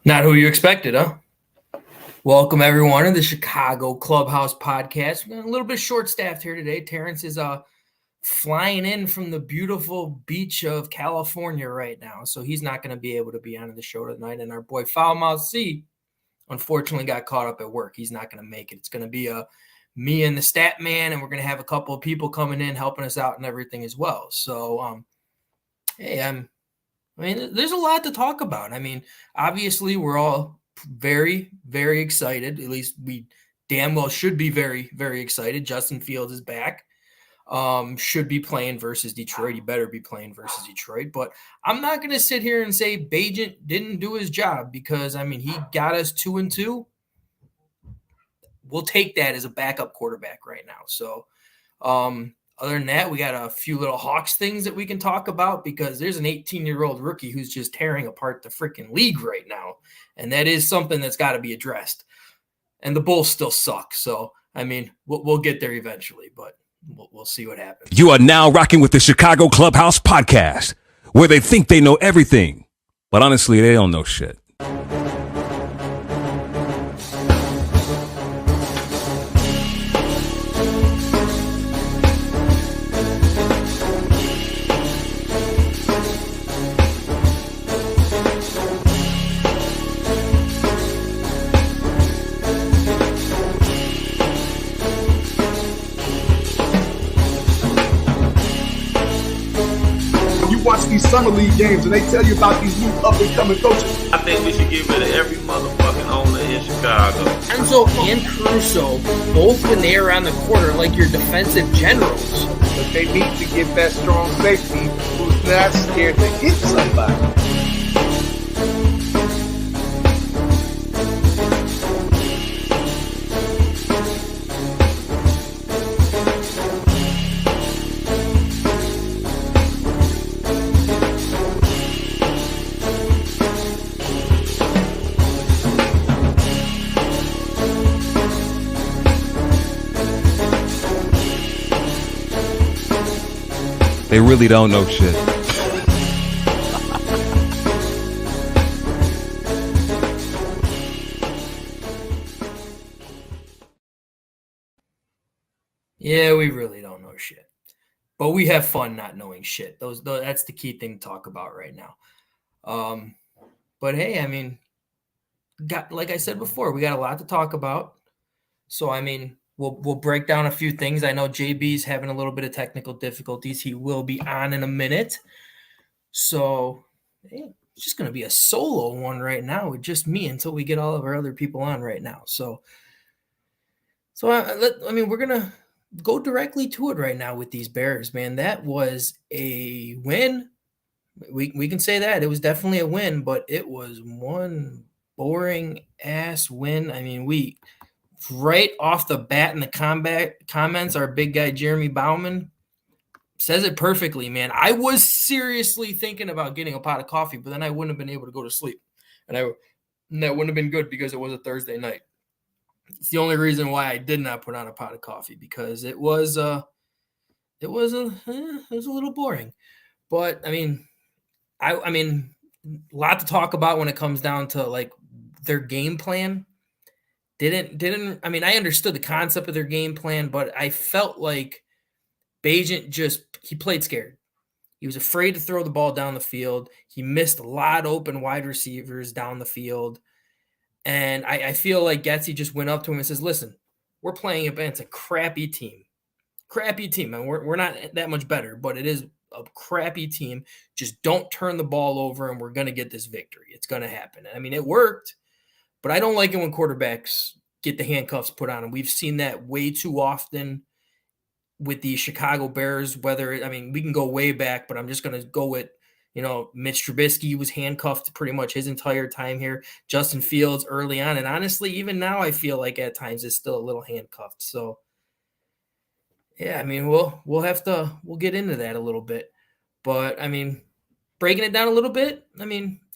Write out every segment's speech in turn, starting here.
Not who you expected, huh? Welcome, everyone, to the Chicago Clubhouse Podcast. We're a little bit short-staffed here today. Terrence is flying in from the beautiful beach of California right now, so he's not going to be able to be on the show tonight. And our boy Foulmouth C, unfortunately, got caught up at work. He's not going to make it. It's going to be me and the stat man, and we're going to have a couple of people coming in helping us out and everything as well. So, hey, there's a lot to talk about. I mean, obviously, we're all very, very excited. At least we damn well should be very, very excited. Justin Fields is back. Should be playing versus Detroit. He better be playing versus Detroit. But I'm not going to sit here and say Bajent didn't do his job because, he got us 2-2. We'll take that as a backup quarterback right now. So, other than that, we got a few little Hawks things that we can talk about because there's an 18-year-old rookie who's just tearing apart the freaking league right now. And that is something that's got to be addressed. And the Bulls still suck. So, we'll get there eventually, but we'll see what happens. You are now rocking with the Chicago Clubhouse Podcast, where they think they know everything, but honestly, they don't know shit. These summer league games and they tell you about these new up-and-coming coaches. I think we should get rid of every motherfucking owner in Chicago. Enzo and Caruso, both when they are on the court, are like your defensive generals. But they need to get that strong safety who's not scared to hit somebody. They really don't know shit. Yeah, we really don't know shit. But we have fun not knowing shit. That's the key thing to talk about right now. But hey, like I said before, we got a lot to talk about. So, we'll break down a few things. I know JB's having a little bit of technical difficulties. He will be on in a minute. So, hey, it's just going to be a solo one right now with just me until we get all of our other people on right now. So we're going to go directly to it right now with these Bears, man. That was a win. We can say that. It was definitely a win, but it was one boring-ass win. We – right off the bat in the comments, our big guy Jeremy Bauman says it perfectly, man. I was seriously thinking about getting a pot of coffee, but then I wouldn't have been able to go to sleep. And that wouldn't have been good because it was a Thursday night. It's the only reason why I did not put on a pot of coffee because it was a little boring. But a lot to talk about when it comes down to like their game plan. I understood the concept of their game plan, but I felt like Bajent he played scared. He was afraid to throw the ball down the field. He missed a lot of open wide receivers down the field. And I feel like Getsy just went up to him and says, listen, we're playing against a crappy team. And we're not that much better, but it is a crappy team. Just don't turn the ball over and we're going to get this victory. It's going to happen. It worked. But I don't like it when quarterbacks get the handcuffs put on them. We've seen that way too often with the Chicago Bears, we can go way back, but I'm just going to go with, Mitch Trubisky was handcuffed pretty much his entire time here. Justin Fields early on. And honestly, even now I feel like at times it's still a little handcuffed. So, yeah, we'll get into that a little bit. But, breaking it down a little bit,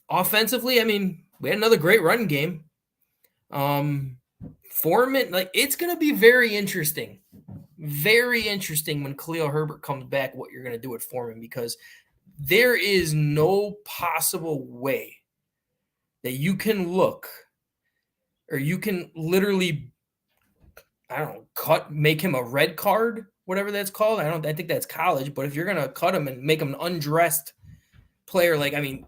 offensively, we had another great run game. Foreman, it's going to be very interesting when Khalil Herbert comes back, what you're going to do with Foreman, because there is no possible way that you can look, or you can literally, I don't know, make him a red card, whatever that's called. I think that's college, but if you're gonna cut him and make him an undressed player, like, I mean,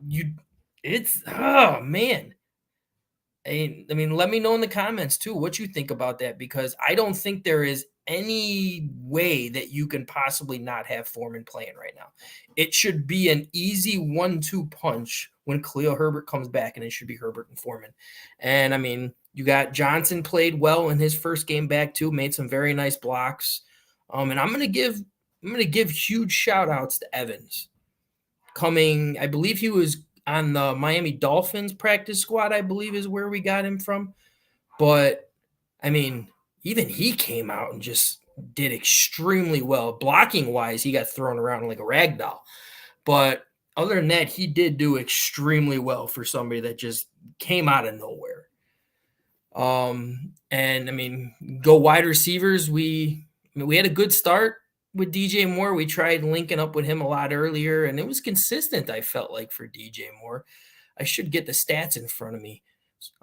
oh man. I mean, let me know in the comments too what you think about that, because I don't think there is any way that you can possibly not have Foreman playing right now. It should be an easy 1-2 punch when Khalil Herbert comes back, and it should be Herbert and Foreman. And I mean, you got Johnson played well in his first game back too, made some very nice blocks. And I'm gonna give huge shout outs to Evans. I believe he was on the Miami Dolphins practice squad, I believe is where we got him from. But, I mean, even he came out and just did extremely well. Blocking-wise, he got thrown around like a rag doll. But other than that, he did do extremely well for somebody that just came out of nowhere. And, I mean, go wide receivers. We had a good start with DJ Moore. We tried linking up with him a lot earlier, and it was consistent, I felt like, for DJ Moore. I should get the stats in front of me.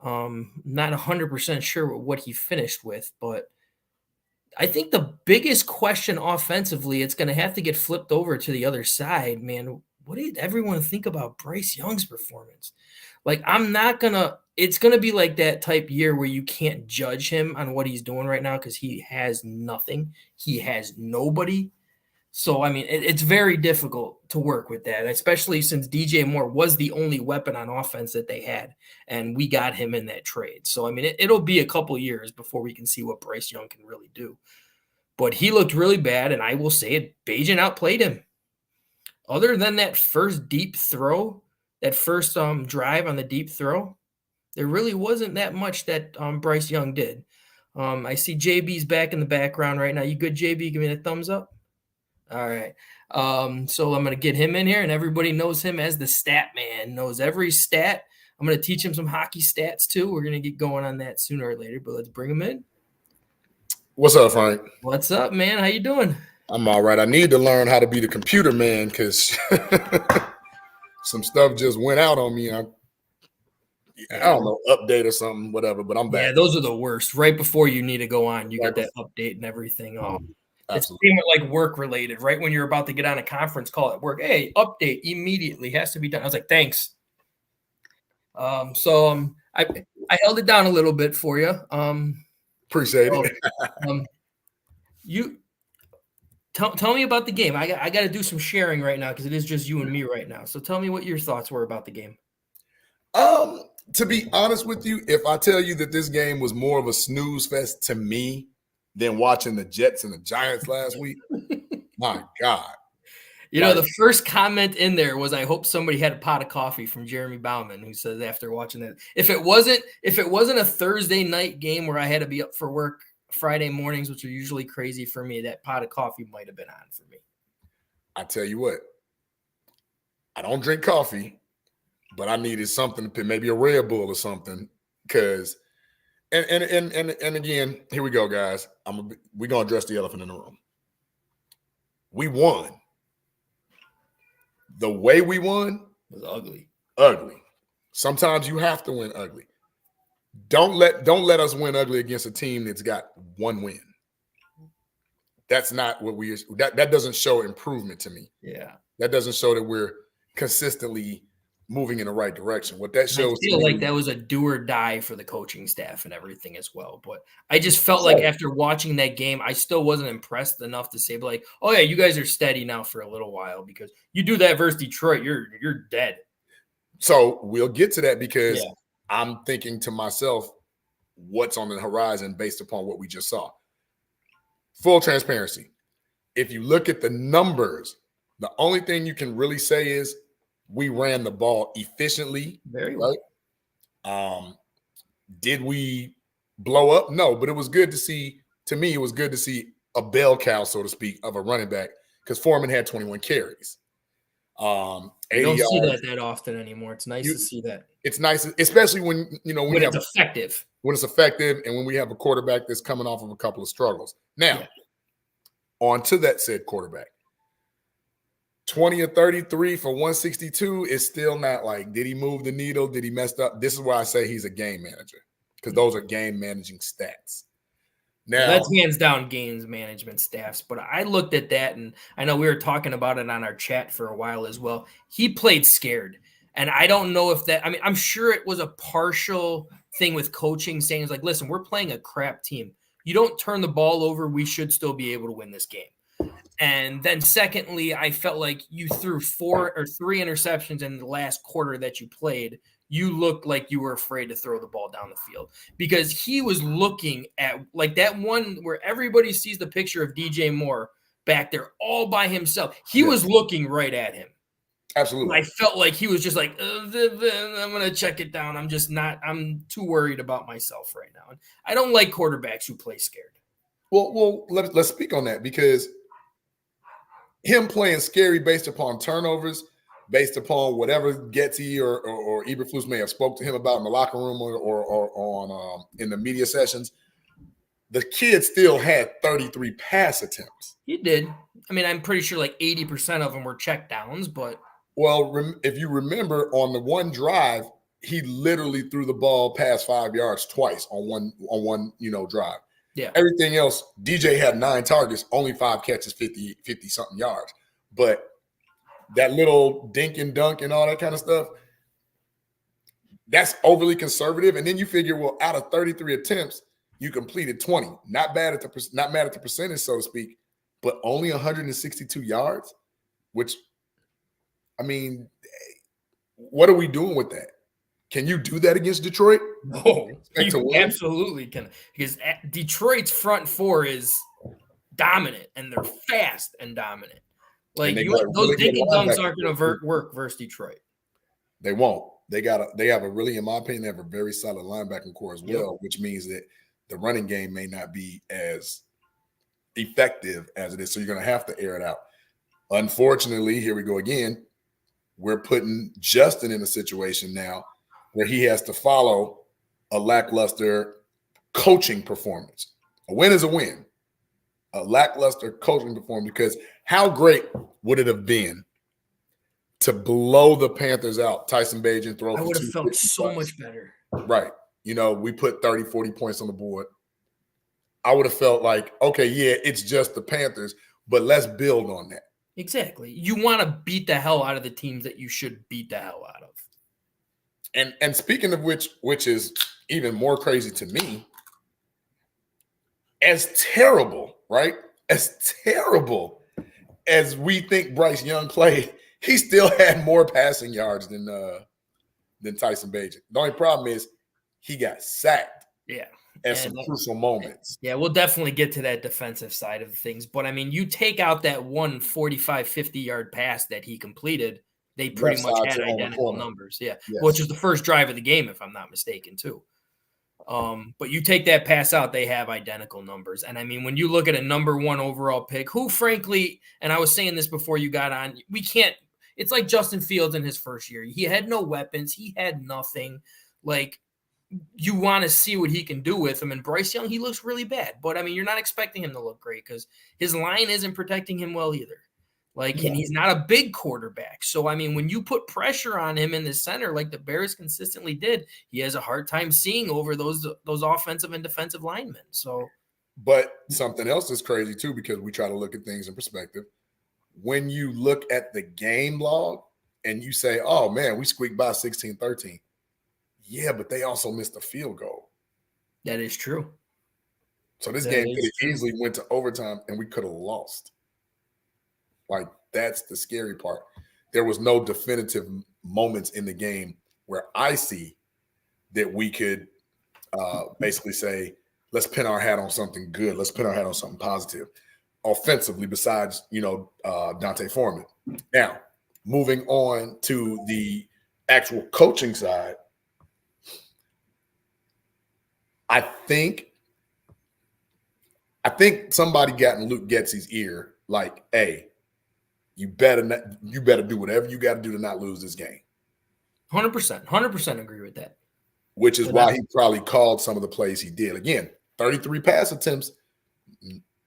Not 100% sure what he finished with, but I think the biggest question offensively, it's going to have to get flipped over to the other side, man. What did everyone think about Bryce Young's performance? Like, it's going to be like that type year where you can't judge him on what he's doing right now because he has nothing. He has nobody. So, I mean, it's very difficult to work with that, especially since DJ Moore was the only weapon on offense that they had, and we got him in that trade. So, I mean, it'll be a couple years before we can see what Bryce Young can really do. But he looked really bad, and I will say it, Bajan outplayed him. Other than that first deep throw, that first drive on the deep throw, there really wasn't that much that Bryce Young did. I see JB's back in the background right now. You good, JB? Give me a thumbs up. All right. So I'm going to get him in here, and everybody knows him as the stat man, knows every stat. I'm going to teach him some hockey stats too. We're going to get going on that sooner or later, but let's bring him in. What's up, Frank? What's up, man? How you doing? I'm all right. I need to learn how to be the computer man because some stuff just went out on me. I don't know, update or something, whatever, but I'm back. Yeah, those are the worst. Right before you need to go on, you get that update and everything. It's like work related. Right when you're about to get on a conference call at work, hey, update immediately has to be done. I was like, thanks. I held it down a little bit for you. Appreciate it. You tell me about the game. I got to do some sharing right now because it is just you and me right now. So tell me what your thoughts were about the game. To be honest with you, if I tell you that this game was more of a snooze fest to me than watching the Jets and the Giants last week, my God. You know, the first comment in there was, I hope somebody had a pot of coffee, from Jeremy Bauman, who says after watching that, if it wasn't a Thursday night game where I had to be up for work Friday mornings, which are usually crazy for me, that pot of coffee might have been on for me. I tell you what, I don't drink coffee, but I needed something to maybe a Red Bull or something, because and again, here we go, guys. We're gonna address the elephant in the room. We won. The way we won was ugly. Ugly. Sometimes you have to win ugly. Don't let us win ugly against a team that's got one win. That's not what that doesn't show improvement to me. Yeah. That doesn't show that we're consistently moving in the right direction. What that shows, I feel like that was a do or die for the coaching staff and everything as well. But I just felt like after watching that game, I still wasn't impressed enough to say, like, oh yeah, you guys are steady now for a little while, because you do that versus Detroit, you're dead. So we'll get to that, because I'm thinking to myself, what's on the horizon based upon what we just saw. Full transparency. If you look at the numbers, the only thing you can really say is we ran the ball efficiently. Very well. Right? Did we blow up? No, but it was good to see. To me, it was good to see a bell cow, so to speak, of a running back, because Foreman had 21 carries. You don't see that often anymore. It's nice to see that. It's nice, especially when it's effective. When it's effective, and when we have a quarterback that's coming off of a couple of struggles. Now, on to that said quarterback. 20 or 33 for 162 is still not like, did he move the needle? Did he mess up? This is why I say he's a game manager, because those are game managing stats. Now, that's hands down games management staffs. But I looked at that, and I know we were talking about it on our chat for a while as well. He played scared. And I don't know if that – I mean, I'm sure it was a partial thing with coaching saying, like, listen, we're playing a crap team. You don't turn the ball over, we should still be able to win this game. And then secondly, I felt like you threw 4 or 3 interceptions in the last quarter that you played. You looked like you were afraid to throw the ball down the field, because he was looking at like that one where everybody sees the picture of DJ Moore back there all by himself. He was looking right at him. Absolutely. I felt like he was just like, I'm going to check it down. I'm too worried about myself right now. And I don't like quarterbacks who play scared. Well, let's speak on that, because him playing scary based upon turnovers, based upon whatever Getty or Eberflus may have spoke to him about in the locker room or on in the media sessions, the kid still had 33 pass attempts. He did. I mean, I'm pretty sure like 80% of them were check downs, but. Well, if you remember, on the one drive, he literally threw the ball past 5 yards twice on one drive. Yeah. Everything else, DJ had 9 targets, only 5 catches, 50 something yards. But that little dink and dunk and all that kind of stuff, that's overly conservative. And then you figure, well, out of 33 attempts, you completed 20. Not mad at the percentage, so to speak, but only 162 yards, which, I mean, what are we doing with that? Can you do that against Detroit? No, you absolutely can, because Detroit's front 4 is dominant, and they're fast and dominant. Like those dink and dunks aren't going to work versus Detroit. They won't. They have a really, in my opinion, they have a very solid linebacking core as well, which means that the running game may not be as effective as it is. So you're going to have to air it out. Unfortunately, here we go again. We're putting Justin in a situation now where he has to follow a lackluster coaching performance. A win is a win. A lackluster coaching performance, because how great would it have been to blow the Panthers out? Tyson Bagent throw. I would have felt so much better. Right. We put 30, 40 points on the board. I would have felt like, okay, yeah, it's just the Panthers, but let's build on that. Exactly. You want to beat the hell out of the teams that you should beat the hell out of. And speaking of which is even more crazy to me, as terrible, right? As terrible as we think Bryce Young played, he still had more passing yards than Tyson Bagent. The only problem is he got sacked. Yeah. At some crucial moments. Yeah, we'll definitely get to that defensive side of things. But, I mean, you take out that one 45, 50-yard pass that he completed, they pretty much had identical numbers. Yeah, yes. Which is the first drive of the game, if I'm not mistaken, too. But you take that pass out, they have identical numbers. And, I mean, when you look at a number 1 overall pick, who, frankly, and I was saying this before you got on, we can't – it's like Justin Fields in his first year. He had no weapons. He had nothing. Like, you want to see what he can do with him. And Bryce Young, he looks really bad. But, I mean, you're not expecting him to look great because his line isn't protecting him well either. Like, and he's not a big quarterback. So, I mean, when you put pressure on him in the center like the Bears consistently did, he has a hard time seeing over those offensive and defensive linemen. So, but something else is crazy, too, because we try to look at things in perspective. When you look at the game log and you say, oh, man, we squeaked by 16-13. Yeah, but they also missed a field goal. That is true. So this game could have easily went to overtime and we could have lost. Like, that's the scary part. There was no definitive moments in the game where I see that we could basically say, let's pin our hat on something good. Let's pin our hat on something positive offensively besides, Dante Foreman. Now, moving on to the actual coaching side, I think somebody got in Luke Getsy's ear like, hey, you better do whatever you got to do to not lose this game. 100% agree with that. Which is why he probably called some of the plays he did. Again, 33 pass attempts,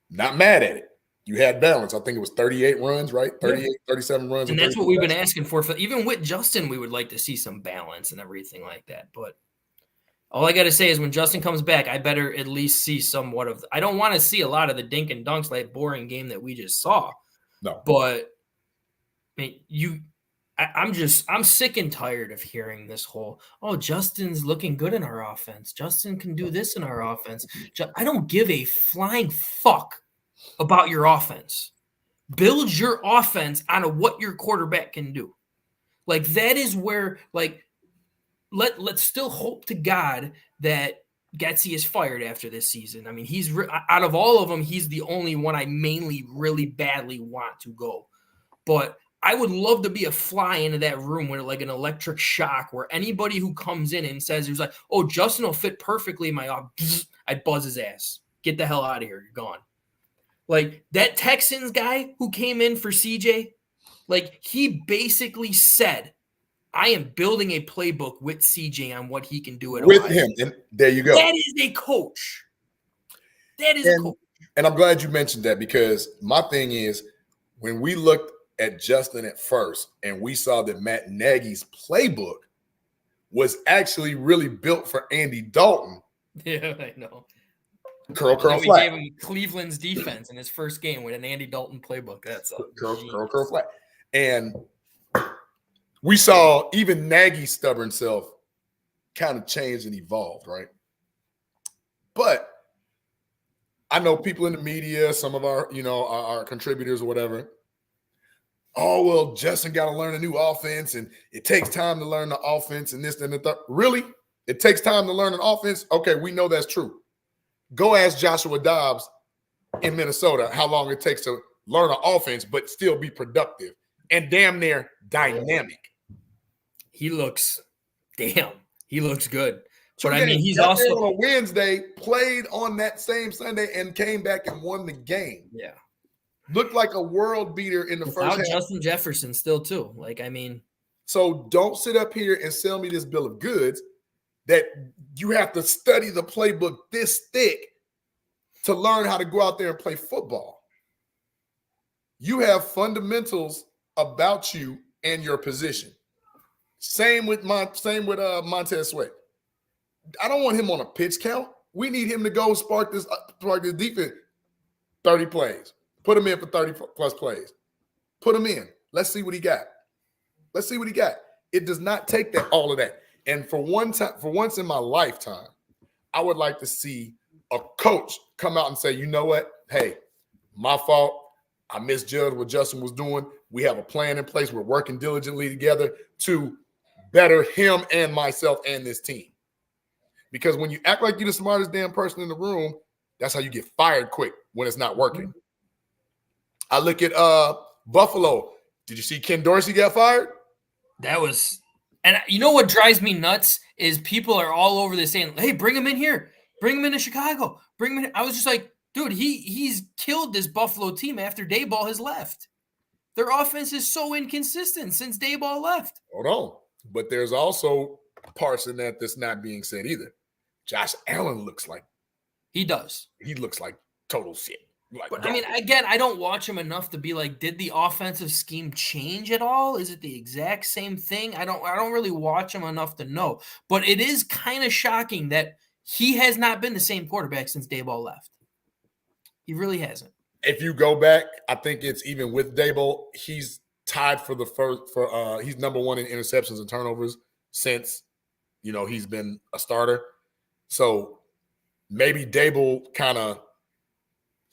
not mad at it. You had balance. I think it was 38 runs, right? 38, 37 runs. And that's what we've been asking for. Even with Justin, we would like to see some balance and everything like that. But all I got to say is when Justin comes back, I better at least see somewhat of – I don't want to see a lot of the dink and dunks like boring game that we just saw. No. But I mean, I'm sick and tired of hearing this whole, oh, Justin's looking good in our offense. Justin can do this in our offense. I don't give a flying fuck about your offense. Build your offense out of what your quarterback can do. Like, that is where, like, let's still hope to God that Getsy is fired after this season. I mean, he's out of all of them, he's the only one I mainly really badly want to go. But I would love to be a fly into that room with like an electric shock where anybody who comes in and says, he was like, oh, Justin will fit perfectly in my offense, I'd buzz his ass. Get the hell out of here. You're gone. Like that Texans guy who came in for CJ, like he basically said, I am building a playbook with CJ on what he can do at with him. And there you go. That is a coach. That is a coach. And I'm glad you mentioned that because my thing is when we looked at Justin at first and we saw that Matt Nagy's playbook was actually really built for Andy Dalton. Yeah, I know. Curl, we flat. Gave him Cleveland's defense in his first game with an Andy Dalton playbook. That's curl, flat. And we saw even Nagy's stubborn self kind of change and evolved, right? But I know people in the media, some of our, our contributors or whatever. Oh, well, Justin got to learn a new offense, and it takes time to learn the offense and this and the third. Really? It takes time to learn an offense? Okay, we know that's true. Go ask Joshua Dobbs in Minnesota how long it takes to learn an offense but still be productive and damn near dynamic. He looks good. So but again, I mean, he's got also there on a Wednesday, played on that same Sunday, and came back and won the game. Yeah. Looked like a world beater in the first half. Justin Jefferson still too. Like, I mean. So don't sit up here and sell me this bill of goods that you have to study the playbook this thick to learn how to go out there and play football. You have fundamentals about you and your position. Same with Montez Sweat. I don't want him on a pitch count. We need him to go spark this defense 30 plays. Put him in for 30-plus plays. Put him in. Let's see what he got. It does not take all of that. And for once in my lifetime, I would like to see a coach come out and say, you know what? Hey, my fault. I misjudged what Justin was doing. We have a plan in place. We're working diligently together to better him and myself and this team. Because when you act like you're the smartest damn person in the room, that's how you get fired quick when it's not working. I look at Buffalo. Did you see Ken Dorsey got fired? That was – and you know what drives me nuts is people are all over this saying, hey, bring him in here. Bring him into Chicago. Bring him in. I was just like, dude, he's killed this Buffalo team after Dayball has left. Their offense is so inconsistent since Dayball left. Hold on. But there's also parts in that that's not being said either. Josh Allen looks like – he does. He looks like total shit. But I mean, again, I don't watch him enough to be like, did the offensive scheme change at all? Is it the exact same thing? I don't really watch him enough to know. But it is kind of shocking that he has not been the same quarterback since Dayball left. He really hasn't. If you go back, I think it's even with Dayball, he's tied for he's number one in interceptions and turnovers since, he's been a starter. So maybe Dayball kind of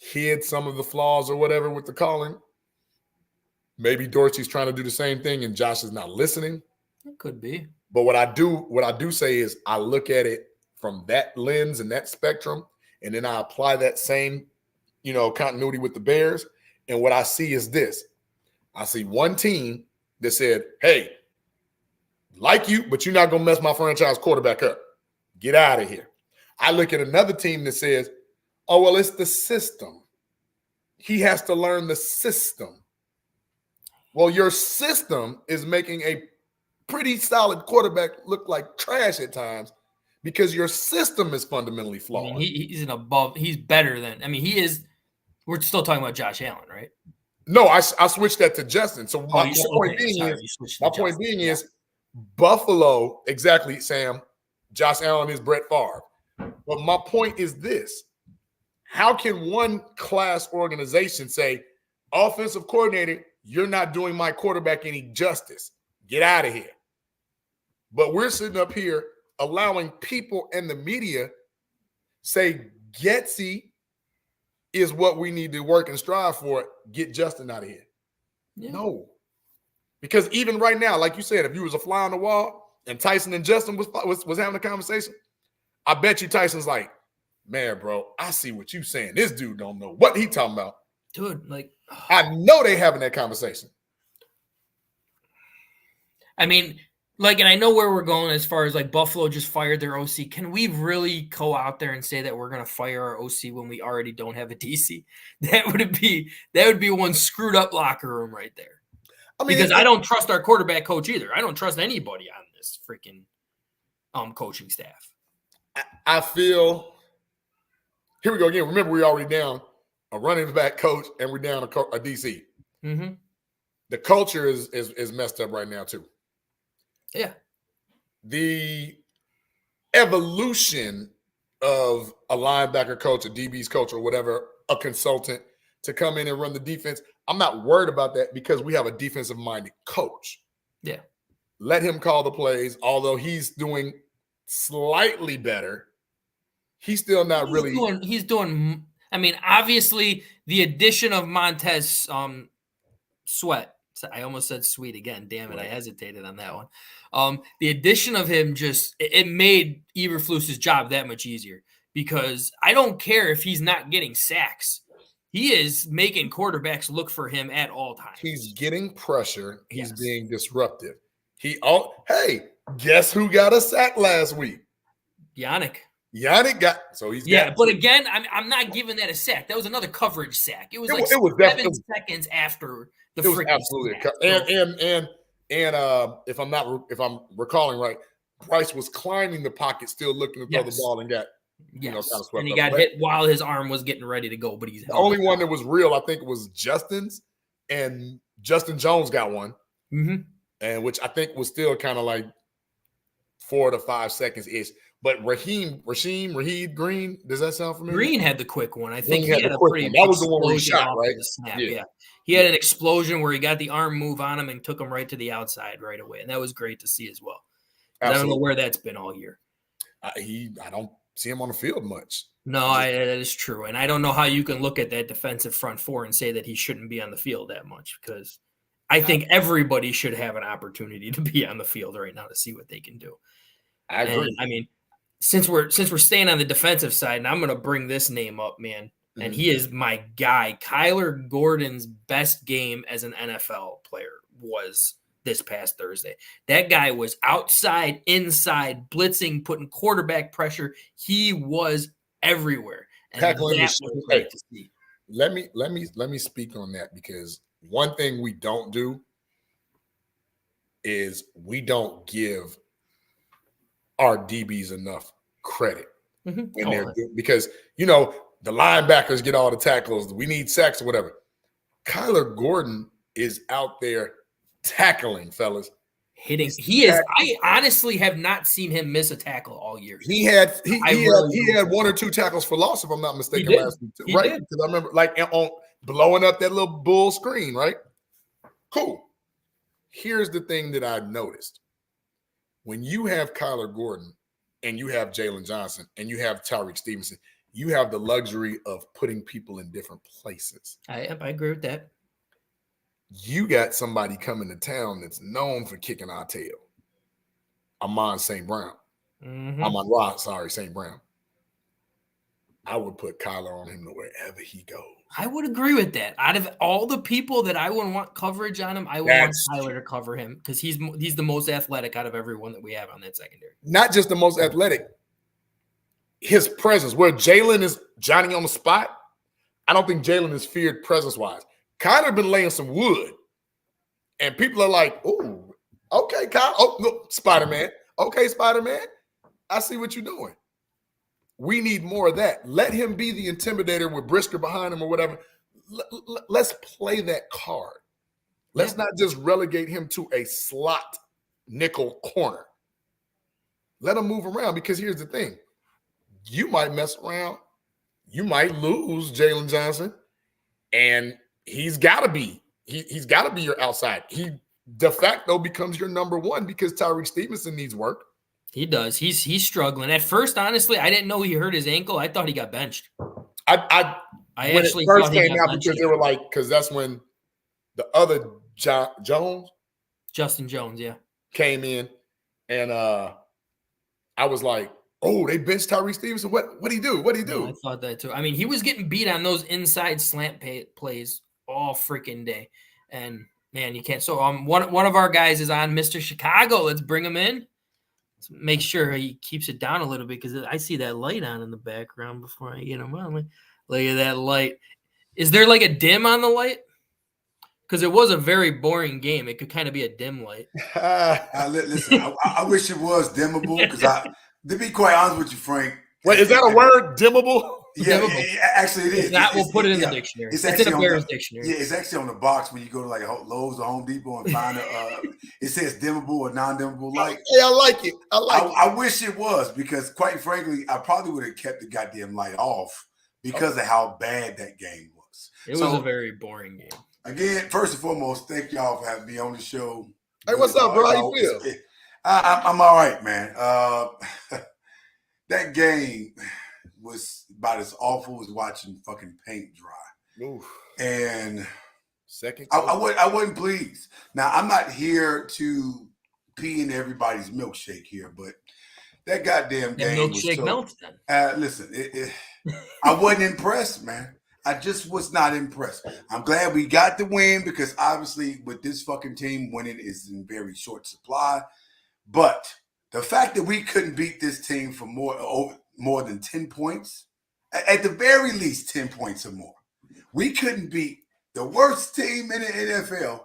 hid some of the flaws or whatever with the calling. Maybe Dorsey's trying to do the same thing and Josh is not listening. It could be. But what I do say is I look at it from that lens and that spectrum, and then I apply that same, continuity with the Bears. And what I see is this. I see one team that said, hey, like you, but you're not going to mess my franchise quarterback up. Get out of here. I look at another team that says, oh, well, it's the system. He has to learn the system. Well, your system is making a pretty solid quarterback look like trash at times because your system is fundamentally flawed. I mean, he's better than – he is We're still talking about Josh Allen, right? No, I switched that to Justin. So my point being is Buffalo, exactly, Sam. Josh Allen is Brett Favre. But my point is this. How can one class organization say, offensive coordinator, you're not doing my quarterback any justice. Get out of here. But we're sitting up here allowing people and the media say Getsy is what we need to work and strive for. Get Justin out of here. Yeah. No. Because even right now, like you said, if you was a fly on the wall and Tyson and Justin was having a conversation, I bet you Tyson's like, man, bro, I see what you saying. This dude don't know what he talking about. Dude, like, I know they having that conversation. I mean, like, and I know where we're going as far as like Buffalo just fired their OC. Can we really go out there and say that we're going to fire our OC when we already don't have a DC? That would be one screwed up locker room right there. I mean, because I don't trust our quarterback coach either. I don't trust anybody on this freaking coaching staff. I feel here we go again. Remember, we're already down a running back coach and we're down a DC. Mm-hmm. The culture is messed up right now too. Yeah. The evolution of a linebacker coach, a DB's coach, or whatever, a consultant to come in and run the defense, I'm not worried about that because we have a defensive-minded coach. Yeah. Let him call the plays, although he's doing slightly better. He's still not really – He's doing – I mean, obviously, the addition of Montez Sweat – I almost said sweet again. Damn it. Right. I hesitated on that one. The addition of him it made Eberflus's job that much easier because I don't care if he's not getting sacks. He is making quarterbacks look for him at all times. He's getting pressure. He's being disruptive. Hey, guess who got a sack last week? Yannick got but again, I'm not giving that a sack. That was another coverage sack. It was 7 seconds after the freaking absolutely sack. And if I'm recalling right, Bryce was climbing the pocket, still looking to throw the ball and got kind of swept and he got hit while his arm was getting ready to go. But he's the only one that was real, I think, was Justin's, and Justin Jones got one, and which I think was still kind of like 4 to 5 seconds ish. But Raheem Green, does that sound familiar? Green had the quick one. I think he had a pretty. That was the one where he shot, right? Yeah. He had an explosion where he got the arm move on him and took him right to the outside right away, and that was great to see as well. I don't know where that's been all year. I don't see him on the field much. No, that is true, and I don't know how you can look at that defensive front four and say that he shouldn't be on the field that much because I think everybody should have an opportunity to be on the field right now to see what they can do. I agree. And, I mean. Since we're staying on the defensive side, and I'm going to bring this name up, man, and he is my guy. Kyler Gordon's best game as an NFL player was this past Thursday. That guy was outside, inside, blitzing, putting quarterback pressure. He was everywhere. And that was great to see. Let me speak on that because one thing we don't do is we don't give our DBs enough credit when they're because the linebackers get all the tackles. We need sacks or whatever. Kyler Gordon is out there tackling, fellas. Hitting. He is. I honestly have not seen him miss a tackle all year. He had 1 or 2 tackles for loss, if I'm not mistaken, last week too, right? Because I remember on blowing up that little bull screen, right? Cool. Here's the thing that I noticed. When you have Kyler Gordon and you have Jalen Johnson and you have Tyreek Stevenson, you have the luxury of putting people in different places. I agree with that. You got somebody coming to town that's known for kicking our tail. Amon St. Brown. St. Brown. I would put Kyler on him to wherever he goes. I would agree with that. Out of all the people that I would want coverage on him, I would want Tyler to cover him because he's the most athletic out of everyone that we have on that secondary. Not just the most athletic. His presence, where Jalen is Johnny on the spot, I don't think Jalen is feared presence-wise. Kyler been laying some wood, and people are like, "Ooh, okay, Kyler. Oh, no, Spider-Man. Okay, Spider-Man. I see what you're doing." We need more of that. Let him be the intimidator with Brisker behind him or whatever. let's play that card. Let's not just relegate him to a slot nickel corner. Let him move around, because here's the thing. You might mess around. You might lose Jalen Johnson, and he's got to be your outside. He de facto becomes your number one because Tyreek Stevenson needs work. He does. He's struggling. At first, honestly, I didn't know he hurt his ankle. I thought he got benched. I when actually it first came out, because they were like, because that's when the other Justin Jones, came in, and I was like, oh, they benched Tyreek Stevenson. What'd he do? I thought that too. I mean, he was getting beat on those inside slant plays all freaking day, and man, you can't. So one of our guys is on Mr. Chicago. Let's bring him in. Let's make sure he keeps it down a little bit, because I see that light on in the background before I get him on. Look at that light. Is there like a dim on the light? Because it was a very boring game. It could kind of be a dim light. Listen, I wish it was dimmable, because to be quite honest with you, Frank. Wait, is that a word, dimmable? Yeah, actually it is. If not, we'll put it in the dictionary. It's in a Bears dictionary. Yeah, it's actually on the box when you go to like Lowe's or Home Depot and find it says dimmable or non-dimmable light. Yeah, I like it. I wish it was, because quite frankly, I probably would have kept the goddamn light off because of how bad that game was. It was a very boring game. Again, first and foremost, thank y'all for having me on the show. Hey, what's up, bro? How you feel? I'm all right, man. That game was about as awful as watching fucking paint dry. Oof. And second, I wasn't pleased. Now, I'm not here to pee in everybody's milkshake here, but that goddamn game was so, melts then. Listen, I wasn't impressed, man. I just was not impressed. I'm glad we got the win, because obviously with this fucking team, winning is in very short supply. But the fact that we couldn't beat this team for more than 10 points, at the very least 10 points or more. We couldn't beat the worst team in the NFL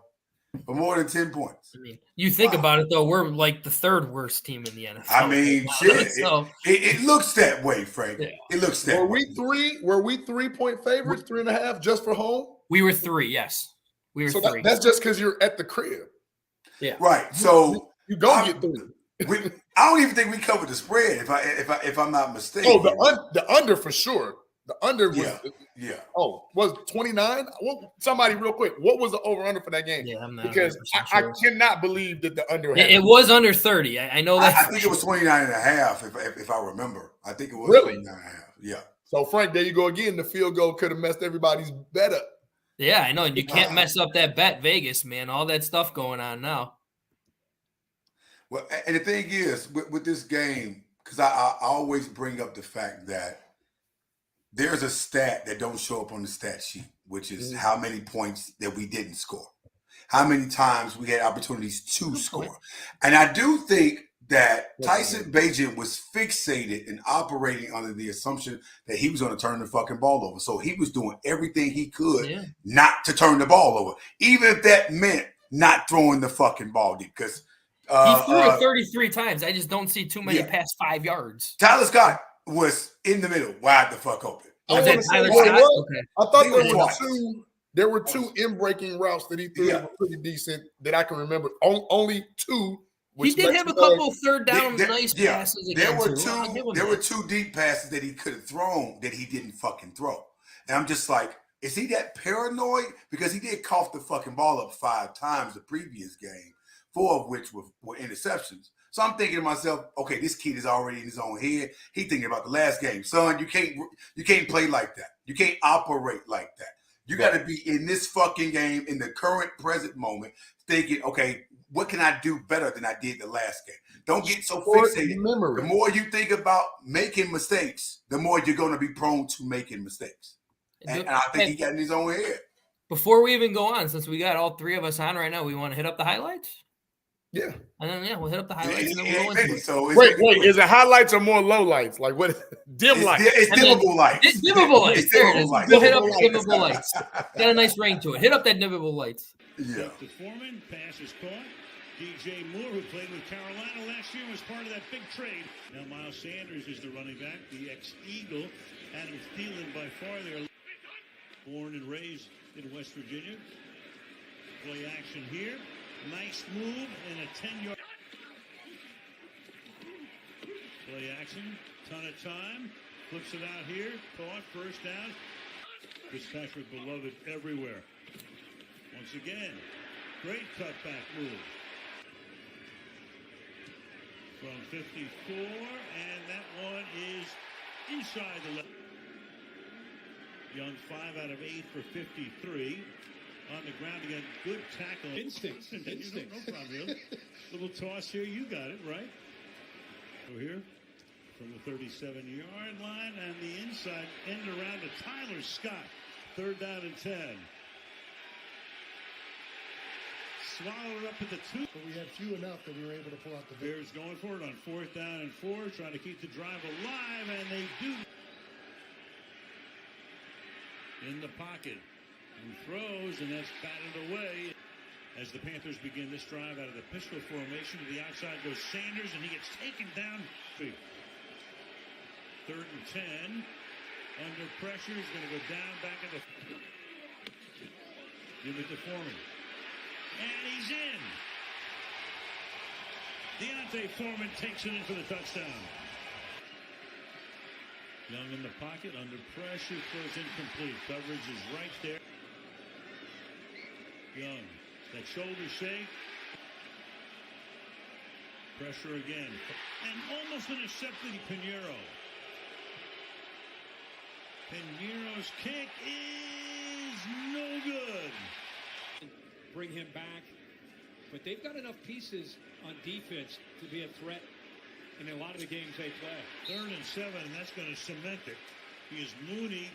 for more than 10 points. I mean, you think about it, though, we're like the third worst team in the NFL. I mean, shit. It looks that way, Frank. Yeah. It looks that way. Were we 3-point favorites, 3.5 just for home? We were 3, yes. We were 3. That's just because you're at the crib. Yeah. Right. So you go get 3. I don't even think we covered the spread, if I'm not mistaken. Oh, the under for sure. The under was was 29. Somebody real quick, what was the over under for that game? Yeah, I'm not, because I cannot believe that the under. It was under 30. I know that. I think it was 29.5, if I remember. I think it was really 29.5. Yeah. So Frank, there you go again. The field goal could have messed everybody's bet up. Yeah, I know. You can't mess up that bet, Vegas, man. All that stuff going on now. Well, and the thing is, with this game, because I always bring up the fact that there's a stat that don't show up on the stat sheet, which is how many points that we didn't score, how many times we had opportunities to score. And I do think that Tyson Bagent was fixated and operating under the assumption that he was going to turn the fucking ball over. So he was doing everything he could not to turn the ball over, even if that meant not throwing the fucking ball deep. Because he threw it 33 times. I just don't see too many past 5 yards. Tyler Scott was in the middle, wide the fuck open. I thought there were two in-breaking routes that he threw that were pretty decent that I can remember. Only 2. He did have a couple third down nice passes. There were 2 deep passes that he could have thrown that he didn't fucking throw. And I'm just like, is he that paranoid? Because he did cough the fucking ball up 5 times the previous game, 4 of which were interceptions. So I'm thinking to myself, okay, this kid is already in his own head. He's thinking about the last game. Son, you can't play like that. You can't operate like that. You got to be in this fucking game in the current present moment thinking, okay, what can I do better than I did the last game? Don't get so fixated. The more you think about making mistakes, the more you're going to be prone to making mistakes. And I think he got in his own head. Before we even go on, since we got all 3 of us on right now, we want to hit up the highlights? Yeah. And then, we'll hit up the highlights. And then we'll go into it. So wait, is it highlights or more low lights? Like what? Dim lights. It's dimmable lights. It's dimmable lights. There it is. We'll hit up dimmable lights. Got a nice ring to it. Hit up that dimmable lights. Yeah. To Foreman, pass is caught. DJ Moore, who played with Carolina last year, was part of that big trade. Now Miles Sanders is the running back, the ex-Eagle. Adam Thielen by far there. Born and raised in West Virginia. Play action here. Nice move and a 10-yard. Play action. Ton of time. Flips it out here. Caught. First down. Fitzpatrick beloved everywhere. Once again, great cutback move. From 54, and that one is inside the left. Young 5 out of 8 for 53. On the ground again, good tackle. Instincts. No problem. Little toss here, you got it, right? So here, from the 37-yard line, and the inside end around to Tyler Scott. 3rd down and 10. Swallowed it up at the 2. But we had few enough that we were able to pull out the Bears going for it on 4th down and 4, trying to keep the drive alive, and they do. In the pocket, and throws, and that's batted away. As the Panthers begin this drive out of the pistol formation, to the outside goes Sanders, and he gets taken down. 3rd and 10. Under pressure, he's going to go down, back in the. Give it to Foreman. And he's in. Deontay Foreman takes it in for the touchdown. Young in the pocket, under pressure, throws incomplete. Coverage is right there. Young, that shoulder shake. Pressure again. And almost intercepted Pinheiro. Pinheiro's kick is no good. bring him back. But they've got enough pieces on defense to be a threat in a lot of the games they play. 3rd and 7, and that's going to cement it. He is Mooney.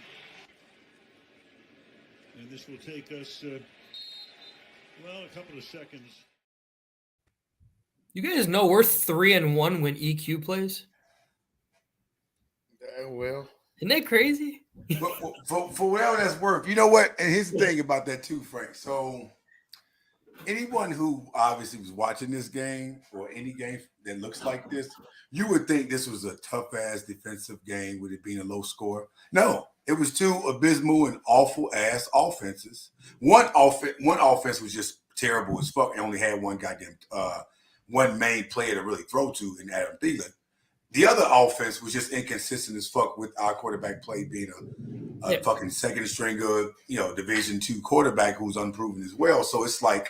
And this will take us, a couple of seconds. You guys know we're 3-1 when EQ plays? Well. Isn't that crazy? For whatever that's worth, you know what? And here's the thing about that too, Frank. So anyone who obviously was watching this game or any game that looks like this, you would think this was a tough-ass defensive game with it being a low score. No, it was two abysmal and awful-ass offenses. One offense was just terrible as fuck and only had one main player to really throw to in Adam Thielen. The other offense was just inconsistent as fuck with our quarterback play being a fucking second string of, Division II quarterback who's unproven as well. So it's like,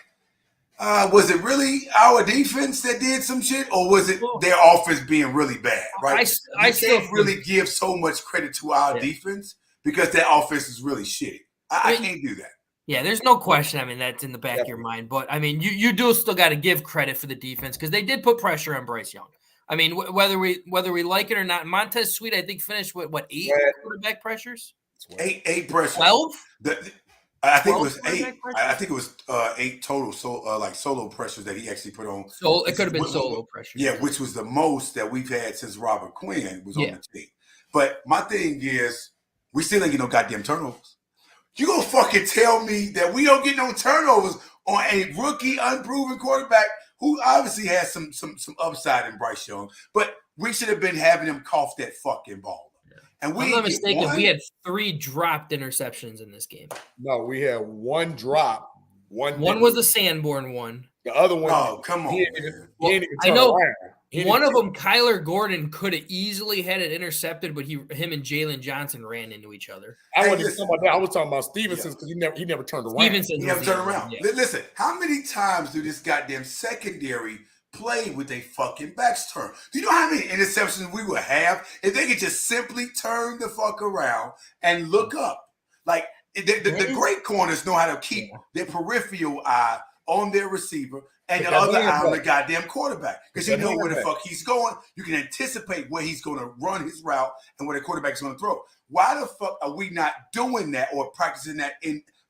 was it really our defense that did some shit, or was it their offense being really bad? Right? I can't really give so much credit to our defense because their offense is really shitty. I can't do that. Yeah, there's no question. I mean, that's in the back of your mind. But, I mean, you do still got to give credit for the defense because they did put pressure on Bryce Young. I mean, whether we like it or not, Montez Sweet, I think, finished with, 8 quarterback pressures? 8 pressures. 12? I think it was 8. I think it was 8 total, solo pressures that he actually put on. So it could have been solo pressures. Yeah, which was the most that we've had since Robert Quinn was on the team. But my thing is, we still ain't get no goddamn turnovers. You gonna fucking tell me that we don't get no turnovers on a rookie, unproven quarterback who obviously has some upside in Bryce Young, but we should have been having him cough that fucking ball. And I'm not mistaken, we had 3 dropped interceptions in this game. No, we had 1 drop. One was the Sanborn one. The other one, oh, come on. I know one of them, Kyler Gordon, could have easily had it intercepted, but him and Jalen Johnson ran into each other. I wasn't talking about that. I was talking about Stevenson's because he never turned around. He never turned around. Yeah. Listen, how many times do this goddamn secondary play with their fucking backs turned? Do you know how many interceptions we would have if they could just simply turn the fuck around and look up? Like, the great corners know how to keep their peripheral eye on their receiver and the other eye on the goddamn quarterback. Because you know where the fuck he's going. You can anticipate where he's going to run his route and where the quarterback's going to throw. Why the fuck are we not doing that or practicing that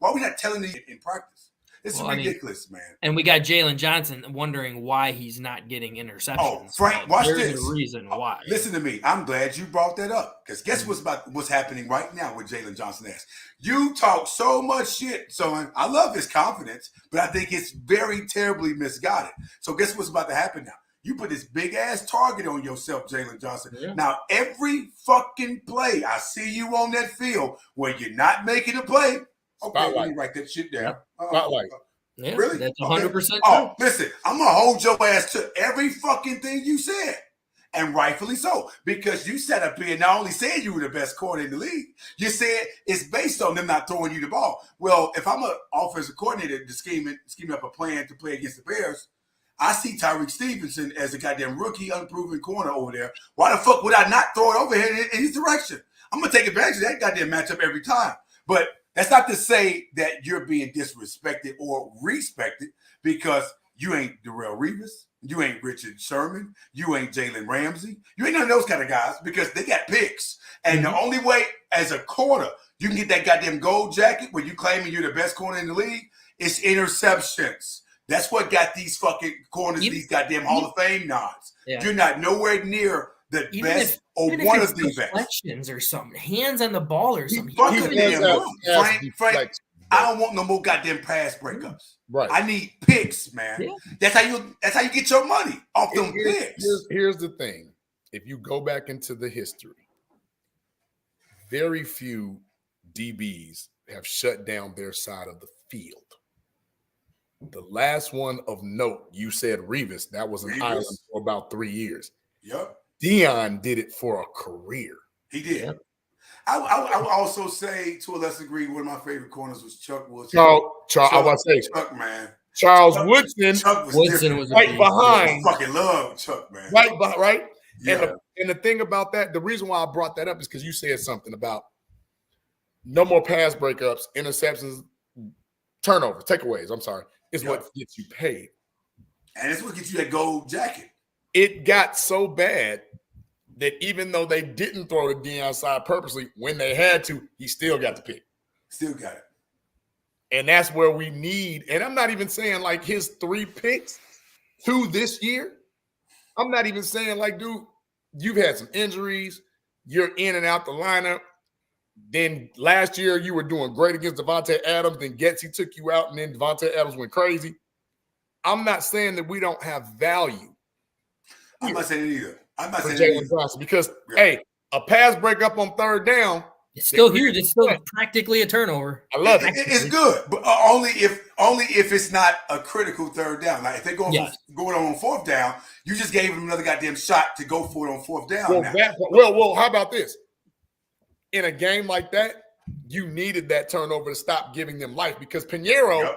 why are we not telling it in practice? It's ridiculous, man. And we got Jalen Johnson wondering why he's not getting interceptions. Oh, Frank, watch There's this. a reason why. Listen to me. I'm glad you brought that up. Because guess what's happening right now with Jalen Johnson ass? You talk so much shit, son. I love his confidence, but I think it's very terribly misguided. So guess what's about to happen now? You put this big ass target on yourself, Jalen Johnson. Yeah. Now, every fucking play, I see you on that field where you're not making a play. Okay, let me write that shit down. Spotlight. Yeah, Really? that's 100% true. Oh, listen, I'm going to hold your ass to every fucking thing you said. And rightfully so, because you sat up here and not only said you were the best corner in the league, you said it's based on them not throwing you the ball. Well, if I'm an offensive coordinator to scheme up a plan to play against the Bears, I see Tyreek Stevenson as a goddamn rookie, unproven corner over there. Why the fuck would I not throw it over here in his direction? I'm going to take advantage of that goddamn matchup every time. But that's not to say that you're being disrespected or respected, because you ain't Darrelle Revis. You ain't Richard Sherman. You ain't Jalen Ramsey. You ain't none of those kind of guys, because they got picks. And the only way as a corner you can get that goddamn gold jacket when you claiming you're the best corner in the league is interceptions. That's what got these fucking corners these goddamn Hall of Fame nods. Yeah. You're not nowhere near the best or even one if of the best. Deflections or something, hands on the ball or something. Frank, I don't want no more goddamn pass breakups. Right. I need picks, man. Yeah. That's how you get your money off them picks. Here's the thing. If you go back into the history, very few DBs have shut down their side of the field. The last one of note, you said Revis. That was an island for about 3 years. Yep. Dion did it for a career. He did. Yep. I would also say, to a lesser degree, one of my favorite corners was Chuck Woodson. I was saying Chuck, man. Charles Woodson. Chuck was right behind. I fucking love Chuck, man. Right. Yeah. And the thing about that, the reason why I brought that up is because you said something about no more pass breakups, interceptions, turnovers, takeaways. I'm sorry, is what gets you paid, and it's what gets you that gold jacket. It got so bad that even though they didn't throw the Dion side purposely, when they had to, he still got the pick. Still got it. And that's where we need, and I'm not even saying like his 3 picks, 2 this year. I'm not even saying like, dude, you've had some injuries. You're in and out the lineup. Then last year you were doing great against Devontae Adams. Then Getsy took you out, and then Devontae Adams went crazy. I'm not saying that we don't have value. I'm not saying it either. I'm not saying Jalen Johnson, because hey, a pass breakup on 3rd down. It's still here. It's still practically a turnover. I love it. It's good, but only if it's not a critical 3rd down. Like if they're going on 4th down, you just gave them another goddamn shot to go for it on 4th down. Well, how about this? In a game like that, you needed that turnover to stop giving them life, because Pinheiro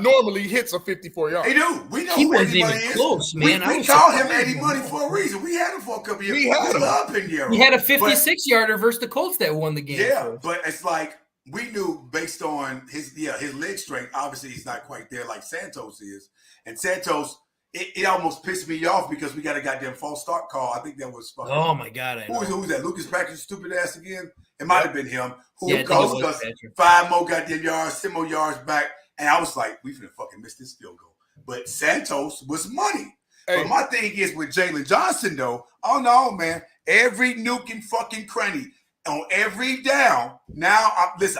normally hits a 54-yard. They do. We know he who wasn't Eddie even Money close, is. man. We called him Eddie Money for a reason. We had him for a couple years. We love Pinheiro. He had a 56-yarder versus the Colts that won the game. Yeah, but it's like we knew based on his leg strength. Obviously, he's not quite there like Santos is. And Santos, it almost pissed me off because we got a goddamn false start call. I think that was fucking. Oh my god! Who was that? Lucas Patrick's stupid ass again. It might have been him. Who caused us 5 more goddamn yards, 10 more yards back. And I was like, we finna fucking miss this field goal. But Santos was money. Hey. But my thing is with Jalen Johnson, though, oh no, man. Every nuke and fucking cranny on every down. Now,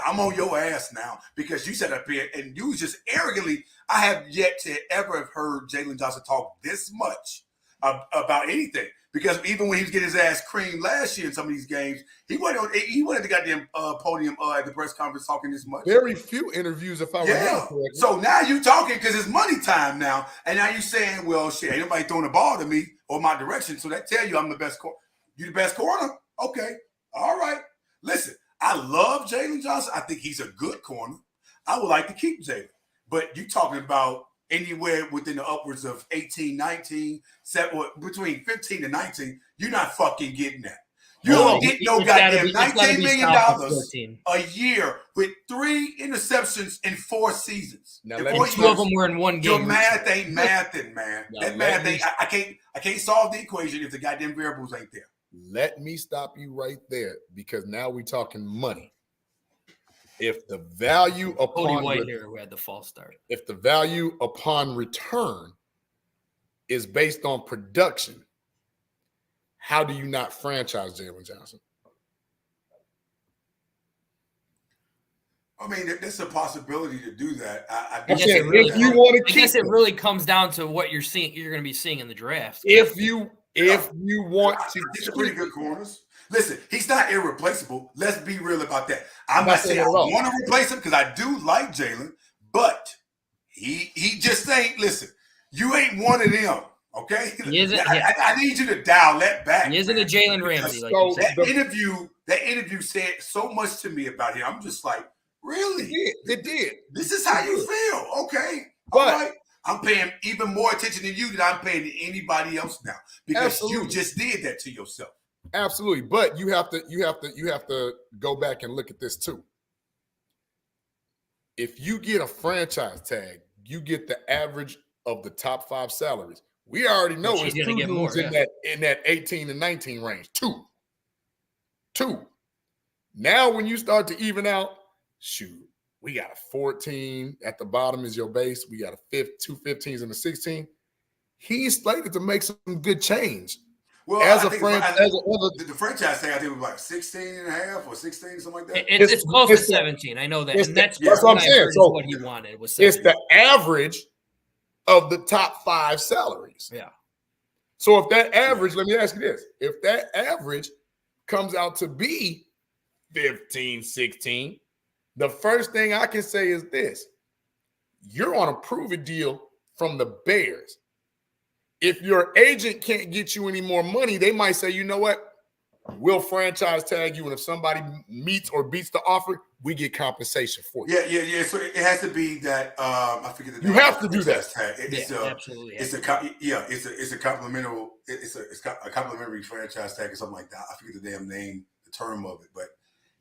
I'm on your ass now, because you sat up here and you was just arrogantly, I have yet to ever have heard Jalen Johnson talk this much about anything. Because even when he was getting his ass creamed last year in some of these games, he went at the goddamn podium at the press conference talking this much. Very few interviews, if I remember correctly. So now you talking because it's money time now, and now you saying, well, shit, ain't nobody throwing the ball to me or my direction, so that tell you I'm the best corner. You the best corner? Okay, all right. Listen, I love Jalen Johnson. I think he's a good corner. I would like to keep Jalen, but you talking about anywhere within the upwards of 18, 19, between 15 and 19, you're not fucking getting that. You don't get no goddamn $19 million a year with 3 interceptions in 4 seasons. Now, 2 of them were in one game. Your math ain't mathing, man. That math ain't. I can't solve the equation if the goddamn variables ain't there. Let me stop you right there, because now we're talking money. If the value upon who had the false start. If the value upon return is based on production, how do you not franchise Jalen Johnson? I mean, there's a possibility to do that. I guess guess it really, if you want to, I guess it really comes down to what you're seeing. You're going to be seeing in the draft. If you want to, these are pretty good corners. Listen, he's not irreplaceable. Let's be real about that. I'm not saying I want to replace him because I do like Jalen, but he just ain't. Listen, you ain't one of them. Okay, I need you to dial that back. He isn't a Jalen Ramsey. Like that interview said so much to me about him. I'm just like, really? It did. This is how you feel, okay? But all right. I'm paying even more attention to you than I'm paying to anybody else now because you just did that to yourself. Absolutely, but you have to go back and look at this too. If you get a franchise tag, you get the average of the top 5 salaries. We already know it's 2 dudes in that 18 and 19 range. Two. Now, when you start to even out, shoot, we got a 14 at the bottom is your base. We got a 2 15s and a 16. He's slated to make some good change. Well, the franchise tag, I think it was like 16 and a half or 16, something like that. It's close to 17. I know that. And that's what I'm saying. So what he wanted was 17. It's the average of the top 5 salaries. Yeah. So if that average, let me ask you this. If that average comes out to be 15, 16, the first thing I can say is this. You're on a prove-it deal from the Bears. If your agent can't get you any more money, they might say, you know what? We'll franchise tag you, and if somebody meets or beats the offer, we get compensation for you. Yeah. So it has to be that I forget the name. You have to do that. Absolutely. It's a complimentary franchise tag or something like that. I forget the damn name, the term of it, but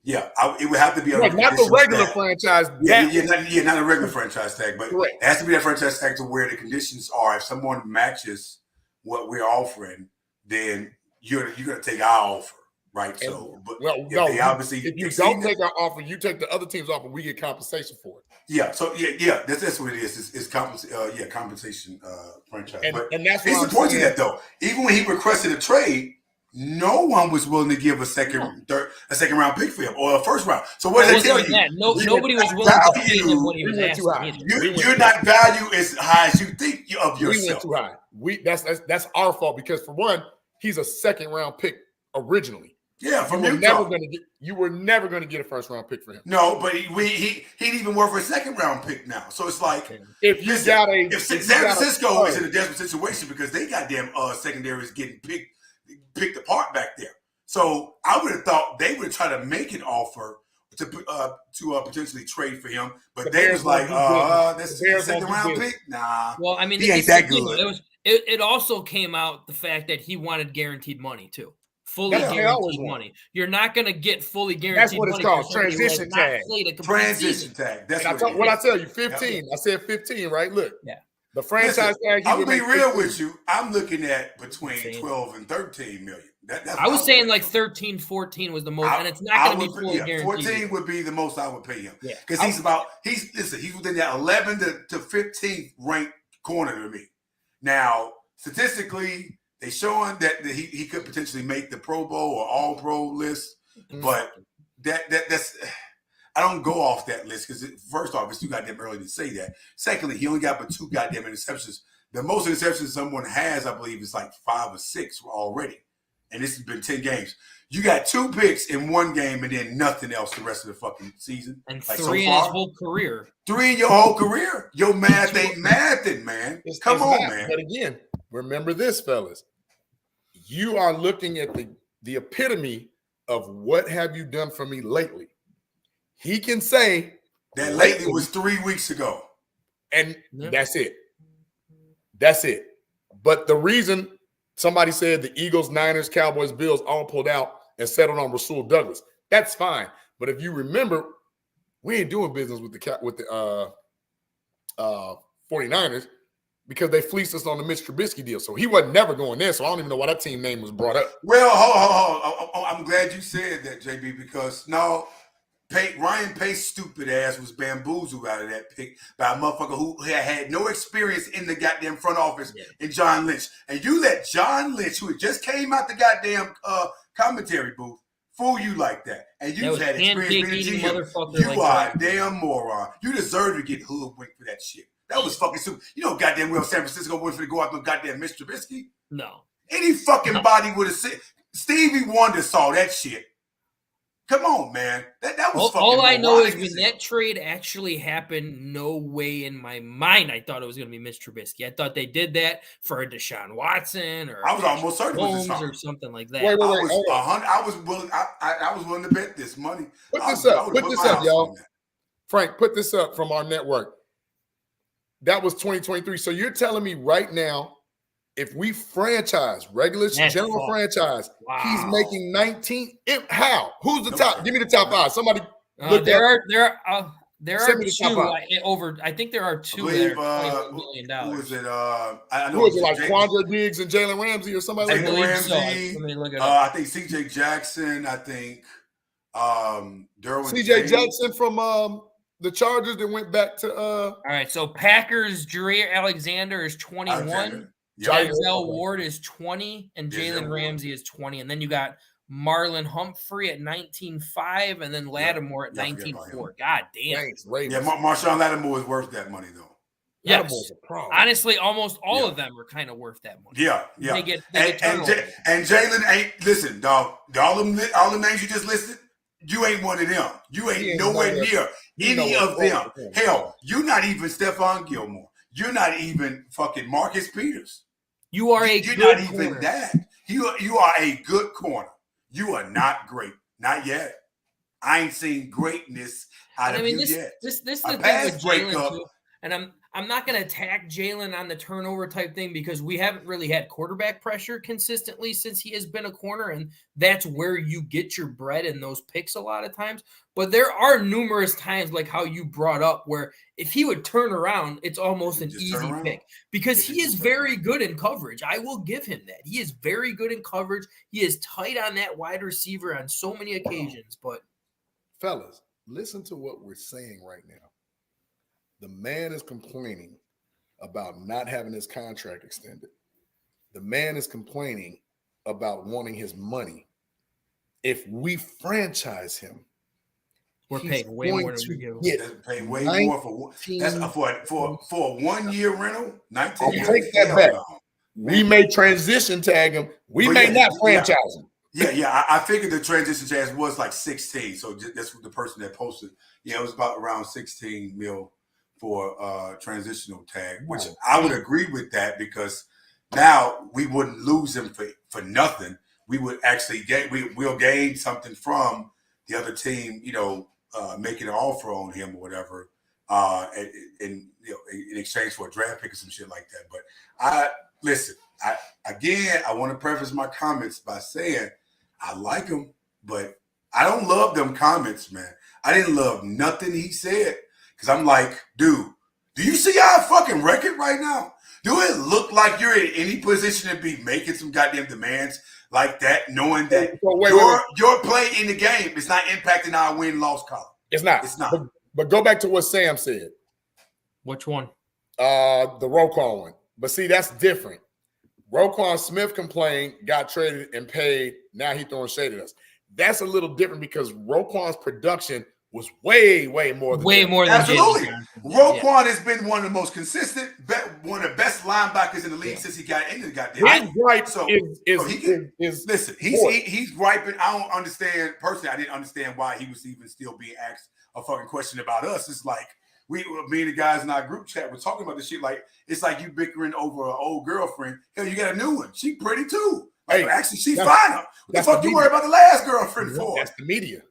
yeah, it would have to be not the regular franchise. Not a regular franchise tag, but it has to be that franchise tag to where the conditions are. If someone matches what we're offering, then you're going to take our offer, right? So, but if you don't take our offer, you take the other team's offer, we get compensation for it. Yeah. So that's what it is. It's compensation franchise. And that's it's important to that though. Even when he requested a trade, no one was willing to give a second round pick for him or a first round. So what does that tell you? Nobody was willing to pay him what he was asking. You're not valued as high as you think of yourself. We went too high. That's our fault because for one, he's a second round pick originally. Yeah, from you were never going to get a first round pick for him. No, but he'd even worth a second round pick now. So it's like if San Francisco is in a desperate situation because they goddamn secondaries getting picked apart back there. So I would have thought they would try to make an offer to potentially trade for him, but they was like, that's a second round pick. Nah, well, I mean, he ain't that good. It also came out the fact that he wanted guaranteed money too. Fully guaranteed money. You're not going to get fully guaranteed money. That's what it's called, transition tag. Transition tag. That's what I tell you, 15. I said 15, right? Look. Yeah. The franchise tag. I'm going to be real with you. I'm looking at between 12 and 13 million. I was saying like 13, 14 was the most, and it's not going to be fully guaranteed. 14 would be the most I would pay him. Yeah. Because he's within that 11 to 15th ranked corner to me. Now, statistically, they showing that he could potentially make the Pro Bowl or All Pro list, but that's I don't go off that list because first off, it's too goddamn early to say that. Secondly, he only got but 2 goddamn interceptions. The most interceptions someone has, I believe, is like 5 or 6 already, and this has been 10 games. You got 2 picks in 1 game and then nothing else the rest of the fucking season, and 3 in his whole career. 3 in your whole career. Your math ain't mathing, man. Come on, man. But again, remember this, fellas. You are looking at the epitome of what have you done for me lately. He can say that lately was 3 weeks ago. And that's it. That's it. But the reason somebody said the Eagles, Niners, Cowboys, Bills all pulled out and settled on Rasul Douglas, that's fine. But if you remember, we ain't doing business with the 49ers. Because they fleeced us on the Mitch Trubisky deal. So he wasn't never going there. So I don't even know why that team name was brought up. Well, hold on. I'm glad you said that, JB, because Ryan Pace's stupid ass was bamboozled out of that pick by a motherfucker who had no experience in the goddamn front office in John Lynch. And you let John Lynch, who had just came out the goddamn commentary booth, fool you like that. And you had experience being a GM. You are a damn moron. You deserve to get hoodwinked for that shit. That was fucking stupid. You know goddamn well San Francisco went for to go out with goddamn Mr. Trubisky? No. Any fucking body would have said. Stevie Wonder saw that shit. Come on, man. That was fucking all I know is when that trade actually happened, no way in my mind I thought it was going to be Mr. Trubisky. I thought they did that for a Deshaun Watson or I was almost certain it was or something like that. Wait, I was willing to bet this money. Put this up, y'all. Frank, put this up from our network. That was 2023. So you're telling me right now, if we franchise, general franchise, he's making 19. How? Who's the top? Give me the top five. Somebody look there are two over. I think there are two that are $20 million. Who is it? Who is it? Like Quandre Diggs and Jalen Ramsey or somebody like that? Ramsey. Let me look it up. I think CJ Jackson. I think Derwin CJ Jackson from the Chargers that went back to. All right, so Packers. Jareer Alexander is 21. Denzel Ward is 20, and Jalen Ramsey is 20, and then you got Marlon Humphrey at 19.5, and then Lattimore at 19.4. God damn. Thanks, Marshawn Lattimore is worth that money though. Yes. Honestly, almost all of them are kind of worth that money. Yeah. They get and Jalen ain't listen, dog. All the names you just listed, you ain't one of them. You ain't nowhere near any of them. Hell, you're not even Stephon Gilmore. You're not even fucking Marcus Peters. You're not even that. You are a good corner. You are not great. Not yet. I ain't seen greatness out of you yet. This is the thing with Jalen too. And I'm not going to attack Jalen on the turnover type thing because we haven't really had quarterback pressure consistently since he has been a corner, and that's where you get your bread in those picks a lot of times. But there are numerous times, like how you brought up, where if he would turn around, it's almost an easy pick because he is very good in coverage. I will give him that. He is very good in coverage. He is tight on that wide receiver on so many occasions. But fellas, listen to what we're saying right now. The man is complaining about not having his contract extended. The man is complaining about wanting his money. If we franchise him, we're paying way more than we give. Pay way more for a 1 year rental. 19. I'll take that back. We may transition tag him. We may not franchise him. Yeah. I figured the transition tag was like 16. So that's the person that posted. Yeah, it was about around 16 mil for transitional tag, which I would agree with that because now we wouldn't lose him for nothing. We would actually we'll gain something from the other team, making an offer on him or whatever, in exchange for a draft pick or some shit like that. But I want to preface my comments by saying I like him, but I don't love them comments, man. I didn't love nothing he said. Because I'm like, dude, do you see our fucking record right now? Do it look like you're in any position to be making some goddamn demands like that, knowing that your play in the game is not impacting our win-loss column? It's not. But go back to what Sam said. Which one? The Roquan one. But see, that's different. Roquan Smith complained, got traded and paid. Now he's throwing shade at us. That's a little different because Roquan's production was way more than absolutely. Roquan has been one of the most consistent, one of the best linebackers in the league since he got into the goddamn. He's griping. I don't understand personally. I didn't understand why he was even still being asked a fucking question about us. It's like me and the guys in our group chat were talking about this shit. Like it's like you bickering over an old girlfriend. Hell, you got a new one. She pretty too. Like, actually, she's finer. What the fuck you worry about the last girlfriend for? That's the media.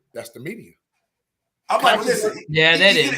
I'm like, listen. Yeah, that is.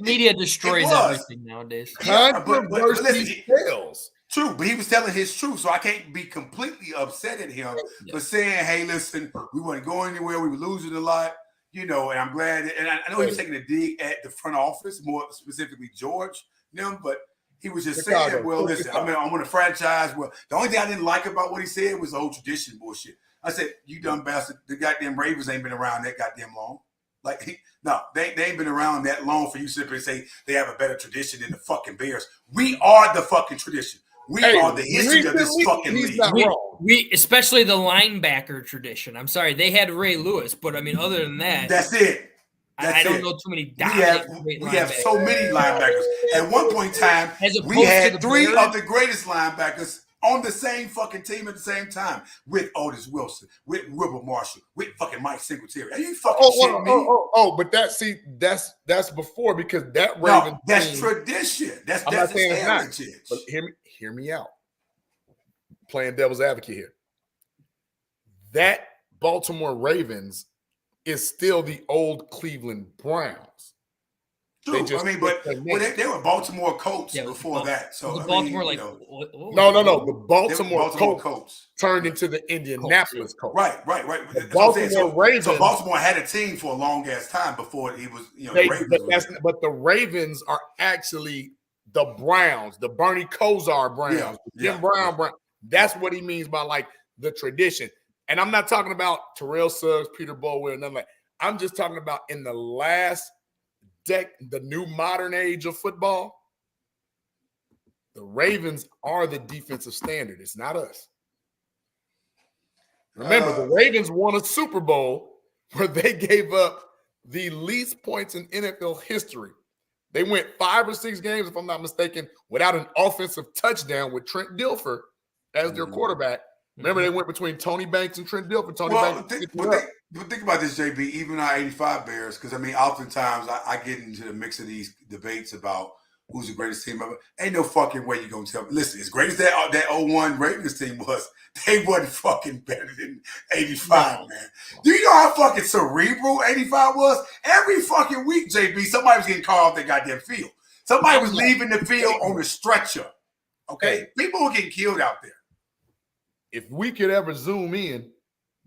Media destroys everything nowadays. Controversy fails. True, but he was telling his truth, so I can't be completely upset at him for saying, hey, listen, we weren't going anywhere. We were losing a lot, and I'm glad. And I know he was taking a dig at the front office, more specifically George, but he was just saying, well, listen, I'm going to franchise. Well, the only thing I didn't like about what he said was the whole tradition bullshit. I said, you dumb bastard, the goddamn Ravens ain't been around that goddamn long. Like, no, they ain't been around that long for you to sit and say they have a better tradition than the fucking Bears. We are the fucking tradition. We are the history of this fucking league. We especially the linebacker tradition. I'm sorry, they had Ray Lewis, but I mean, other than that, that's it. I don't know too many. We have so many linebackers. At one point in time, we had 3 of the greatest linebackers on the same fucking team at the same time, with Otis Wilson, with Wilbur Marshall, with fucking Mike Singletary. Are you fucking shitting me? But that's before, because that Raven that's tradition. That's heritage. But hear me out. Playing devil's advocate here. That Baltimore Ravens is still the old Cleveland Browns. True. But they were Baltimore Colts before that. So Baltimore, no. The Baltimore Colts turned into the Indianapolis Colts. Right. The Baltimore Ravens. So Baltimore had a team for a long ass time before it was, the Ravens. But the Ravens are actually the Browns, the Bernie Kosar Browns, Jim Brown Browns. That's what he means by like the tradition. And I'm not talking about Terrell Suggs, Peter Bolwell, nothing like that. I'm just talking about in the last the new modern age of football, the Ravens are the defensive standard. It's not us. Remember, the Ravens won a Super Bowl where they gave up the least points in NFL history. They went 5 or 6 games, if I'm not mistaken, without an offensive touchdown with Trent Dilfer as their quarterback. Remember, they went between Tony Banks and Trent Dilfer. But think about this, JB, even our 85 Bears, because, oftentimes I get into the mix of these debates about who's the greatest team ever. Ain't no fucking way you're going to tell me. Listen, as great as that 01 Ravens team was, they wasn't fucking better than 85, man. Do you know how fucking cerebral 85 was? Every fucking week, JB, somebody was getting called off their goddamn field. Somebody was leaving the field on a stretcher. Okay? People were getting killed out there. If we could ever zoom in,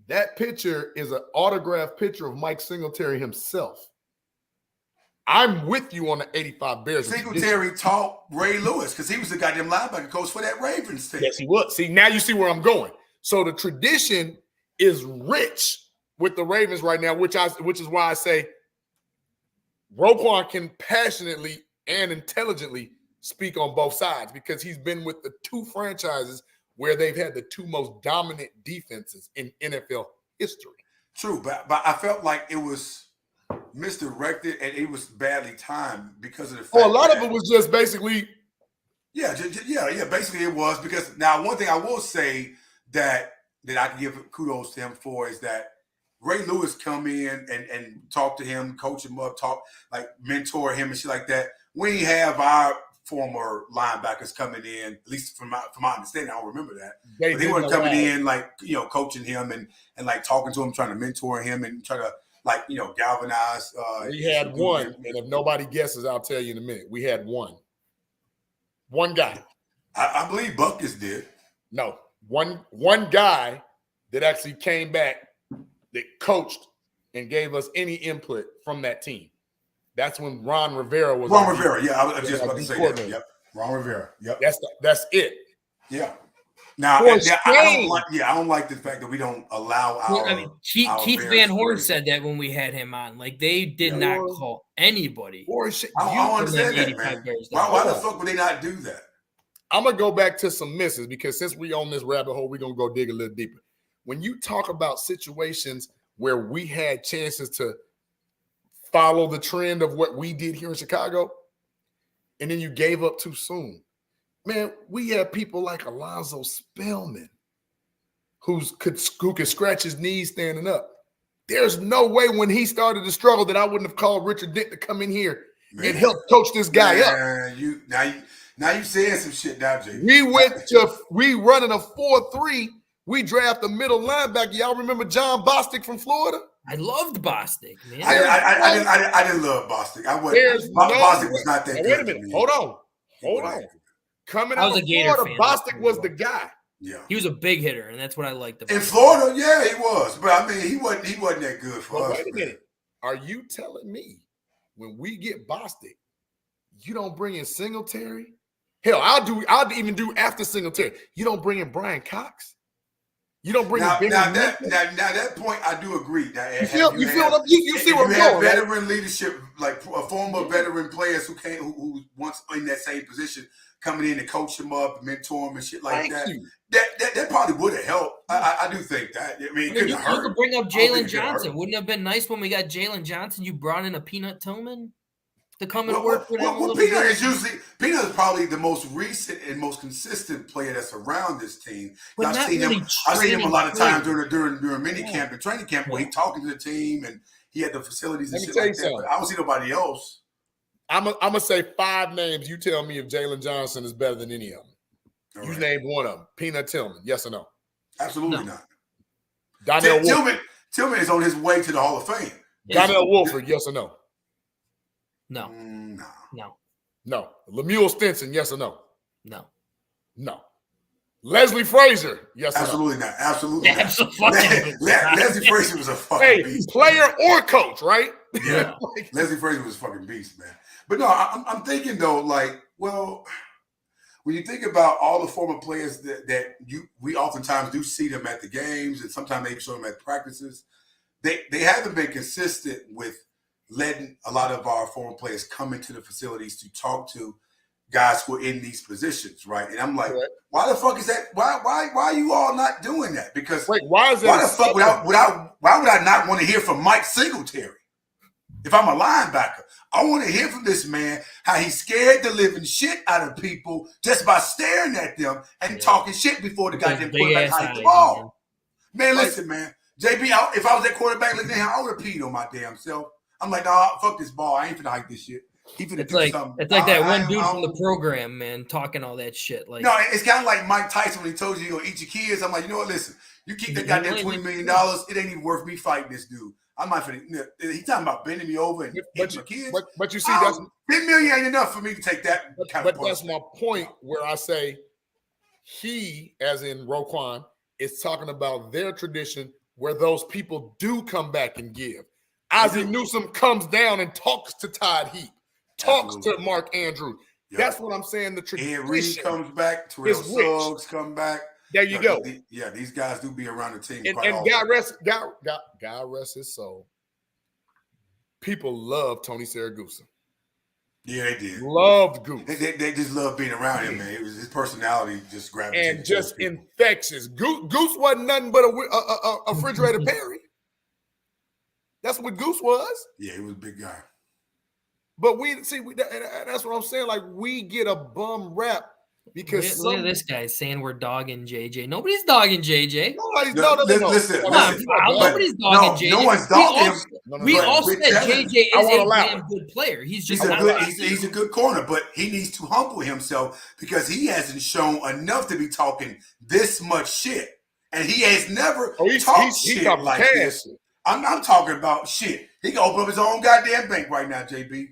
that picture is an autographed picture of Mike Singletary himself. I'm with you on the 85 Bears. Singletary taught Ray Lewis because he was the goddamn linebacker coach for that Ravens team. Yes, he was. See, now you see where I'm going. So the tradition is rich with the Ravens right now, which is why I say Roquan can passionately and intelligently speak on both sides, because he's been with the 2 franchises where they've had the 2 most dominant defenses in NFL history. True, but I felt like it was misdirected and it was badly timed because of the fact a lot of it was just basically. Basically it was, because now one thing I will say that I can give kudos to him for is that Ray Lewis come in and talk to him, coach him up, mentor him and shit like that. We have our former linebackers coming in, at least from my understanding, I don't remember that. But they weren't coming in coaching him and talking to him, trying to mentor him and try to galvanize. We had one, and if nobody guesses, I'll tell you in a minute. We had one guy. I believe Buckus did. No, one guy that actually came back, that coached and gave us any input from that team. That's when Ron Rivera was. Ron Rivera, I was just about to say that. Yep, Ron Rivera. Yep, that's it. Yeah. Now, I don't like the fact that we don't allow our. Keith Van Horn said that when we had him on. They did not call anybody. I don't understand that, man. Why the fuck would they not do that? I'm gonna go back to some misses, because since we on this rabbit hole, we're gonna go dig a little deeper. When you talk about situations where we had chances to follow the trend of what we did here in Chicago, and then you gave up too soon. Man, we had people like Alonzo Spellman who could scratch his knees standing up. There's no way when he started to struggle that I wouldn't have called Richard Dent to come in here and help coach this guy up. Now you saying some shit now, Jay. We running a 4-3. We draft a middle linebacker. Y'all remember John Bostic from Florida? I loved Bostic, man. I didn't love Bostic. Bostic was not that good. Wait a minute. Hold on. Coming out of Florida, Bostic was the guy. Yeah, he was a big hitter, and that's what I liked about him. In Florida, yeah, he was. But he wasn't that good for us. Wait a minute. Are you telling me when we get Bostic, you don't bring in Singletary? Hell, I'll even do after Singletary. You don't bring in Brian Cox? You don't bring in that point, I do agree. You see what I'm going. Veteran leadership, like a former veteran players who once in that same position, coming in to coach him up, mentor him, and shit like Thank that. you. That probably would have helped. I do think that. I mean, it couldn't you hurt. could bring up I don't think Jalen it could've Johnson. hurt. Wouldn't it have been nice when we got Jalen Johnson? You brought in a Peanut Tillman to come and Well, work with him a well, little Peanut bit. is probably the most recent and most consistent player that's around this team. But I've not seen really him. I've seen him a lot of times training during mini camp and training camp where he's talking to the team and he had the facilities and Let me shit tell like you that. something. But I don't see nobody else. I'm gonna say 5 names. You tell me if Jalen Johnson is better than any of them. All You right. name one of them. Peanut Tillman, yes or no? Absolutely No. not. Donnell Wolford. Tillman is on his way to the Hall of Fame. Donnell Wolford, yes or no? No, No. no, No. Lemuel Stinson, yes or no? no. No. Leslie Frazier, yes or no? Absolutely not. Absolutely not. Absolutely. Leslie Frazier was a fucking Hey, beast. player or coach, right? Yeah. Leslie Frazier was a fucking beast, man. But no, I'm thinking though, like, well, when you think about all the former players that we oftentimes do see them at the games, and sometimes they show them at practices, they haven't been consistent with letting a lot of our former players come into the facilities to talk to guys who are in these positions, right? And I'm like, Correct. why the fuck is that? Why are you all not doing that? Because Wait, why is that? why the fuck why would I not want to hear from Mike Singletary? If I'm a linebacker, I want to hear from this man how he scared the living shit out of people just by staring at them and talking shit before the goddamn quarterback hiked the ball. Man, listen, man. JB, if I was that quarterback looking at him, I would have peed on my damn self. I'm like, nah, fuck this ball. I ain't finna hike this shit. He finna It's do like something. it's like that one dude from the program, man, talking all that shit. Like, No, it's kind of like Mike Tyson when he told you you're going to eat your kids. I'm like, you know what, listen, you keep that goddamn $20 million, it ain't even worth me fighting this dude. I'm not finna, he's talking about bending me over and eating my kids. But you see, that's $10 million ain't enough for me to take that kind of but that's my point where I say he, as in Roquan, is talking about their tradition where those people do come back and give. Ozzie Newsome comes down and talks to Todd Heap, talks to Mark Andrews. Yep. That's what I'm saying. The tradition. Ed Reed comes back. Terrell Suggs come back. There you go. These guys do be around the team. And God rest his soul. People love Tony Siragusa. Yeah, they did. Loved Goose. They just love being around him, man. It was his personality just gravitated. And just infectious. Goose wasn't nothing but a refrigerator Perry. That's what Goose was. Yeah, he was a big guy. But that's what I'm saying. Like, we get a bum rap because look at this guy saying we're dogging JJ. Nobody's dogging JJ. Nobody's Listen. Nobody's dogging JJ. No one's dogging him. We all said JJ is a damn good player. He's a good corner, but he needs to humble himself because he hasn't shown enough to be talking this much shit. And he has never talked shit like this. I'm talking about shit. He can open up his own goddamn bank right now, JB.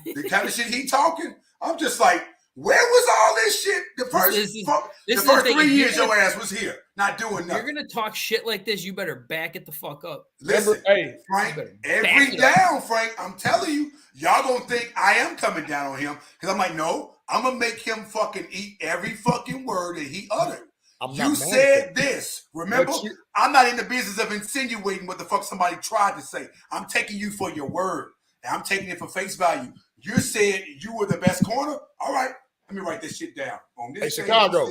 The kind of shit he talking, I'm just like, where was all this shit? The first 3 years your ass was here, not doing nothing. You're gonna talk shit like this, you better back it the fuck up. Listen, Frank, every down, Frank, I'm telling you, y'all gonna think I am coming down on him because I'm like, no, I'm gonna make him fucking eat every fucking word that he uttered. You said this. Remember, I'm not in the business of insinuating what the fuck somebody tried to say. I'm taking you for your word. And I'm taking it for face value. You said you were the best corner? All right. Let me write this shit down. On this Chicago.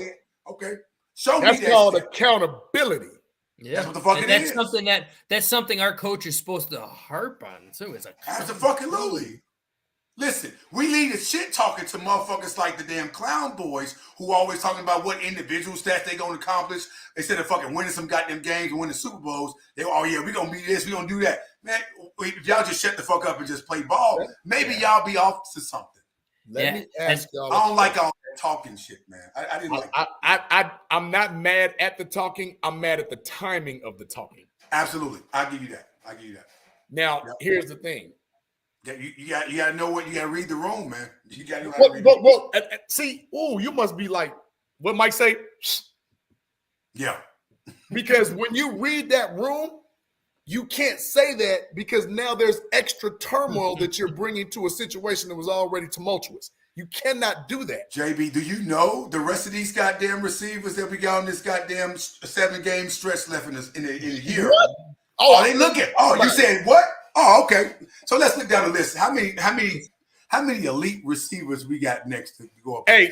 Okay. Show me that. That's called shit. Accountability. Yeah. That's what the fuck it is. That's something our coach is supposed to harp on. So it's absolutely. Listen, we leave the shit talking to motherfuckers like the damn clown boys who always talking about what individual stats they going to accomplish instead of fucking winning some goddamn games and winning Super Bowls. They go, oh yeah, we going to be this, we going to do that. Man, if y'all just shut the fuck up and just play ball, maybe y'all be off to something. Let me ask y'all. I don't like all that talking shit, man. I didn't like it. I'm not mad at the talking. I'm mad at the timing of the talking. Absolutely. I'll give you that. Now, here's the thing. You gotta know what you gotta read the room, man. You gotta know how to read see, you must be like what Mike say. Yeah, because when you read that room, you can't say that because now there's extra turmoil that you're bringing to a situation that was already tumultuous. You cannot do that. JB, do you know the rest of these goddamn receivers that we got on this goddamn 7-game stretch left in a year? What? Oh, they looking. Oh, you said what? Oh, okay. So let's look down the list. How many how many elite receivers we got next to go up? Hey,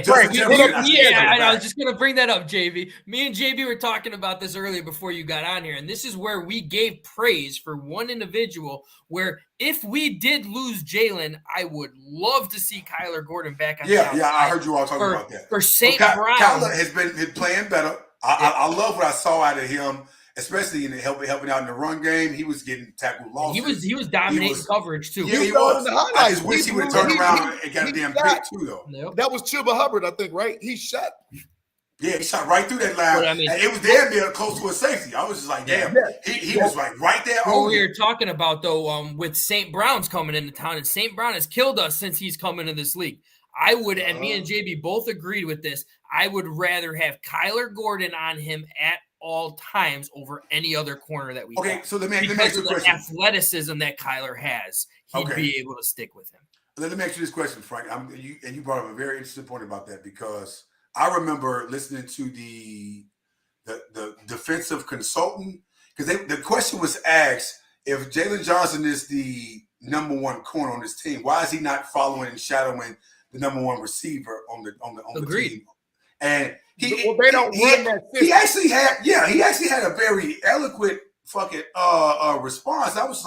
Justin Jefferson, I was just going to bring that up, JV. Me and JV were talking about this earlier before you got on here, and this is where we gave praise for one individual where if we did lose Jalen, I would love to see Kyler Gordon back on the outside. Yeah, I heard you all talking about that. For St. Brown. Kyler has been playing better. I love what I saw out of him, especially in the helping out in the run game. He was getting tackled losses. He was dominating coverage too. Yeah, he was. I just wish he would have turned around and got a damn pick too, though. Nope. That was Chuba Hubbard, I think, right? He shot. Yeah, he shot right through that line. I mean, and it was damn near close to a safety. I was just like, damn. He was like right there. What we were talking about, though, with St. Brown's coming into town, and St. Brown has killed us since he's come into this league. I would, and me and JB both agreed with this, I would rather have Kyler Gordon on him at all times over any other corner that we have. Okay, so let me ask you a the question. Athleticism that Kyler has, he'd be able to stick with him. Let me ask you this question, Frank. You brought up a very interesting point about that, because I remember listening to the defensive consultant, because the question was asked, if Jalen Johnson is the number one corner on this team, why is he not following and shadowing the number one receiver on the team? And they don't run that system. He actually had a very eloquent fucking response. I was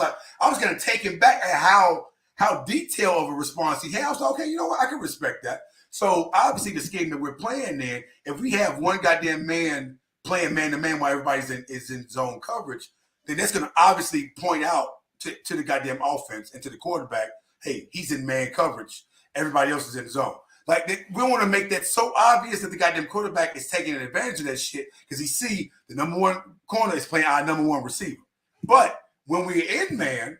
gonna take him back at how detailed of a response he had. I was like, okay, you know what? I can respect that. So obviously the scheme that we're playing then, if we have one goddamn man playing man to man while everybody's in zone coverage, then that's gonna obviously point out to the goddamn offense and to the quarterback, hey, he's in man coverage. Everybody else is in zone. Like, we want to make that so obvious that the goddamn quarterback is taking advantage of that shit because he see the number one corner is playing our number one receiver. But when we're in man,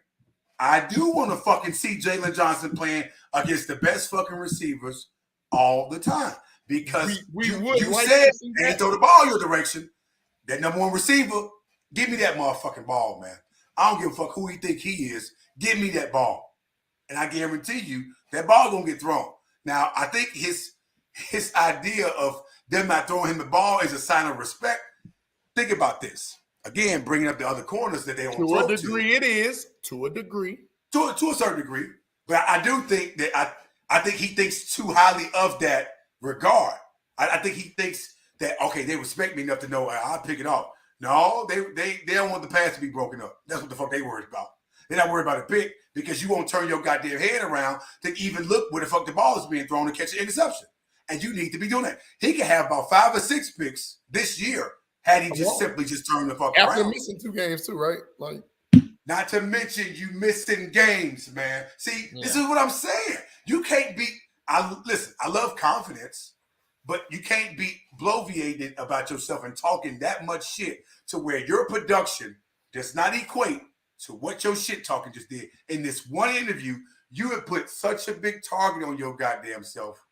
I do want to fucking see Jalen Johnson playing against the best fucking receivers all the time, because you said and throw the ball your direction. That number one receiver, give me that motherfucking ball, man. I don't give a fuck who he think he is. Give me that ball, and I guarantee you that ball gonna get thrown. Now, I think his idea of them not throwing him the ball is a sign of respect. Think about this. Again, bringing up the other corners that they don't throw to. To a degree, it is. To a degree. To a certain degree. But I do think that I think he thinks too highly of that regard. I think he thinks that, okay, they respect me enough to know I'll pick it off. No, they don't want the pass to be broken up. That's what the fuck they worried about. They're not worried about a pick, because you won't turn your goddamn head around to even look where the fuck the ball is being thrown to catch an interception. And you need to be doing that. He could have about 5 or 6 picks this year had he just simply turned the fuck around. After missing 2 games too, right? Like, not to mention you missing games, man. See, This is what I'm saying. You can't be. Listen, I love confidence, but you can't be bloviated about yourself and talking that much shit to where your production does not equate to what your shit talking just did. In this one interview, you have put such a big target on your goddamn self.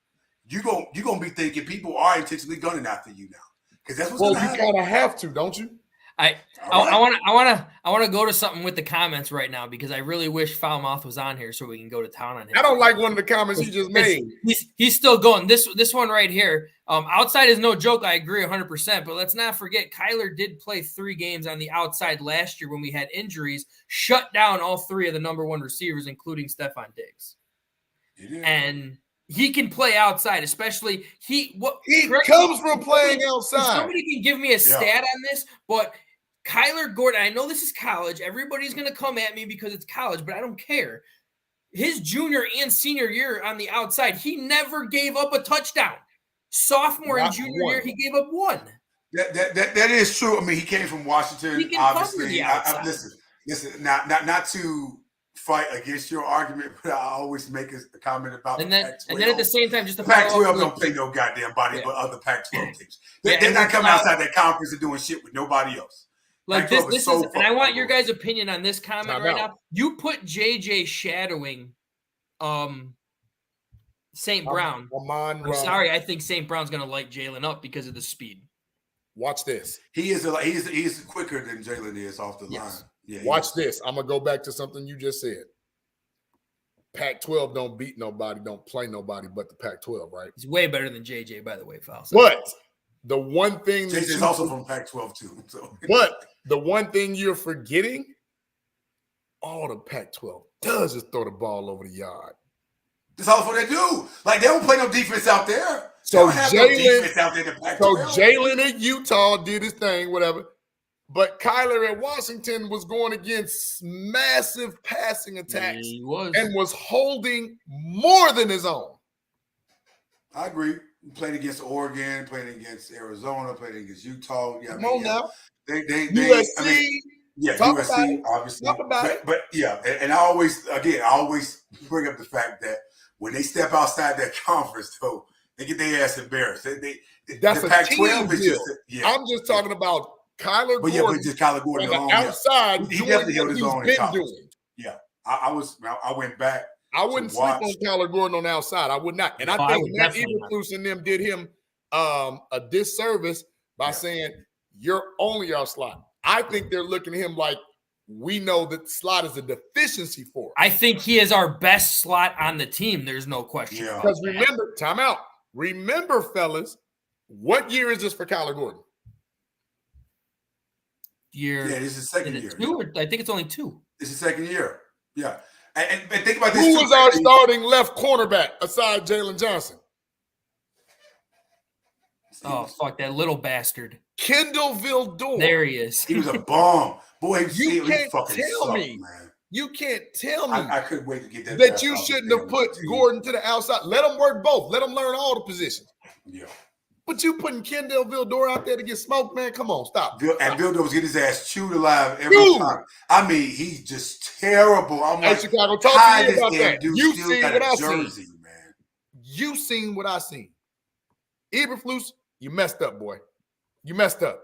You're gonna be thinking people are intentionally gunning after you now, because that's what's going to happen. You kind of have to, don't you? I want to go to something with the comments right now, because I really wish Foulmouth was on here so we can go to town on him. I don't like one of the comments he just made. He's still going. This one right here. Outside is no joke. I agree 100%. But let's not forget, Kyler did play 3 games on the outside last year when we had injuries, shut down all 3 of the number 1 receivers, including Stephon Diggs. And he can play outside, especially he comes from playing outside. Somebody can give me a stat on this, but Kyler Gordon, I know this is college. Everybody's going to come at me because it's college, but I don't care. His junior and senior year on the outside, he never gave up a touchdown. Sophomore and junior year, he gave up 1. That is true. I mean, he came from Washington. He can obviously, cover the outside. Listen. Not to fight against your argument, but I always make a comment about and the then Pac-12. And then at the same time, just the Pac-12 don't play no goddamn body, but other Pac-12 teams. They're not coming outside that conference and doing shit with nobody else. Like this is, and I want your guys' opinion on this comment right now. You put JJ shadowing St. Brown. I'm sorry, I think St. Brown's going to light Jalen up because of the speed. Watch this. He's quicker than Jalen is off the line. Yeah, watch this. I'm going to go back to something you just said. Pac-12 don't beat nobody, don't play nobody but the Pac-12, right? He's way better than JJ, by the way, Faust. But the one thing JJ's also from Pac-12 too. So. But the one thing you're forgetting, all the Pac-12 does is throw the ball over the yard. That's all what they do. Like, they don't play no defense out there. So Jalen at Utah did his thing, whatever. But Kyler at Washington was going against massive passing attacks and was holding more than his own. I agree. Played against Oregon, played against Arizona, played against Utah. Yeah, Come on now. They USC. USC, obviously. But yeah, and I always bring up the fact that when they step outside that conference, though, they get their ass embarrassed. That's the a Pac-12 team deal. I'm just talking about Kyler Gordon. But just Kyler Gordon on the outside, he definitely held his own in college. Doing. Yeah, I went back. I wouldn't sleep on Kyler Gordon on the outside. I would not. And I think Matt Eberflus and them did him a disservice by saying, you're only our slot. I think they're looking at him like, we know that slot is a deficiency for him. I think he is our best slot on the team. There's no question. Because remember, time out. Remember, fellas, what year is this for Kyler Gordon? This is second year. I think it's only 2. This is second year. Yeah. And think about this. Who was our starting left cornerback aside Jalen Johnson? Oh, fuck, that little bastard. Kendall Vildor. There he is. He was a bomb. Boy, you can't tell me. Man. You can't tell me. I couldn't wait to get that. That you shouldn't have put Gordon to the outside. Let him work both. Let him learn all the positions. Yeah. But you putting Kendall Vildor out there to get smoked, man? Come on, stop. And Vildor was getting his ass chewed alive every time. I mean, he's just terrible. I'm like, Chicago, talk to me about that. You seen what I seen, man. You seen what I seen. Eberflus, you messed up, boy. You messed up.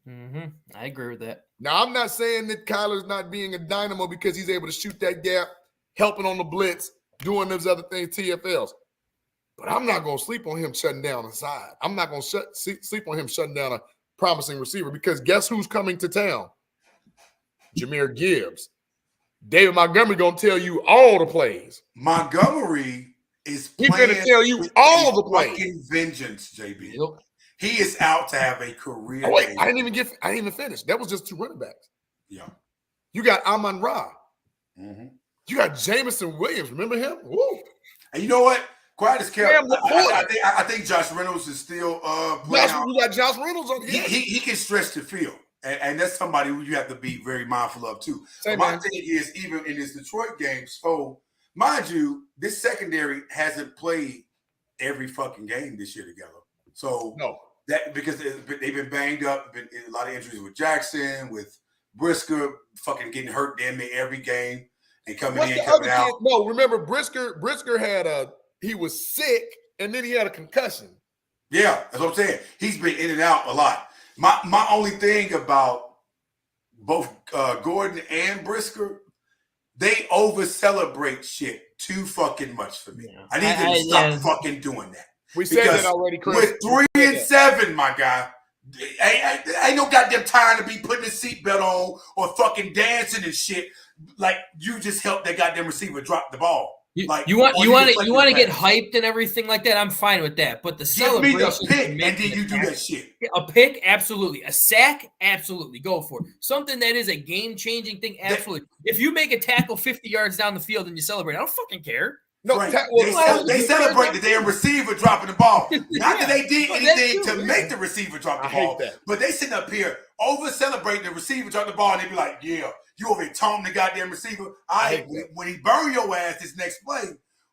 Mm-hmm. I agree with that. Now, I'm not saying that Kyler's not being a dynamo because he's able to shoot that gap, helping on the blitz, doing those other things, TFLs. But I'm not going to sleep on him shutting down the side. I'm not going to sleep on him shutting down a promising receiver because guess who's coming to town? Jahmyr Gibbs. David Montgomery going to tell you all the plays. Montgomery is playing. He's going to tell you all the plays. Fucking vengeance, JB. Yep. He is out to have a career. Oh, wait, I didn't even finish. That was just 2 running backs. Yeah. You got Amon-Ra. Mm-hmm. You got Jameson Williams. Remember him? Woo. And you know what? Quiet as kept. I think Josh Reynolds is still playing out. You got Josh Reynolds on the He can stretch the field. And that's somebody who you have to be very mindful of, too. My thing is, even in this Detroit game, so mind you, this secondary hasn't played every fucking game this year together. So no. That because they've been banged up, been a lot of injuries with Jackson, with Brisker, fucking getting hurt damn near every game and coming out. No, remember Brisker had he was sick and then he had a concussion. Yeah, that's what I'm saying. He's been in and out a lot. My only thing about both Gordon and Brisker, they over celebrate shit too fucking much for me. I need them to stop fucking doing that. We said that already, Chris. With 3 and 7, my guy, ain't no goddamn time to be putting a seatbelt on or fucking dancing and shit. Like you just helped that goddamn receiver drop the ball. You want to get hyped and everything like that. I'm fine with that. But the celebration, give me the pick, and then you do that shit. A pick, absolutely. A sack, absolutely. Go for it. Something that is a game-changing thing, absolutely. If you make a tackle 50 yards down the field and you celebrate, I don't fucking care. No, right. They celebrate that their receiver dropping the ball. Not that they did anything to make the receiver drop the ball, but they sitting up here over celebrating the receiver drop the ball, and they be like, "Yeah, you over here taunting the goddamn receiver." When he burn your ass this next play,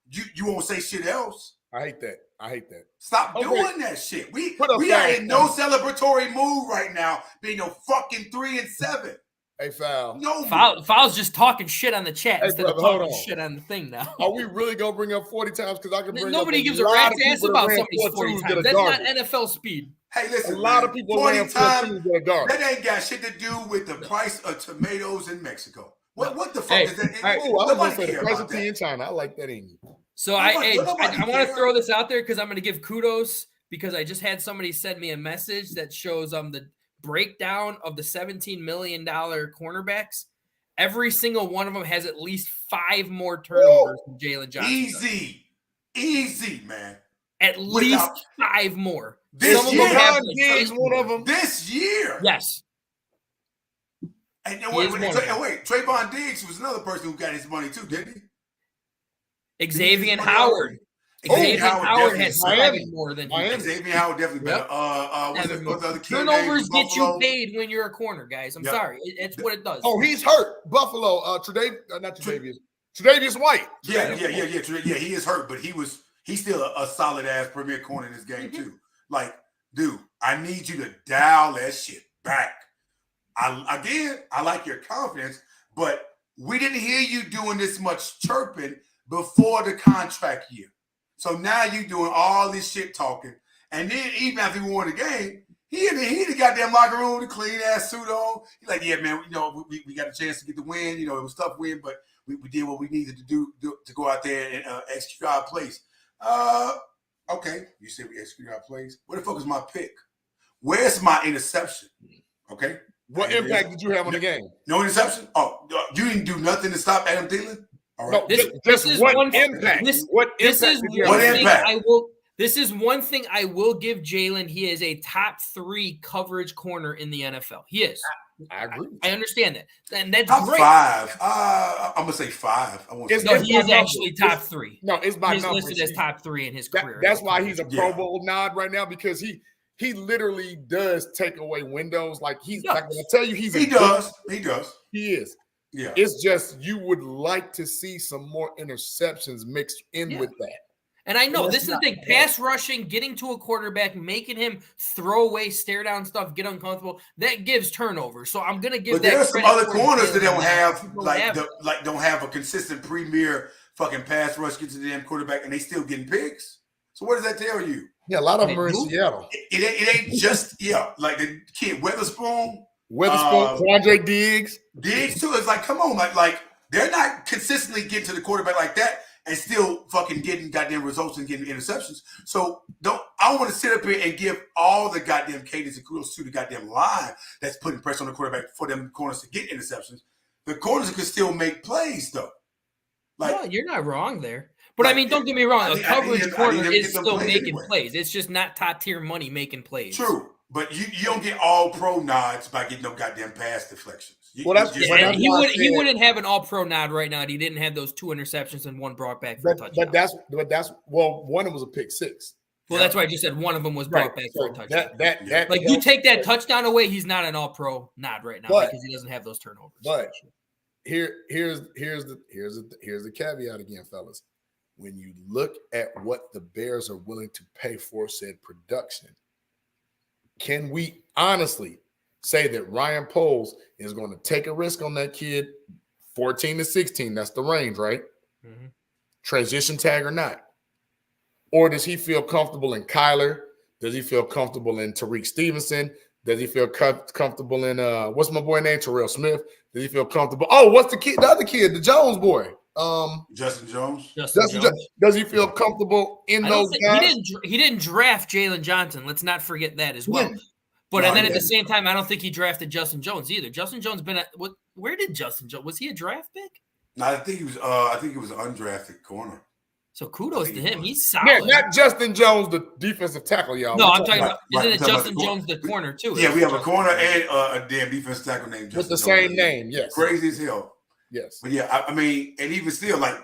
you won't say shit else. I hate that. Stop doing that shit. We are in no celebratory mood right now, being no fucking 3 and 7. Hey, Foul. No, Foul's just talking shit on the chat instead of talking shit on the thing now. Are we really going to bring up 40 times? Because I can bring Nobody gives a rat's ass about somebody's 40 times. That's not NFL speed. Hey, listen, a lot of people 40 times, that ain't got shit to do with the price of tomatoes in Mexico. What the fuck is that? Nobody cares about that. In China. I like that in you. So I want to throw this out there because I'm going to give kudos because I just had somebody send me a message that shows the breakdown of the $17 million cornerbacks. Every single one of them has at least 5 more turnovers than Jalen Johnson. Easy, man. At least 5 more. This year, one of them. This year, yes. And wait, Trayvon Diggs was another person who got his money too, didn't he? Xavier Howard. Xavier Howard has 7 more than him. Xavier Howard definitely better. What's the other kid? Turnovers get you paid when you're a corner, guys. I'm sorry. It's what it does. Oh, he's hurt. Buffalo, Tre'Davious White. Yeah. He is hurt, but he's still a solid ass premier corner in this game too. Like, dude, I need you to dial that shit back. I like your confidence, but we didn't hear you doing this much chirping before the contract year. So now you doing all this shit talking. And then even after we won the game, he in the goddamn locker room with a clean ass suit on. He's like, yeah, man, we got a chance to get the win. It was a tough win, but we did what we needed to do to go out there and execute our plays. Okay, you said we execute our plays. Where the fuck is my pick? Where's my interception? Okay. What impact did you have on the game? No interception? Oh, you didn't do nothing to stop Adam Thielen? All right. No, this is one impact. This is one thing I will give Jalen. He is a top 3 coverage corner in the NFL. He is. I agree. I understand that. And that's top great. 5. I'm going to say 5. He is actually top 3. No, it's by he's numbers. listed as top 3 in his career. That's why he's a Pro Bowl nod right now, because he literally does take away windows. Like he's like, when I tell you he does. He is. Yeah. It's just you would like to see some more interceptions mixed in with that. And I know this is the thing. Pass rushing, getting to a quarterback, making him throw away, stare down stuff, get uncomfortable, that gives turnovers. So I'm gonna give but that. But there are some other corners that don't have don't have a consistent premier fucking pass rush, get to the damn quarterback, and they still getting picks. So what does that tell you? Yeah, a lot of them are in Seattle. It ain't just like the kid Witherspoon, Quandre Diggs too. It's like, come on, like they're not consistently getting to the quarterback like that and still fucking getting goddamn results and getting interceptions. So I want to sit up here and give all the goddamn cadence and kudos to the goddamn line that's putting pressure on the quarterback for them corners to get interceptions. The corners can still make plays though. Like, no, you're not wrong there. But I mean, don't get me wrong. A coverage corner is still making plays. It's just not top tier money making plays. True, but you don't get all pro nods by getting no goddamn pass deflections. He wouldn't have an all pro nod right now if he didn't have those 2 interceptions and 1 brought back for a touchdown. But that's one of them was a pick 6. Well, that's why I just said one of them was brought back for a touchdown. You take that touchdown away, he's not an all pro nod right now because he doesn't have those turnovers. But here's the caveat again, fellas. When you look at what the Bears are willing to pay for said production, can we honestly say that Ryan Poles is going to take a risk on that kid, 14 to 16? That's the range, right? Mm-hmm. Transition tag or not? Or does he feel comfortable in Kyler? Does he feel comfortable in Tariq Stevenson? Does he feel comfortable in what's my boy name? Terrell Smith? Does he feel comfortable? Oh, what's the other kid, the Jones boy? Justin Jones. Does he feel comfortable in those guys? He didn't draft Jalen Johnson. Let's not forget that as well. Yeah. But then at the same time, I don't think he drafted Justin Jones either. Justin Jones where did Justin Jones? Was he a draft pick? No, I think he was. I think he was an undrafted corner. So kudos to him. He's solid. Yeah, not Justin Jones, the defensive tackle, y'all. No, I'm talking about. Isn't it Justin Jones, the corner too? Yeah, we have a corner and a damn defensive tackle named Justin with the same name. Yes, crazy as hell. Yes, but yeah, I mean, and even still, like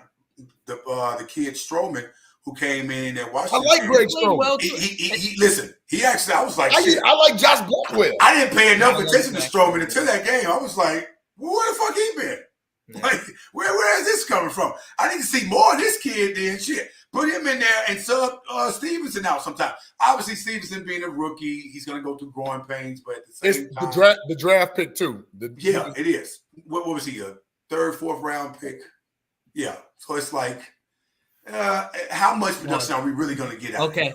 the kid Strowman who came in at Washington. I like Greg Strowman. Well, he listen. He actually, I was like, I like Josh Blackwell. I didn't pay enough attention to Strowman until that game. I was like, well, where the fuck he been? Yeah. Like, where is this coming from? I need to see more of this kid than shit. Put him in there and sub Stevenson out sometime. Obviously, Stevenson being a rookie, he's going to go through growing pains, but at the same time, the draft pick too. It is. What was he? A 3rd, 4th round pick? Yeah. So it's like, how much production are we really going to get out? Okay.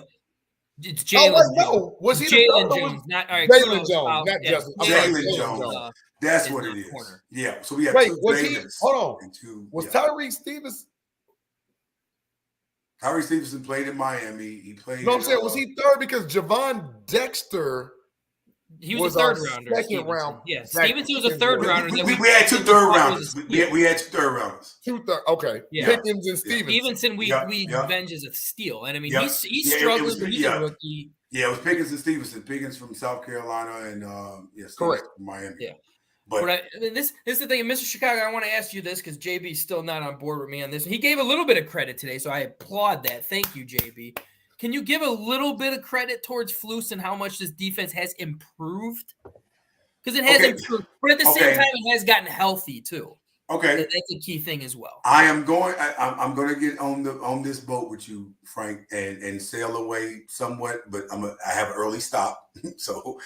It's Jalen. Was he Jalen Jones? Not all right. Jalen Jones, not Justin. Jalen Jones. That's what it is. Corner. Yeah. So we have two Ravens. Hold on. Was Tyree Stevenson? Tyree Stevenson played in Miami. He played. No, I'm saying, was he 3rd? Because Javon Dexter. He was a 3rd rounder. 2nd round. Yeah, Stevenson was a 3rd rounder. We had 2 3rd rounders. We had 2 3rd rounders. 2 3rd. Okay. Yeah. Pickens and Stevenson. Stevenson, we avenge as a steal, and I mean he's struggling. He's a rookie. Yeah, it was Pickens and Stevenson. Pickens from South Carolina and correct from Miami. Yeah. But this is the thing, Mr. Chicago. I want to ask you this because JB's still not on board with me on this. He gave a little bit of credit today, so I applaud that. Thank you, JB. Can you give a little bit of credit towards Flus and how much this defense has improved? Because it has improved, but at the same time, it has gotten healthy too. Okay, that's a key thing as well. I'm going to get on this boat with you, Frank, and sail away somewhat. But I have an early stop, so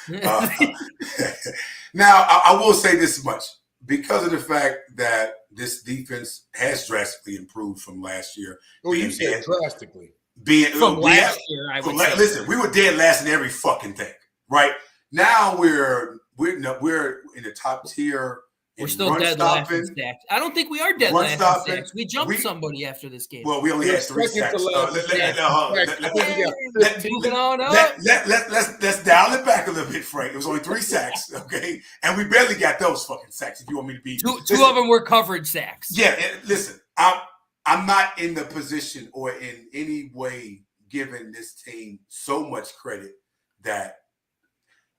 now I will say this much because of the fact that this defense has drastically improved from last year. Oh, you said drastically. Last year, I would say. Listen, we were dead last in every fucking thing, right? Now we're in the top tier. We're still dead last in sacks. I don't think we are dead last in sacks. We jumped somebody after this game. Well, we only had 3 sacks. Let's dial it back a little bit, Frank. It was only 3 sacks, okay? And we barely got those fucking sacks, if you want me to be. Two of them were coverage sacks. Yeah, listen, I'm not in the position or in any way giving this team so much credit that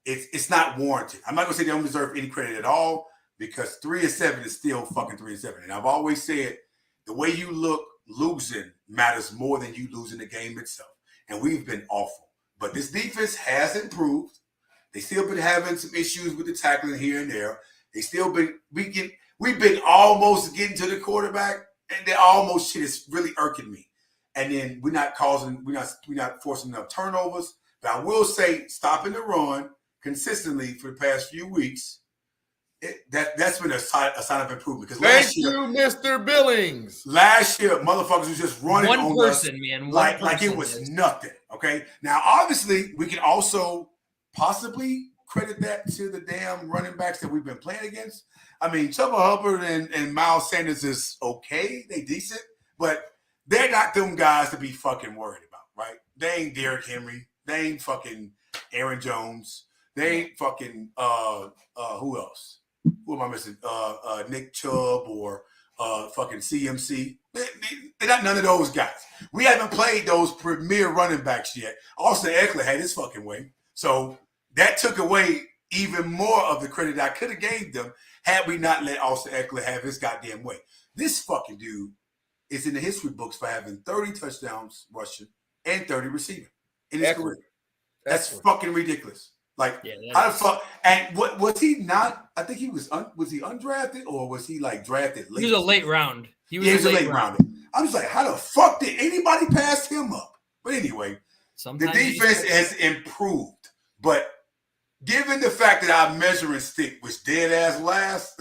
it's not warranted. I'm not going to say they don't deserve any credit at all, because 3-7 is still fucking 3-7. And I've always said the way you look losing matters more than you losing the game itself. And we've been awful. But this defense has improved. They still been having some issues with the tackling here and there. They still been we've been almost getting to the quarterback, and that almost shit is really irking me. And then we're not forcing enough turnovers. But I will say stopping the run consistently for the past few weeks. That's been a sign of improvement. Because Thank you, Mr. Billings. Last year, motherfuckers was just running on us like it was nothing. Okay. Now, obviously, we can also possibly credit that to the damn running backs that we've been playing against. I mean, Chuba Hubbard and Miles Sanders is okay. They decent, but they're not them guys to be fucking worried about, right? They ain't Derrick Henry. They ain't fucking Aaron Jones. They ain't fucking who else? Who am I missing? Nick Chubb or fucking CMC. They're not none of those guys. We haven't played those premier running backs yet. Austin Eckler had his fucking way. So that took away even more of the credit I could have gave them had we not let Austin Eckler have his goddamn way. This fucking dude is in the history books for having 30 touchdowns rushing and 30 receiving in his career. That's fucking ridiculous. Like, how the fuck? And what was he not? I think he was. Was he undrafted or was he like drafted late? He was a late round. He was a late rounder. I'm just like, how the fuck did anybody pass him up? But anyway, the defense has improved. But given the fact that our measuring stick was dead ass last,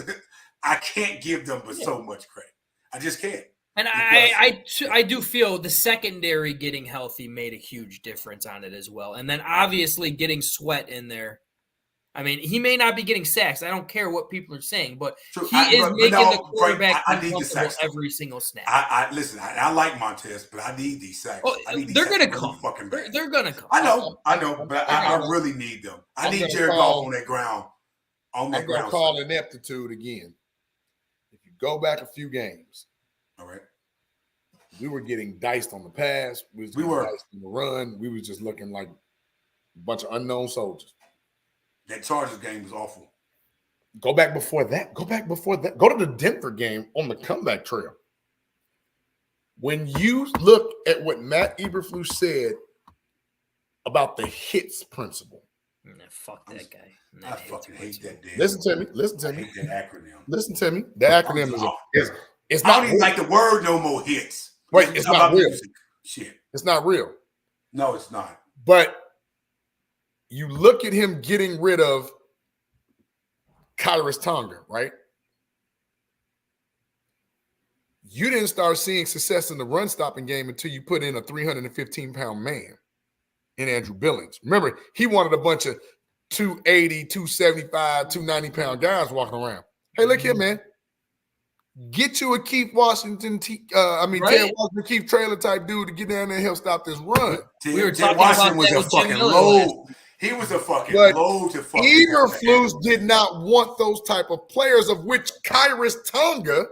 I can't give them so much credit. I just can't. And I do feel the secondary getting healthy made a huge difference on it as well. And then obviously getting Sweat in there. I mean, he may not be getting sacks. I don't care what people are saying, but he is making the quarterback uncomfortable every single snap. Listen, I like Montez, but I need these sacks. Oh, they're going to come. They're going to come. I know, but I really need them. I need Jared Goff on that ground. I'm going to call ineptitude again. If you go back a few games, all right. We were getting diced on the pass. We were diced on the run. We were just looking like a bunch of unknown soldiers. That Chargers game was awful. Go back before that. Go to the Denver game on the comeback trail. When you look at what Matt Eberflus said about the hits principle. Fuck that guy. I fucking hate that damn. Listen to me. I hate that acronym. Listen to me. The acronym is it's I not don't even like the word no more hits. Wait, it's not real. Shit. It's not real. No, it's not. But you look at him getting rid of Khyiris Tonga, right? You didn't start seeing success in the run-stopping game until you put in a 315-pound man in Andrew Billings. Remember, he wanted a bunch of 280, 275, 290-pound guys walking around. Hey, look here, man. Get you a Keith Washington, Keith Trailer type dude to get down there and help stop this run. We were talking Washington was a fucking load. He was a fucking load to fucking. Eberflus did not want those type of players, of which Khyiris Tonga,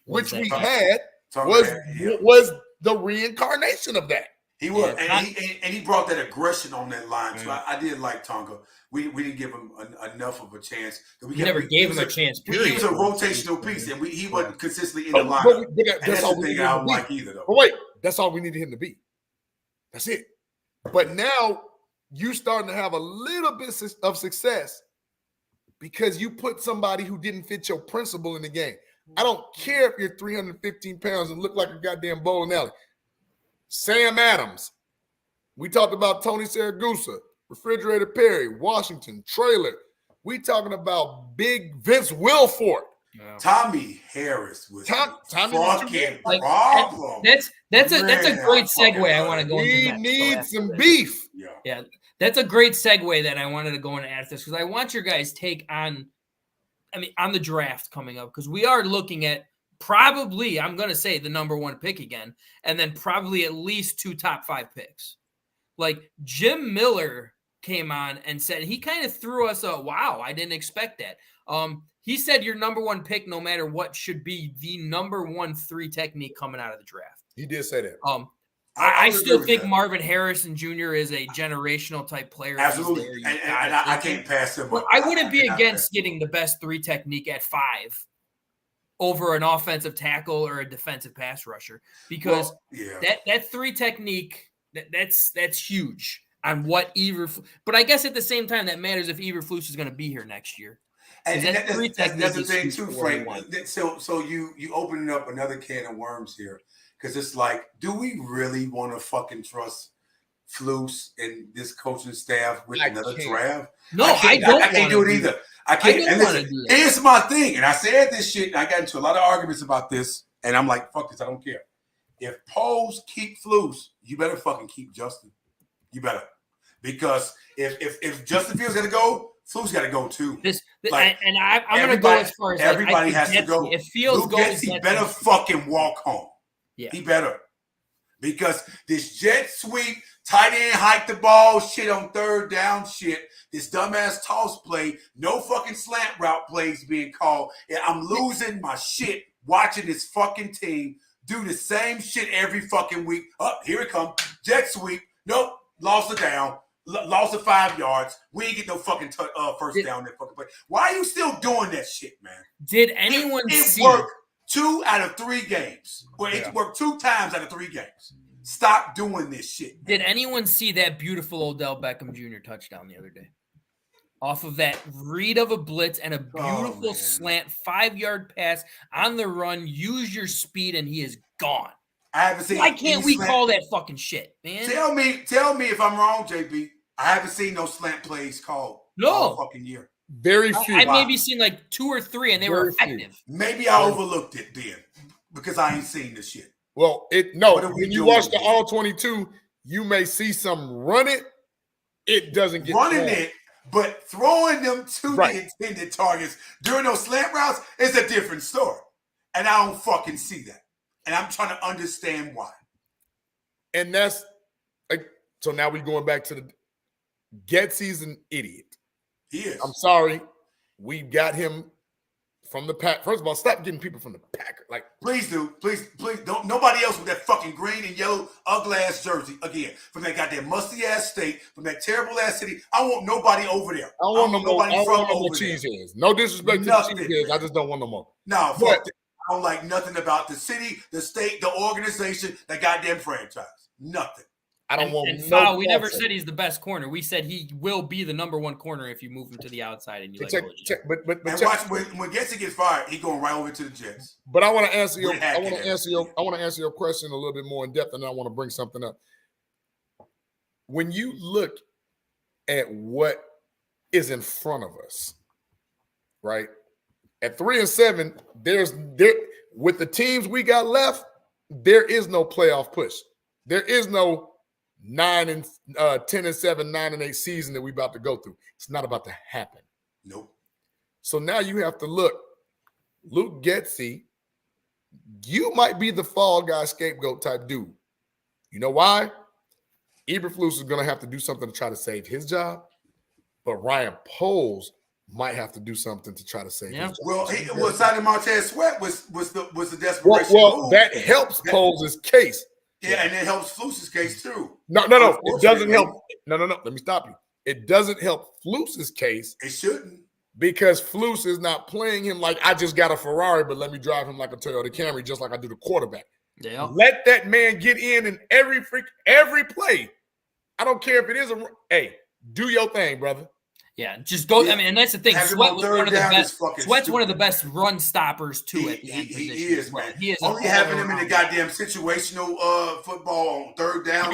which we had, was the reincarnation of that. He was, and he brought that aggression on that line. So I did like Tonga. We didn't give him enough of a chance. We never gave him a chance. Period. He was a rotational piece, and he wasn't consistently in the lineup. That's all the thing I don't like either, though. But wait, that's all we needed him to be. That's it. But now you starting to have a little bit of success because you put somebody who didn't fit your principle in the game. I don't care if you're 315 pounds and look like a goddamn bowling alley. Sam Adams. We talked about Tony Saragusa, Refrigerator Perry, Washington, Traylor. We talking about big Vince Wilfork. Yeah. Tommy Harris was Tommy fucking problem. That's a great segue. I want to go into. We need some beef. Yeah, that's a great segue that I wanted to go into after this because I want your guys' take on the draft coming up because we are looking at probably, I'm going to say, the number 1 pick again, and then probably at least 2 top 5 picks. Like Jim Miller came on and said he kind of threw us a wow. I didn't expect that. He said your number 1 pick, no matter what, should be the number 1 3 technique coming out of the draft. He did say that. I still think Marvin Harrison Jr. is a generational type player. Absolutely, and I can't pass him up. I wouldn't be against getting the best 3 technique at 5 over an offensive tackle or a defensive pass rusher because that 3 technique that's huge on what Eberflus. But I guess at the same time that matters if Eberflus is going to be here next year. And that's the thing too, Frank. So you opening up another can of worms here because it's like, do we really want to fucking trust Flus and this coaching staff with another draft? No, I can't do it either. I can't. And listen, here's my thing, and I said this shit, and I got into a lot of arguments about this, and I'm like, fuck this, I don't care. If Poles keep Flus, you better fucking keep Justin. You better, because if Justin Fields got to go, Flus got to go too. I'm going to go as far as everybody has to go. If Fields goes, he better fucking walk home. Yeah, he better, because this jet sweep, tight end hike the ball shit on 3rd down shit. This dumbass toss play, no fucking slant route plays being called. And I'm losing my shit watching this fucking team do the same shit every fucking week. Here it comes. Jet sweep. Nope. Lost it down. Lost it 5 yards. We ain't get no fucking first down that fucking play. Why are you still doing that shit, man? Did anyone see it worked 2 out of 3 games. Well, it worked 2 times out of 3 games. Stop doing this shit, man. Did anyone see that beautiful Odell Beckham Jr. touchdown the other day? Off of that read of a blitz and a beautiful slant 5-yard pass on the run. Use your speed, and he is gone. I haven't seen. Why can't we call that fucking shit, man? Tell me if I'm wrong, JB. I haven't seen no slant plays called all fucking year. Very few. I maybe seen like 2 or 3, and they were effective. Maybe I overlooked it then because I ain't seen the shit. Well, when you watch the all 22, you may see some run it. It doesn't get running it. But throwing them to the intended targets during those slant routes is a different story. And I don't fucking see that. And I'm trying to understand why. And that's like, so now we're going back to the Getsy's an idiot. He is. I'm sorry. We got him from the pack. First of all, stop getting people from the Packers. Like, please do. Please don't. Nobody else with that fucking green and yellow ugly ass jersey again. From that goddamn musty ass state, from that terrible ass city. I want nobody over there. I don't want nobody from over there. Cheeseheads. No disrespect to the cheeseheads. I just don't want no more. No, fuck that. I don't like nothing about the city, the state, the organization, the goddamn franchise. Nothing. I don't want. And we never said he's the best corner. We said he will be the number 1 corner if you move him to the outside and you check. But watch when Getsy gets fired, he going right over to the Jets. But I want to answer your. I want to answer your question a little bit more in depth, and I want to bring something up. When you look at what is in front of us, right? At 3-7, there's with the teams we got left, there is no playoff push. There is no 10-7, 9-8 season that we about to go through. It's not about to happen. Nope. So now you have to look. Luke Getsy, you might be the fall guy scapegoat type dude. You know why? Eberflus is going to have to do something to try to save his job, but Ryan Poles might have to do something to try to save his job. Well, signing Montez Sweat was the desperation. Well, that helps Poles' case. Yeah, and it helps Fluce's case too. No. It doesn't help. No. Let me stop you. It doesn't help Fluce's case. It shouldn't. Because Fluce is not playing him like I just got a Ferrari, but let me drive him like a Toyota Camry, just like I do the quarterback. Yeah. Let that man get in every play. I don't care if it is hey, do your thing, brother. Yeah, just go. I mean, and that's the thing. Sweat was one of the best. Sweat's one of the best run stoppers too. He is, man. He is only having him in the goddamn situational football on third down.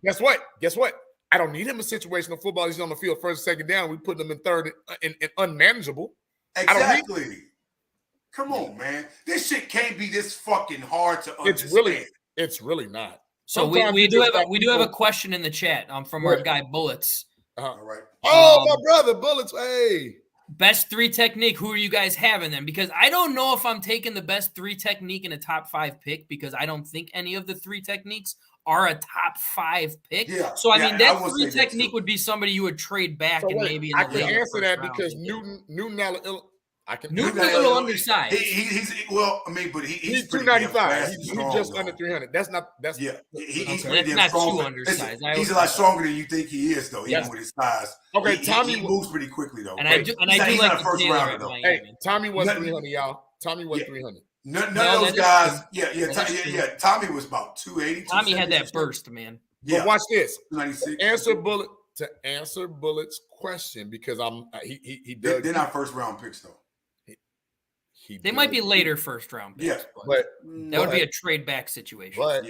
Guess what? I don't need him in situational football. He's on the field first and second down. We put him in third and unmanageable. Exactly. Come on, man. This shit can't be this fucking hard to understand. It's really not. So we do have a question in the chat from our guy Bullets. All right. Oh, my brother Bullets. Hey. Best 3 technique. Who are you guys having then? Because I don't know if I'm taking the best 3 technique in a top 5 pick because I don't think any of the 3 techniques are a top 5 pick. Yeah, so I mean that 3 technique would be somebody you would trade back and maybe in the I can answer that because Newton Newton's a little undersized. He's 295. He's just under 300. That's he's not too undersized. He's a lot stronger than you think he is, though, even with his size. Okay, Tommy moves pretty quickly, though. And I do like the first rounder, though. Hey, Tommy was 300, y'all. Tommy was 300. None of those guys. Tommy was about 280. Tommy had that burst, man. Yeah. But watch this. 96. To answer Bullet's question, because he does. They're not first round picks though. They might be later first round picks. Yeah, but that would be a trade back situation. But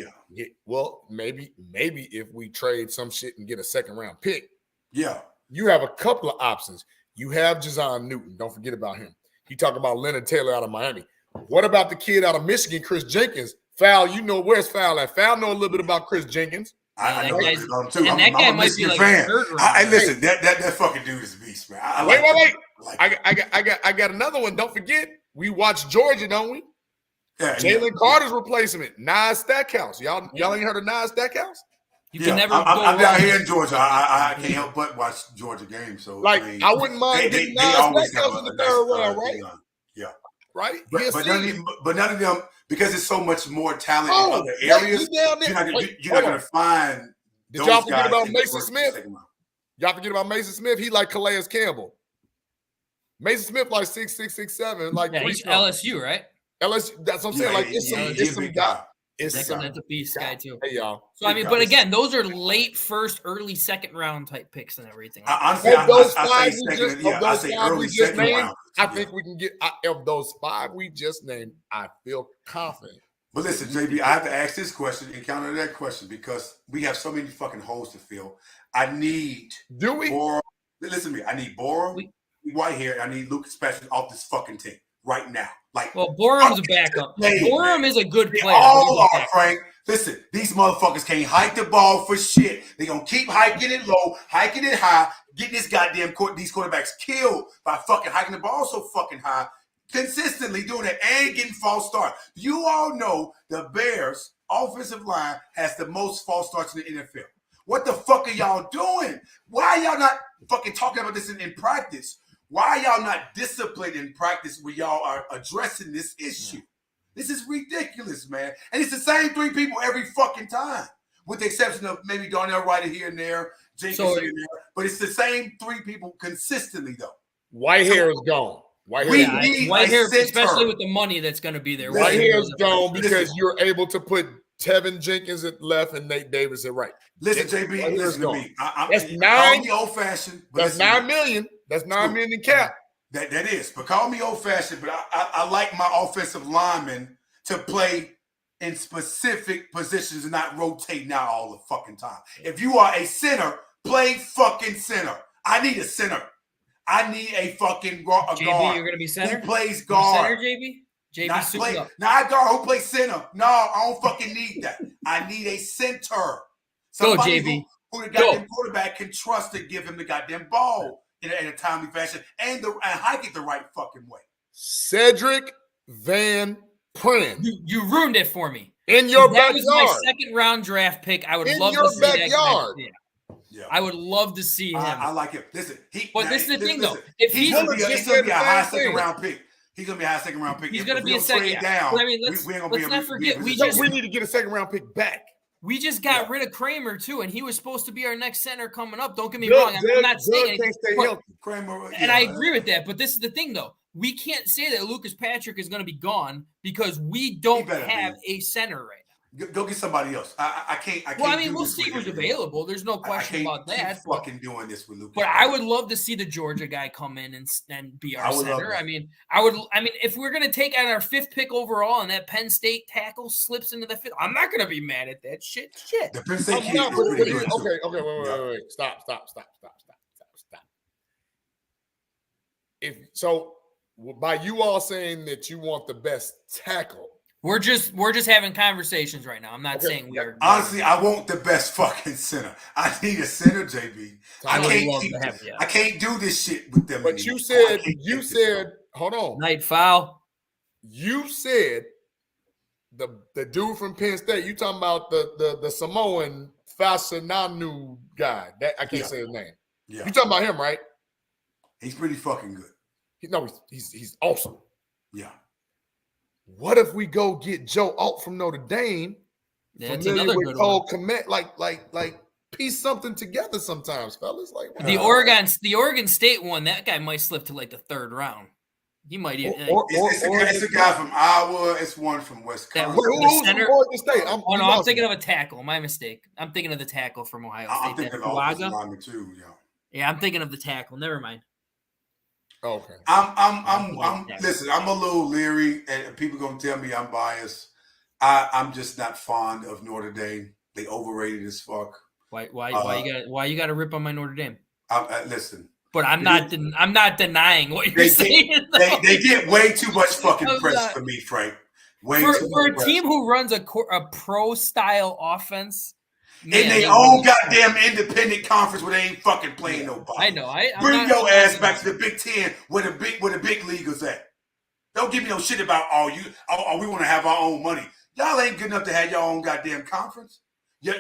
well, maybe if we trade some shit and get a second round pick, you have a couple of options. You have Jazon Newton. Don't forget about him. You talk about Leonard Taylor out of Miami. What about the kid out of Michigan, Chris Jenkins? Foul, you know where's Foul at? Foul know a little bit about Chris Jenkins. I know that too. And that guy might be like fan. Listen, that fucking dude is a beast, man. Wait. I got another one. Don't forget, we watched Georgia, don't we? Yeah, Jalen Carter's replacement, Nas Stackhouse. Y'all ain't heard of Nas Stackhouse? You can never. I'm down here in Georgia. I can't help but watch Georgia games. So I wouldn't mind getting Nas Stackhouse in the third round, right? Yeah. Right? But none of them, because it's so much more talent in other areas, you're not going to find. Did y'all forget about Mason Smith? Y'all forget about Mason Smith? He like Calais Campbell. Mason Smith like 6'6", 6'7", like he's LSU, right? LSU. That's what I'm saying. It's some guy. That's a beast guy too. Hey y'all. So I mean, but again, those are late first, early second round type picks and everything. Honestly, of those five we just named, I think we can get of those 5 we just named. I feel confident. But listen, JB, I have to ask this question and counter that question because we have so many fucking holes to fill. I need. Do we? Listen to me. I need Bora, Whitehair, and I need Lucas Patrick off this fucking team right now. Borum's a backup. Borum is a good player. All are, Frank. Listen, these motherfuckers can't hike the ball for shit. They're going to keep hiking it low, hiking it high, getting these quarterbacks killed by fucking hiking the ball so fucking high, consistently doing it and getting false starts. You all know the Bears' offensive line has the most false starts in the NFL. What the fuck are y'all doing? Why are y'all not fucking talking about this in practice? Why are y'all not disciplined in practice where y'all are addressing this issue? Yeah. This is ridiculous, man. And it's the same 3 people every fucking time, with the exception of maybe Darnell Ryder here and there, Jenkins here and there. But it's the same 3 people consistently, though. Whitehair is gone. Whitehair, especially with the money that's going to be there. Whitehair is gone because you're able to put Tevin Jenkins at left and Nate Davis at right. Listen, JB, listen to me. That's $9 old-fashioned. That's $9 million. That's $9 million in cap. That is. But call me old-fashioned, but I like my offensive linemen to play in specific positions and not rotating out all the fucking time. If you are a center, play fucking center. I need a center. I need a fucking guard. JB, you're going to be center? Who plays guard? Center, JB? Not guard who plays center. No, I don't fucking need that. I need a center. Somebody Go, JB. Who the goddamn quarterback can trust to give him the goddamn ball in a timely fashion and hike it the right fucking way. Cedric Van Pran. You ruined it for me. In your backyard. That was my second round draft pick. I would love to see backyard. That. Yeah. I would love to see him. I like him. Listen, this is the thing, though. If he's going to be a high second round pick. He's gonna be a high second round pick. He's gonna be a second down. I mean, let's not forget we need to get a second round pick back. We just got rid of Kramer too, and he was supposed to be our next center coming up. Don't get me wrong. I'm not saying anything. Kramer, and I agree with that. But this is the thing, though. We can't say that Lucas Patrick is going to be gone because we don't have a center right now. Go get somebody else. I can't. Well, I mean, we'll see who's available. There's no question about that. Keep fucking doing this with Lucas. But I would love to see the Georgia guy come in and be our center. I mean, if we're going to take out our 5th pick overall and that Penn State tackle slips into the 5th, I'm not going to be mad at that shit. The Penn State kid is pretty good. Okay, wait. Stop. If so, by you all saying that you want the best tackle, we're just having conversations right now. I'm not saying we are. Honestly, I want the best fucking center. I need a center, JB. I can't do this shit with them. But anymore. you said, hold on. Night foul. You said the dude from Penn State. You talking about the Samoan Fasananu guy? That I can't say his name. Yeah, you talking about him, right? He's pretty fucking good. He's awesome. Yeah. What if we go get Joe Alt from Notre Dame? That's another good one. Commit, like piece something together sometimes, fellas. Like the Oregon State one, that guy might slip to like the 3rd round. He might even. It's a guy from Iowa. It's one from Wisconsin. Who's from Oregon State? I'm thinking of a tackle. My mistake. I'm thinking of the tackle from Ohio State. I'm thinking of lineman too. Yeah, I'm thinking of the tackle. Never mind. Okay. Listen, I'm a little leery, and people gonna tell me I'm biased. I'm just not fond of Notre Dame. They overrated as fuck. Why you got to rip on my Notre Dame? Listen, but I'm not denying what you're saying. They get way too much fucking press for me, Frank. For a team who runs a pro style offense. Man, in their own goddamn independent conference where they ain't fucking playing nobody. I know. Bring your ass back to the Big Ten where the big leaguers at. Don't give me no shit about we want to have our own money. Y'all ain't good enough to have your own goddamn conference. Your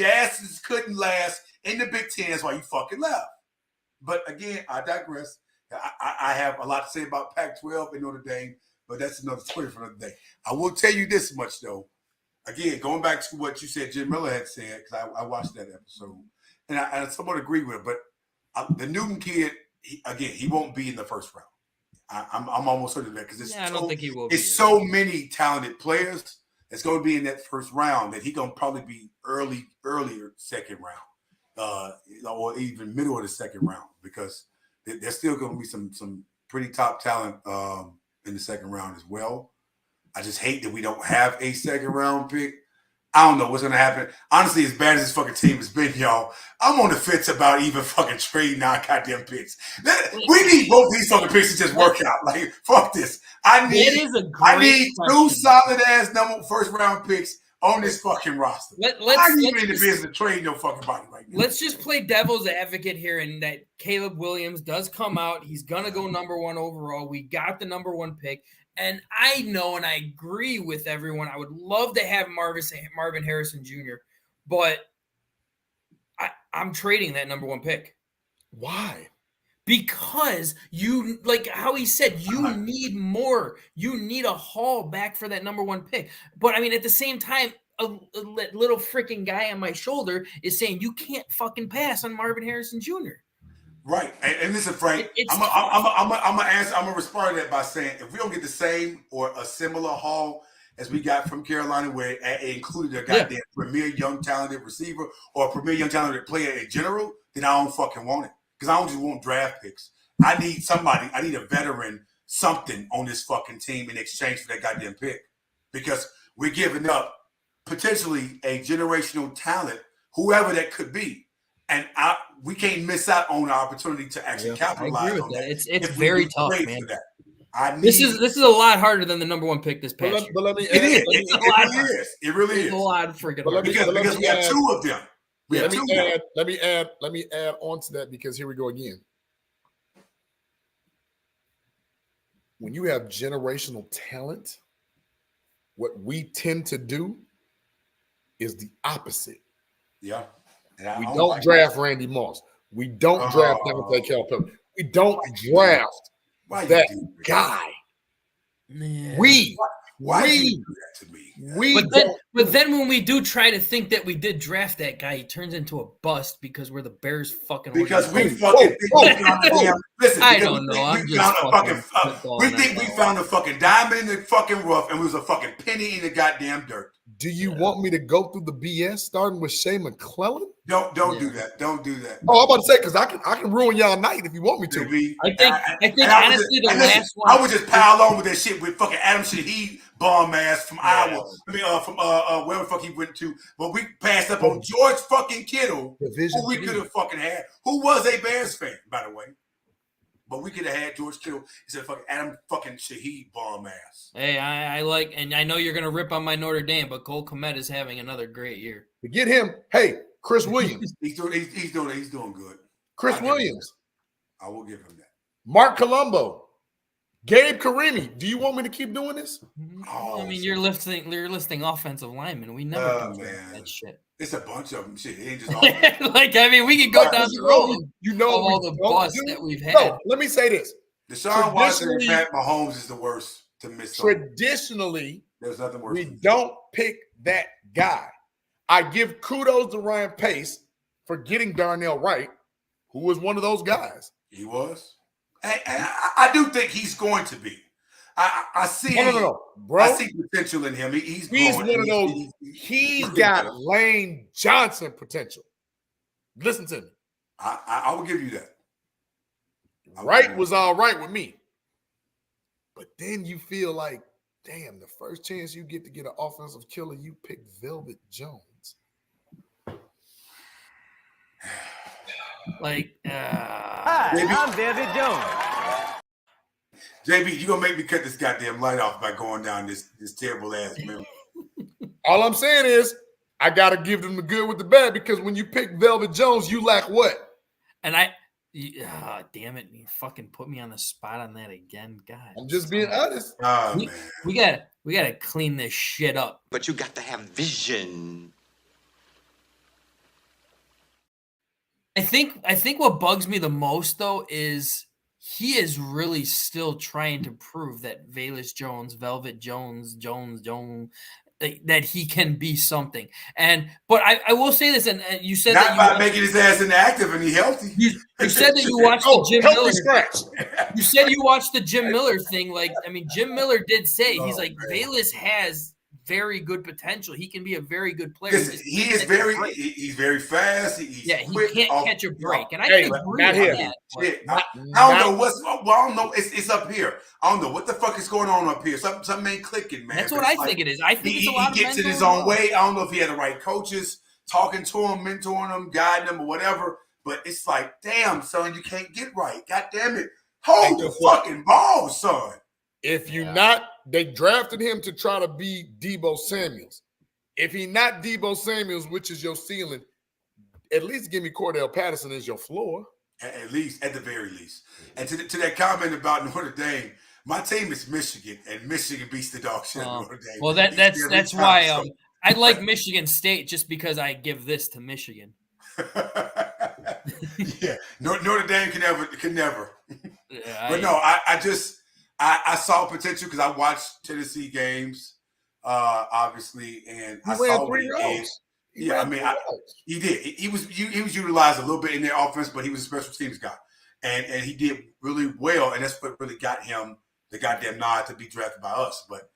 asses couldn't last in the Big Ten. That's why you fucking left. But again, I digress. I have a lot to say about Pac-12 and Notre Dame, but that's another story for another day. I will tell you this much though. Again, going back to what you said, Jim Miller had said, because I watched that episode, and I somewhat agree with it. But the Newton kid, he won't be in the 1st round. I'm almost certain of that because I don't think he will. It's so many talented players. It's going to be in that 1st round that he's going to probably be earlier 2nd round, or even middle of the 2nd round because there's still going to be some pretty top talent in the 2nd round as well. I just hate that we don't have a 2nd round pick. I don't know what's going to happen. Honestly, as bad as this fucking team has been, y'all, I'm on the fence about even fucking trading our goddamn picks. We need both these fucking picks to just work out. Like, fuck this. I need 2 solid-ass 1st round picks on this fucking roster. I'm even in the business of trading no fucking body right now. Let's just play devil's advocate here and that Caleb Williams does come out. He's going to go number 1 overall. We got the number 1 pick. And I know and I agree with everyone. I would love to have Marvin Harrison Jr., but I'm trading that number 1 pick. Why? Because you, like how he said, you need more. You need a haul back for that number 1 pick. But, I mean, at the same time, a little freaking guy on my shoulder is saying you can't fucking pass on Marvin Harrison Jr. Right, and listen, Frank. I'm gonna respond to that by saying if we don't get the same or a similar haul as we got from Carolina, where it included a goddamn premier young talented receiver or a premier young talented player in general, then I don't fucking want it because I don't just want draft picks. I need somebody. I need a veteran, something on this fucking team in exchange for that goddamn pick because we're giving up potentially a generational talent, whoever that could be. And we can't miss out on the opportunity to actually capitalize. I agree with that. It's very tough, man. This is a lot harder than the number 1 pick this past year. But let me it is. It really is. It's a lot freaking hard. Because we have 2 of them. Let me add on to that because here we go again. When you have generational talent, what we tend to do is the opposite. Yeah. We don't draft Randy Moss. We don't draft Devontae Calpel. We don't draft that guy. Yeah. Why did you do that to me? But then when we do try to think that we did draft that guy, he turns into a bust because we're the Bears fucking. Because we fucking listen. I don't know. We think we found a fucking diamond in the fucking rough, and we was a fucking penny in the goddamn dirt. Do you want me to go through the BS starting with Shea McClellan? Don't do that. Don't do that. Oh, I'm about to say because I can ruin y'all night if you want me to. I think honestly the last one I would just pile on with that shit with fucking Adam Shaheed bum ass from Iowa. I mean, from wherever the fuck he went to. But we passed up on George fucking Kittle, who we could have fucking had, who was a Bears fan, by the way. But we could have had George Kittle instead of fucking Adam fucking Shaheed bum ass. Hey, I like, and I know you're gonna rip on my Notre Dame, but Cole Kmet is having another great year. To get him, hey, Chris Williams. he's doing good. Chris Williams. I will give him that. Mark Colombo. Gabe Karimi. Do you want me to keep doing this? I mean, you're listing offensive linemen. We never do that shit. It's a bunch of them. Shit, it ain't just all like, I mean, we can go down the road. You know of all the busts that we've had. No, let me say this. Deshaun Watson and Pat Mahomes is the worst to miss. Traditionally, there's nothing worse. We don't pick that guy. I give kudos to Ryan Pace for getting Darnell Wright, who was one of those guys. He was. And I do think he's going to be. I see. No, bro. I see potential in him. He's one of those. He's got Lane Johnson potential. Listen to me. I will give you that. Wright was all right with me. But then you feel like, damn, the first chance you get to get an offensive killer, you pick Velvet Jones. Hi, I'm Velvet Jones. JB, you gonna make me cut this goddamn light off by going down this terrible ass man. All I'm saying is I gotta give them the good with the bad because when you pick Velvet Jones, you lack what? And damn it, you fucking put me on the spot on that again, God. I'm just being honest. We gotta clean this shit up. But you got to have vision. I think what bugs me the most though is he is really still trying to prove that Velvet Jones, that he can be something. But I will say this, and you said not that by making his ass inactive and he healthy. You said that you watched the Jim Miller. Scratch. You said you watched the Jim Miller thing. Like, I mean, Jim Miller did say he's like Velus has very good potential. He can be a very good player. Listen, he's very fast. He can't catch a break. And I can agree on that. I don't know. It's up here. I don't know what the fuck is going on up here. Something ain't clicking, man. That's what I think it is. I think it's a lot of he gets in his own way. I don't know if he had the right coaches talking to him, mentoring him, guiding him, or whatever. But it's like, damn, son, you can't get right. God damn it. Hold the fucking ball, son. If you not, they drafted him to try to be Deebo Samuels. If he not Deebo Samuels, which is your ceiling, at least give me Cordell Patterson as your floor. At the very least. And to that comment about Notre Dame, my team is Michigan, and Michigan beats the dog shit of Notre Dame. Well, that's why I like Michigan State just because I give this to Michigan. Yeah, Notre Dame can never. But no, I saw potential because I watched Tennessee games, obviously, and I saw what he did. Yeah, I mean, he did. He was utilized a little bit in their offense, but he was a special teams guy, and he did really well, and that's what really got him the goddamn nod to be drafted by us. But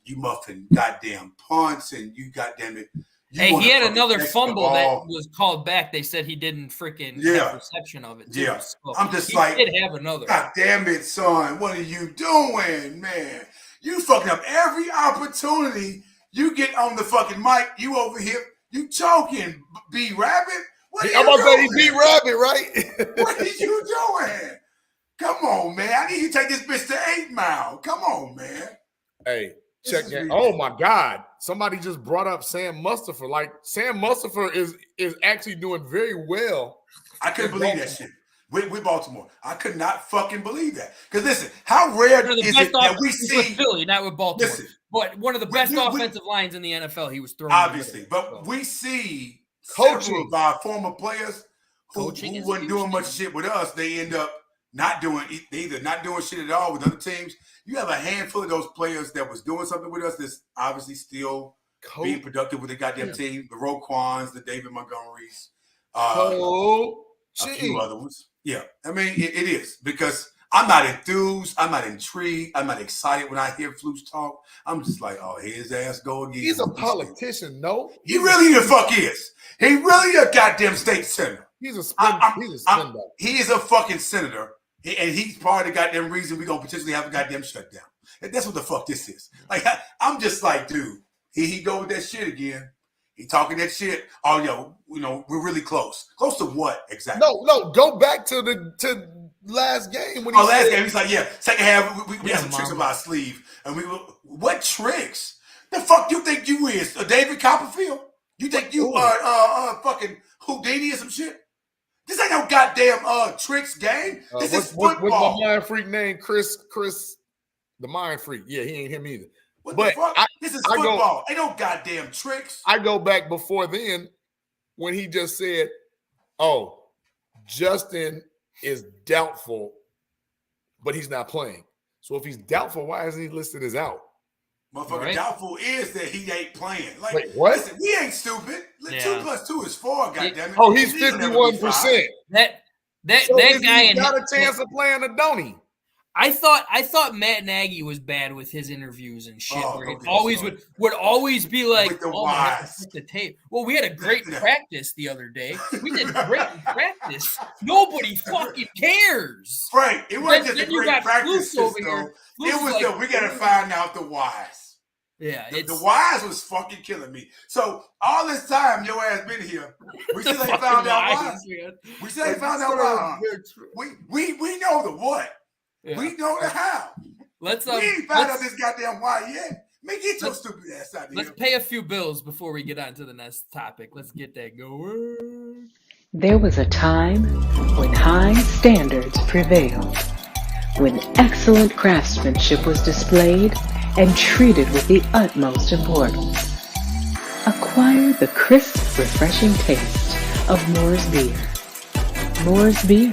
you muffin goddamn punts, and you goddamn it. Hey, he had another fumble that was called back. They said he didn't freaking have reception of it. Too. Yeah, so I'm just he like, did have another. God damn it, son! What are you doing, man? You fucking up every opportunity you get on the fucking mic. You over here, you choking, B Rabbit. What are you about to say doing? he B Rabbit, right? What are you doing? Come on, man! I need you to take this bitch to 8 Mile. Come on, man. Hey. Check that. Oh my God. Somebody just brought up Sam Mustipher. Like Sam Mustipher is actually doing very well. I couldn't believe that shit. With Baltimore. I could not fucking believe that. Because listen, how rare is it that we see with Philly, not with Baltimore. Listen, but one of the best offensive lines in the NFL he was throwing. Obviously. But we see coaching of our former players who wasn't doing much shit with us. They end up either not doing shit at all with other teams. You have a handful of those players that was doing something with us that's obviously still being productive with the goddamn team. The Roquans, the David Montgomerys, a few other ones. Yeah, I mean, it is because I'm not enthused. I'm not intrigued. I'm not excited when I hear Flus talk. I'm just like, oh, here his ass go again. He's a politician, no? He really the fuck is. He really a goddamn state senator. He's a spin. He is a fucking senator, and he's part of the goddamn reason we're going to potentially have a goddamn shutdown. And that's what the fuck this is. Like, I'm just like, dude, he go with that shit again. He talking that shit. Oh, yo, we're really close. Close to what exactly? No, go back to the last game when last game he's like, yeah, second half we had some tricks up our sleeve, and what tricks? The fuck you think you is David Copperfield? You think you are fucking Houdini or some shit? This ain't no goddamn tricks game. This is football. What's my mind freak name? Chris, the mind freak. Yeah, he ain't him either. What the fuck? This is football. Ain't no goddamn tricks. I go back before then when he just said, "Oh, Justin is doubtful, but he's not playing. So if he's doubtful, why isn't he listed as out?" Motherfucker, doubtful is that he ain't playing. Like, wait, what? Listen, we ain't stupid. 2 + 2 is 4. Goddammit. Oh, he's 51%. That guy got a chance of playing a Donnie. I thought Matt Nagy was bad with his interviews and shit. Where he would always be like, "Oh, I have to put the tape." Well, we had a great practice the other day. We did great in practice. Nobody fucking cares. Frank, it wasn't just a great practice over here. It was like, we got to find out the whys. Yeah, the whys was fucking killing me. So all this time your ass been here, we still ain't found out why. We still ain't found out why. We know the what. Yeah. We know the how. We ain't found out this goddamn why yet. Man, get your stupid ass out of here. Let's pay a few bills before we get on to the next topic. Let's get that going. There was a time when high standards prevailed, when excellent craftsmanship was displayed and treated with the utmost importance. Acquire the crisp, refreshing taste of Moore's Beer. Moore's Beer.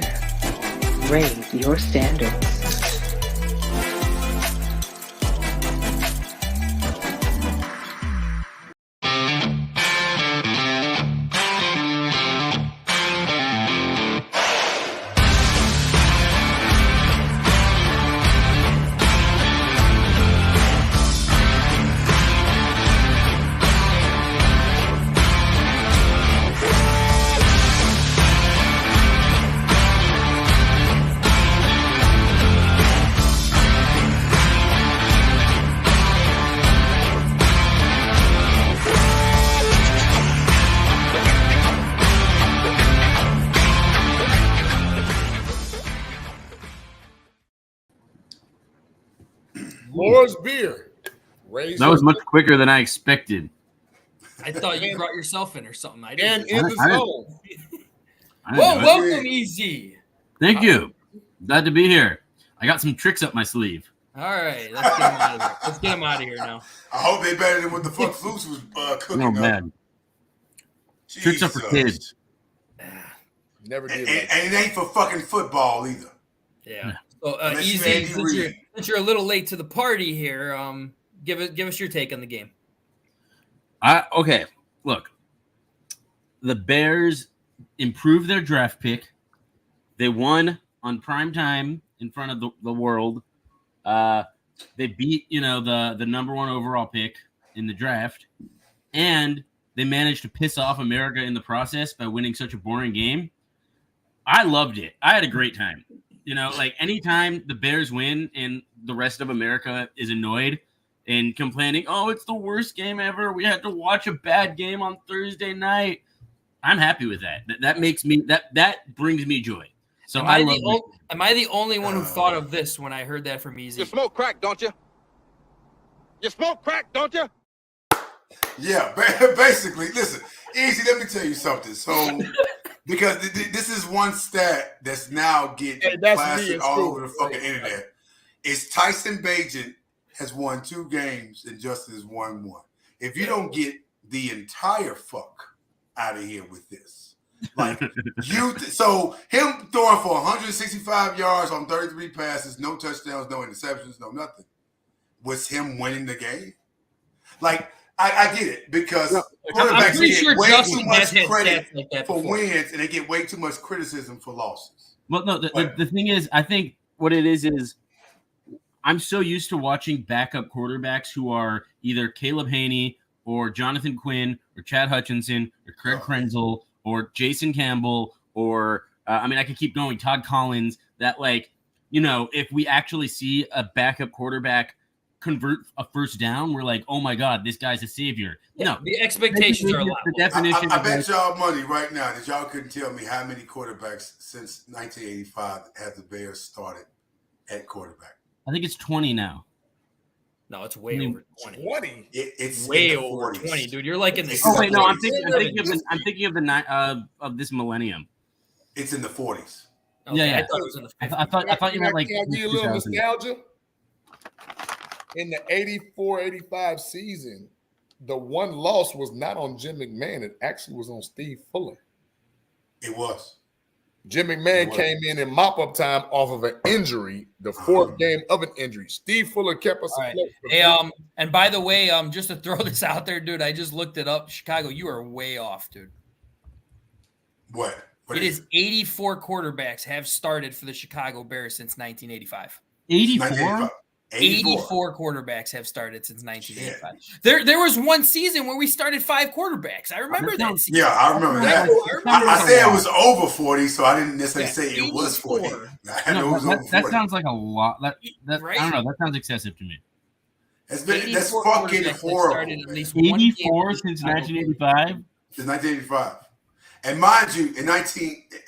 Raise your standards. Moore's Beer. That was much quicker than I expected. I thought you brought yourself in or something. I didn't. And in the zone. Whoa, welcome, Easy. Thank you. Glad to be here. I got some tricks up my sleeve. All right, let's get him out of here. Let's get him out of here now. I hope they better than what the fuck Flus was cooking. Oh, man. Tricks are for kids. Never did. And it ain't for fucking football either. Yeah. So Easy, since you're a little late to the party here, give us your take on the game. Okay, look. The Bears improved their draft pick. They won on prime time in front of the world. They beat, the number 1 overall pick in the draft, and they managed to piss off America in the process by winning such a boring game. I loved it. I had a great time. Like anytime the Bears win and the rest of America is annoyed and complaining, "Oh, it's the worst game ever. We had to watch a bad game on Thursday night." I'm happy with that. That makes me that brings me joy. So am I the only one who thought of this when I heard that from Easy? You smoke crack, don't you? You smoke crack, don't you? Yeah, basically. Listen, Easy, let me tell you something. So, because this is one stat that's now getting plastered all over the fucking internet. It's Tyson Bagent has won 2 games and Justin has won 1. If you don't get the entire fuck out of here with this, Like so him throwing for 165 yards on 33 passes, no touchdowns, no interceptions, no nothing, was him winning the game. Like I get it because quarterbacks get way too much credit for wins and they get way too much criticism for losses. Well, no, the thing is, I think what it is I'm so used to watching backup quarterbacks who are either Caleb Haney or Jonathan Quinn or Chad Hutchinson or Craig Krenzel or Jason Campbell or I could keep going, Todd Collins, that if we actually see a backup quarterback convert a first down, we're like, oh my God, this guy's a savior. Yeah, the expectations are a lot. The definition. I bet y'all money right now that y'all couldn't tell me how many quarterbacks since 1985 have the Bears started at quarterback. I think it's 20 now. No, it's way over 20. 20? It's way over 20, dude. You're like in the. Oh wait, no, I'm thinking of the of this millennium. It's in the 40s. Okay, yeah. I thought it was in the 50s. I thought you meant like. Can I give you a little nostalgia? In the 84-85 season, the one loss was not on Jim McMahon. It actually was on Steve Fuller. It was. Jim McMahon came in mop-up time off of an injury, the fourth game of an injury. Steve Fuller kept us afloat. Hey, and by the way, just to throw this out there, dude, I just looked it up. Chicago, you are way off, dude. What it is 84 quarterbacks have started for the Chicago Bears since 1985. 84? 84 quarterbacks have started since 1985. There was one season where we started 5 quarterbacks. I remember that season. Yeah, I remember that. I said it was over 40, so I didn't necessarily say it was 40. That sounds like a lot. That right? I don't know. That sounds excessive to me. That's fucking horrible. 84 since 1985? Since 1985. And mind you,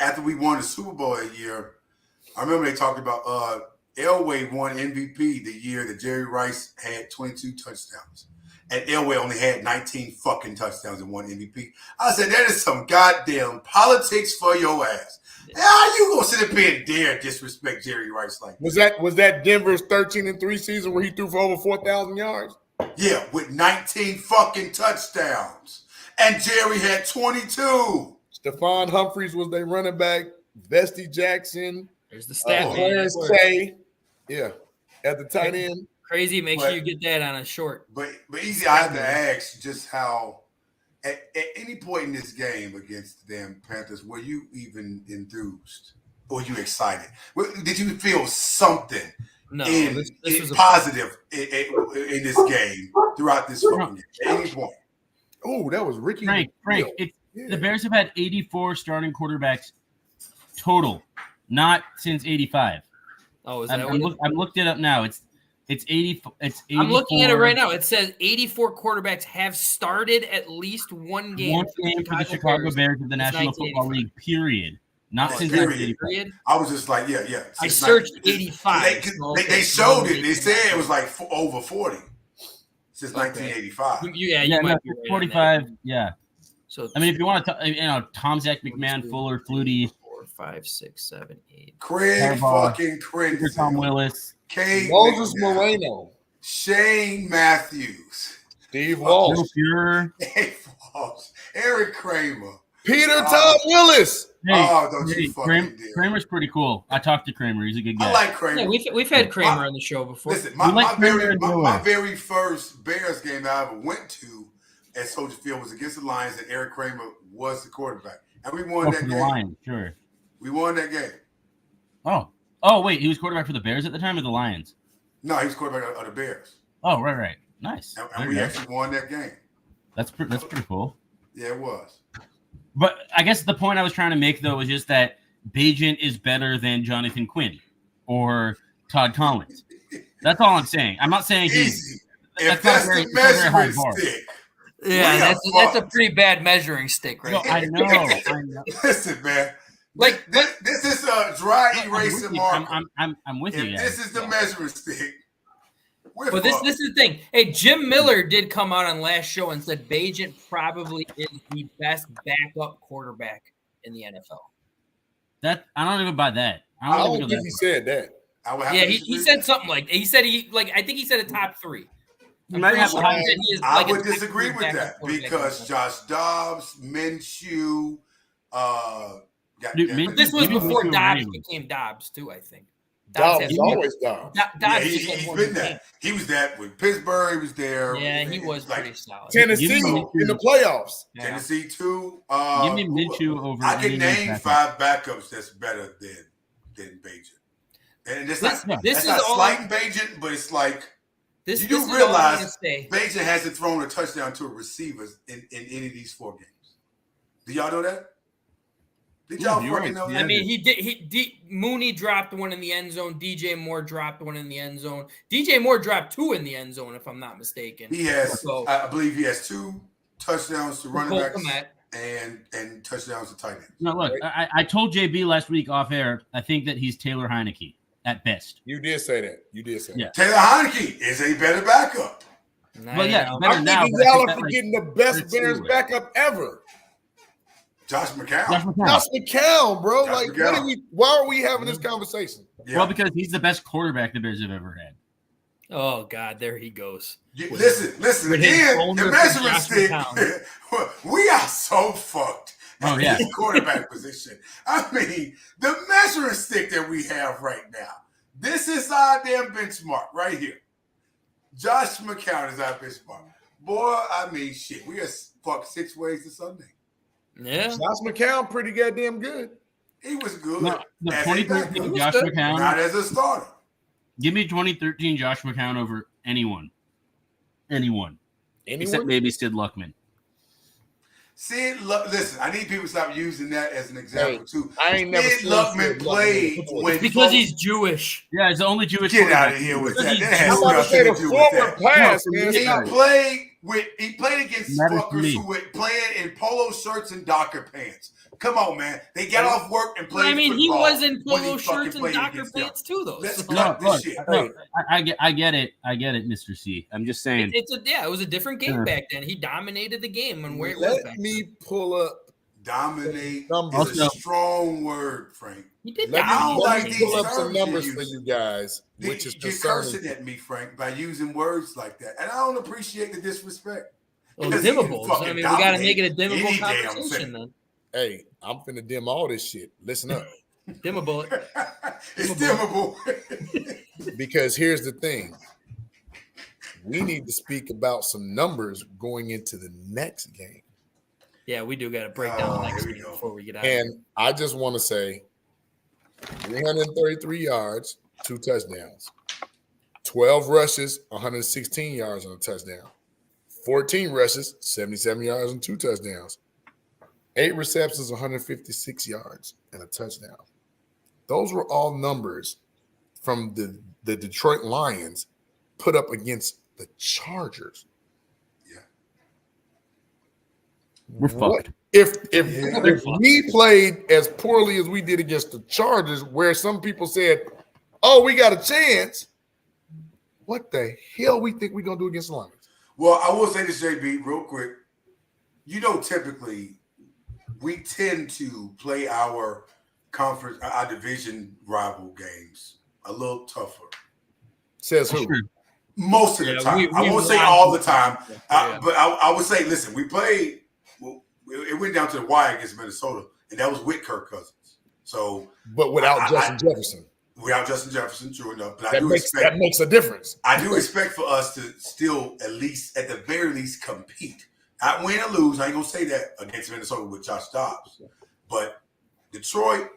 after we won the Super Bowl that year, I remember they talked about Elway won MVP the year that Jerry Rice had 22 touchdowns. And Elway only had 19 fucking touchdowns and won MVP. I said, that is some goddamn politics for your ass. How you gonna sit up here and dare disrespect Jerry Rice like that? Was that Denver's 13-3 season where he threw for over 4,000 yards? Yeah, with 19 fucking touchdowns. And Jerry had 22. Stephon Humphreys was their running back. Vesty Jackson. There's the stat. Clarence Tay. Yeah, at the tight end. Crazy. Make sure you get that on a short. But easy, I have to ask just how at any point in this game against the damn Panthers, were you even enthused? Or were you excited? Did you feel something this was positive in this game throughout this fucking game? At any point? Oh, that was Ricky. Frank. The Bears have had 84 starting quarterbacks total, not since 85. Oh, is that I'm looked it up now. It's 80. It's 84. I'm looking at it right now. It says 84 quarterbacks have started at least one game. One game for the Chicago Bears of the National Football League. Period. Not since 1985. I was just like, yeah. I searched 85. They showed it. They said it was like over 40 since 1985. You might be right 45. Yeah. So if you want to, Tom, Zach, McMahon, Fuller, Flutie. 5, 6, 7, 8. Craig fucking Krenzel. Tom Willis. Moses Moreno. Shane Matthews. Steve Walsh. Eric Kramer. Peter Tom Willis. Hey, don't you fucking do. Kramer's pretty cool. I talked to Kramer. He's a good guy. I like Kramer. Yeah, we've had Kramer on the show before. Listen, my very first Bears game that I ever went to at Soldier Field was against the Lions, and Eric Kramer was the quarterback. And we won that game. Lions, sure. We won that game. Oh, wait. He was quarterback for the Bears at the time or the Lions? No, he was quarterback of the Bears. Oh, right. Nice. And we actually won that game. That's pretty cool. Yeah, it was. But I guess the point I was trying to make, though, is just that Bagent is better than Jonathan Quinn or Todd Collins. That's all I'm saying. I'm not saying he's – that's the measuring stick. Yeah, that's a pretty bad measuring stick, right? No, I know. Listen, man. Like this is a dry erasing marker. I'm with you. This is the measuring stick. But this is the thing. Hey, Jim Miller did come out on last show and said Bagent probably is the best backup quarterback in the NFL. That I don't even buy that. I don't think he said that. Yeah, he said something like he said I think he said a top 3. I would disagree with that because Josh Dobbs, Minshew, This was before Dobbs became Dobbs too, I think. Dobbs is always Dobbs. He's been that. He was that with Pittsburgh. He was there. Yeah, he was pretty solid. Tennessee in the playoffs. Yeah. Tennessee too. Give me Minshew over. I can name 5 backups that's better than Bajan. And it's not slighting Bajan, but it's like you do realize Bajan hasn't thrown a touchdown to a receiver in any of these 4 games. Do y'all know that? Did y'all fucking know that? I mean, he did. Mooney dropped one in the end zone. DJ Moore dropped one in the end zone. DJ Moore dropped 2 in the end zone, if I'm not mistaken. He has, I believe, he has 2 touchdowns to running backs and touchdowns to tight ends. No, look, I told JB last week off air. I think that he's Taylor Heineke at best. You did say that. Yeah. Taylor Heineke is a better backup. Well, yeah, I'm thinking y'all are forgetting the best Bears backup ever. Josh McCown. Josh McCown, bro. Josh like, McCown. Why are we having this conversation? Yeah. Well, because he's the best quarterback the Bears have ever had. Oh, God, there he goes. Listen again, the measuring stick. We are so fucked at the quarterback position. I mean, the measuring stick that we have right now. This is our damn benchmark right here. Josh McCown is our benchmark. Boy, I mean, shit. We are fucked 6 ways to Sunday. Yeah. Josh McCown pretty goddamn good. He was good. No, the 2013 Josh McCown. Not as a starter. Give me 2013 Josh McCown over anyone. Except maybe Sid Luckman. Sid, listen, I need people to stop using that as an example, too. I ain't never Sid Luckman played when because he's Jewish. Yeah, he's the only Jewish. Get out of here with that. That has nothing to do with that. He played against fuckers who were playing in polo shirts and Docker pants. Come on, man. They got off work and played. I mean, he was in polo shirts and Docker pants too, though. Let's cut this shit. I get it, Mr. C. I'm just saying. It was a different game back then. He dominated the game and where it was Let back me pull up. Dominate is a strong word, Frank. He did. Let me pull up some numbers for you guys, which is You're cursing at me, Frank, by using words like that, and I don't appreciate the disrespect. Well, dimmables. I mean, we got to make it a dimmable conversation then. Hey, I'm finna dim all this shit. Listen up. Dimmable. It's dimmable. Because here's the thing. We need to speak about some numbers going into the next game. Yeah, we do got to break down the next game before we get out. And I just want to say 333 yards, 2 touchdowns. 12 rushes, 116 yards on a touchdown. 14 rushes, 77 yards and 2 touchdowns. 8 receptions, 156 yards and a touchdown. Those were all numbers from the Detroit Lions put up against the Chargers. Yeah. We're fucked. If we played as poorly as we did against the Chargers, where some people said, oh, we got a chance, what the hell we think we're going to do against the Lions? Well, I will say this, JB, real quick. You know, typically we tend to play our conference, our division rival games a little tougher. Says who? Most of the time. I won't say all the time, but I would say, listen, we played. Well, it went down to the wire against Minnesota, and that was with Kirk Cousins. So, but without Justin Jefferson. Without Justin Jefferson, true enough. But that makes a difference. I do expect for us to still, at the very least, compete. Not win or lose. I ain't gonna say that against Minnesota with Josh Dobbs, but Detroit,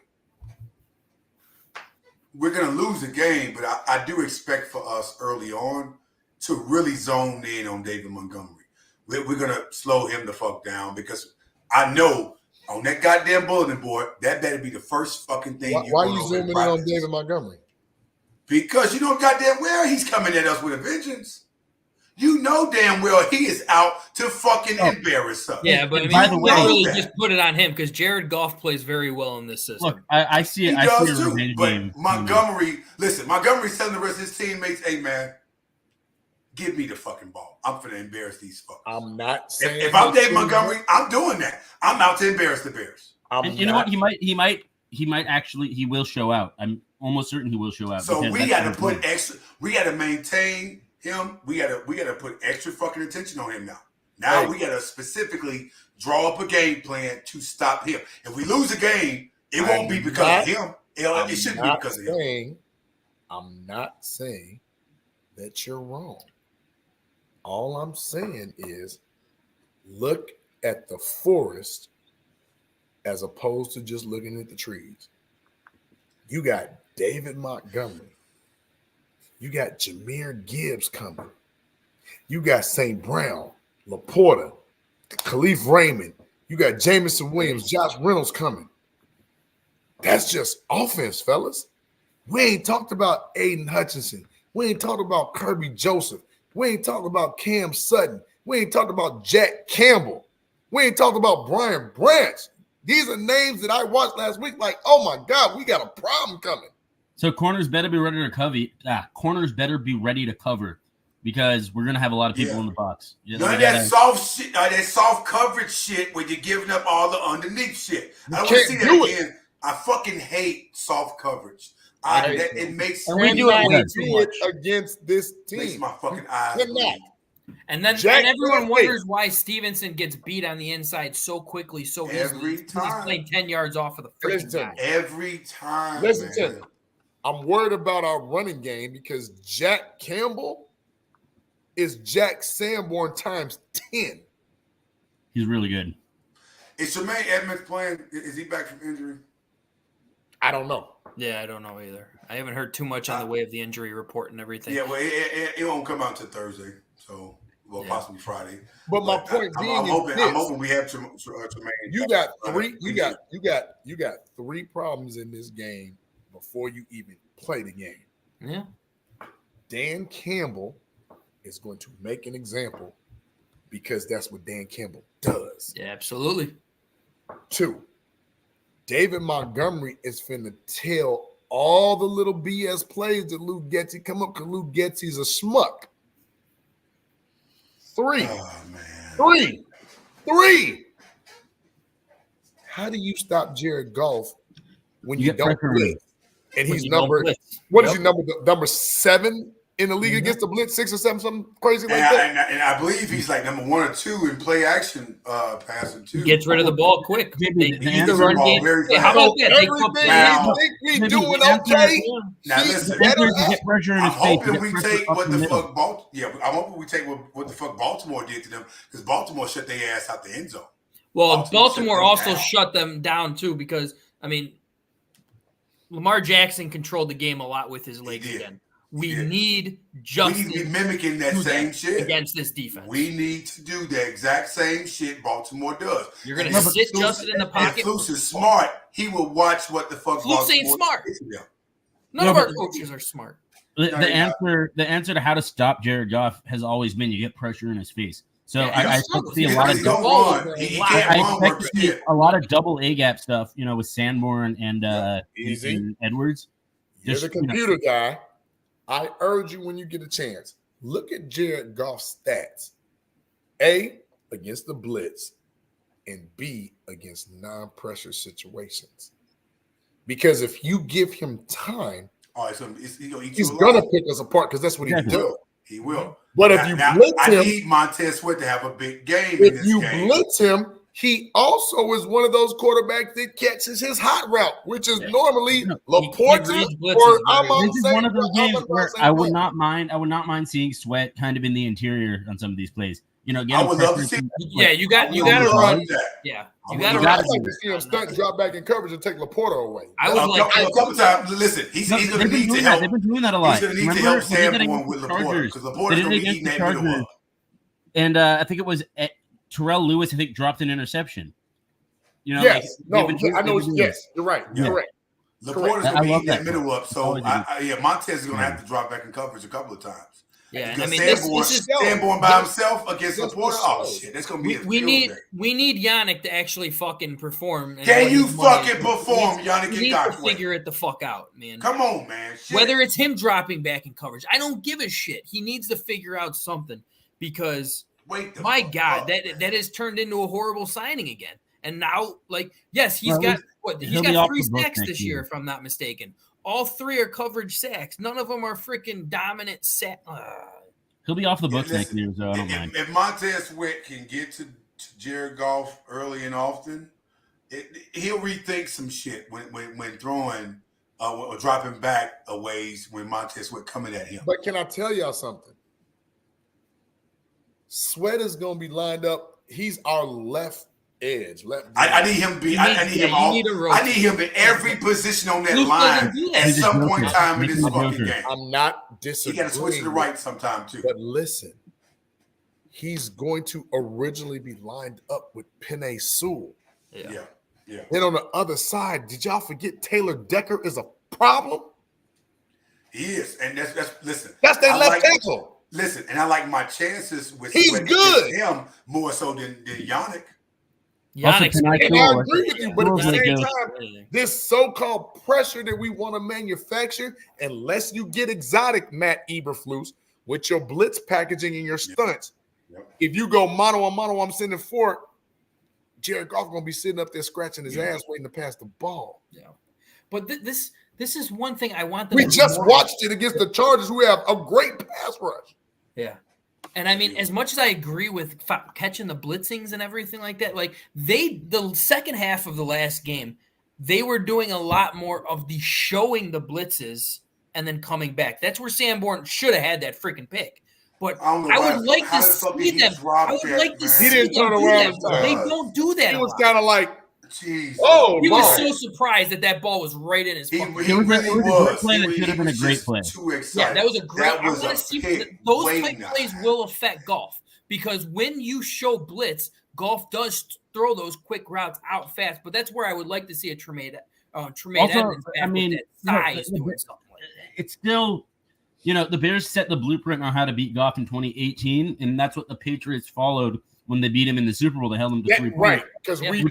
we're gonna lose the game. But I do expect for us early on to really zone in on David Montgomery. We're gonna slow him the fuck down because I know on that goddamn bulletin board that better be the first fucking thing. Why are you zooming in on David Montgomery? Because you know goddamn well he's coming at us with a vengeance. You know damn well he is out to fucking embarrass us. Yeah, but I mean, by the way, really just put it on him because Jared Goff plays very well in this system. Look, I see it. He does too. But Montgomery, listen, Montgomery's telling the rest of his teammates, "Hey man, give me the fucking ball. I'm finna embarrass these fuckers." I'm not saying if I'm Dave Montgomery, I'm doing that. I'm out to embarrass the Bears. And you know what? He might actually. He will show out. I'm almost certain he will show out. So we got to put extra. We got to maintain him. We got to put extra fucking attention on him now. Now we got to specifically draw up a game plan to stop him. If we lose a game, it won't be because of him. It shouldn't be because of him. I'm not saying that you're wrong. All I'm saying is look at the forest as opposed to just looking at the trees. You got David Montgomery. You got Jahmyr Gibbs coming. You got St. Brown, Laporta, Khalif Raymond. You got Jamison Williams, Josh Reynolds coming. That's just offense, fellas. We ain't talked about Aiden Hutchinson. We ain't talked about Kirby Joseph. We ain't talked about Cam Sutton. We ain't talked about Jack Campbell. We ain't talked about Brian Branch. These are names that I watched last week like, oh, my God, we got a problem coming. So corners better be ready to cover. Corners better be ready to cover because we're going to have a lot of people in the box. None of that soft shit, that soft coverage shit where you're giving up all the underneath shit. I don't want to see that again. I fucking hate soft coverage. It makes we do it way too much against this team. Makes my fucking eyes bleed. And then everyone wonders why Stevenson gets beat on the inside so quickly, so easily. He's playing 10 yards off of the freaking guy. Every time. Listen to me. I'm worried about our running game because Jack Campbell is Jack Sanborn times 10. He's really good. Is Tremaine Edmonds playing? Is he back from injury? I don't know. Yeah, I don't know either. I haven't heard too much on the way of the injury report and everything. Yeah, well, it won't come out until Thursday, so possibly Friday. But my point being, I'm hoping we have Tremaine. You got three. You got three problems in this game before you even play the game. Yeah. Dan Campbell is going to make an example because that's what Dan Campbell does. Yeah, absolutely. 2, David Montgomery is finna tell all the little BS plays that Luke Getsy come up because Luke Getsy's a schmuck. 3. Oh, man. 3. How do you stop Jared Goff when you don't blitz? And he's number number 7 in the league against the blitz, 6 or 7, something crazy like that. And I believe he's like number 1 or 2 in play action passing too. He gets rid of the ball quick. He the run game. How about that? Everything we doing okay. Now listen, I'm hoping we take what the fuck Baltimore did to them because Baltimore shut their ass out the end zone. Well, Baltimore also shut them down too because I mean, Lamar Jackson controlled the game a lot with his legs again. We need Justin. We need to be mimicking that same shit against this defense. We need to do the exact same shit Baltimore does. You're going to sit Justin in the pocket. If Flus is smart, he will watch what the fuck. Flus ain't smart. None of our coaches are smart. The answer to how to stop Jared Goff has always been you get pressure in his face. So I expect to see a lot of double A gap stuff, with Sanborn and Edwards. You're the computer guy. I urge you when you get a chance, look at Jared Goff's stats. A, against the blitz, and B, against non-pressure situations. Because if you give him time, he's going to pick us apart because that's what he does. He will. But if you blitz him, I need Montez Sweat to have a big game. If you blitz him, he also is one of those quarterbacks that catches his hot route, which is normally Laporta or This is one of those games where I would not mind seeing Sweat kind of in the interior on some of these plays. I would love to see. Yeah, you got to run. Yeah, you got to run. I'd like to see him stunt, drop back in coverage, and take Laporta away. I would like a couple times. Listen, he's going to need to help. They've been doing that a lot. He's going to need to help Sanborn with Laporta because Laporta's going to be eating that middle up. And I think it was Terrell Lewis. I think dropped an interception. Yes, you're right. You're right. Laporta's going to be eating that middle up. So Montez is going to have to drop back in coverage a couple of times. Yeah, and I mean, Sanborn by himself against Laporta. Oh shit, that's gonna be. We need Yannick to actually fucking perform. Can you fucking perform, Yannick? We need to figure it the fuck out, man. Come on, man. Shit. Whether it's him dropping back in coverage, I don't give a shit. He needs to figure out something because my God, that has turned into a horrible signing again. And now, he's got 3 sacks this year, if I'm not mistaken. All 3 are coverage sacks. None of them are freaking dominant sack. He'll be off the books next year, so I don't mind. If Montez Sweat can get to Jared Goff early and often, he'll rethink some shit when throwing or dropping back a ways when Montez Sweat coming at him. But can I tell y'all something? Sweat is going to be lined up. He's our left edge. I need him to be. I need him in every position on that line at some point in time in this fucking game. I'm not disagreeing. He got to switch to the right sometime too. But listen, he's going to originally be lined up with Penei Sewell. Yeah. Then on the other side, did y'all forget Taylor Decker is a problem? He is, and that's listen. That's their left tackle. Listen, and I like my chances with he's good. Him more so than Yannick. And I agree with you, but at the same time, this so-called pressure that we want to manufacture, unless you get exotic, Matt Eberflus, with your blitz packaging and your stunts, if you go mano a mano, I'm sending for Jared Goff going to be sitting up there scratching his ass waiting to pass the ball. Yeah, but this is one thing I want them. We just watched it against the Chargers, who have a great pass rush. Yeah. And I mean, as much as I agree with catching the blitzings and everything like that, like the second half of the last game, they were doing a lot more of the showing the blitzes and then coming back. That's where Sanborn should have had that freaking pick. But I would like to see them. I would like to see them do that. They don't do that. He was kind of like, jeez. Oh, he was so surprised that ball was right in his fucking. It was a great play that should have been a great play. Yeah, that was a great. I want to see those type plays will affect Goff because when you show blitz, Goff does throw those quick routes out fast. But that's where I would like to see a Tremaine Edmonds back with that size doing something. It's still, the Bears set the blueprint on how to beat Goff in 2018, and that's what the Patriots followed. When they beat him in the Super Bowl, they held him to 3 points. Right, because we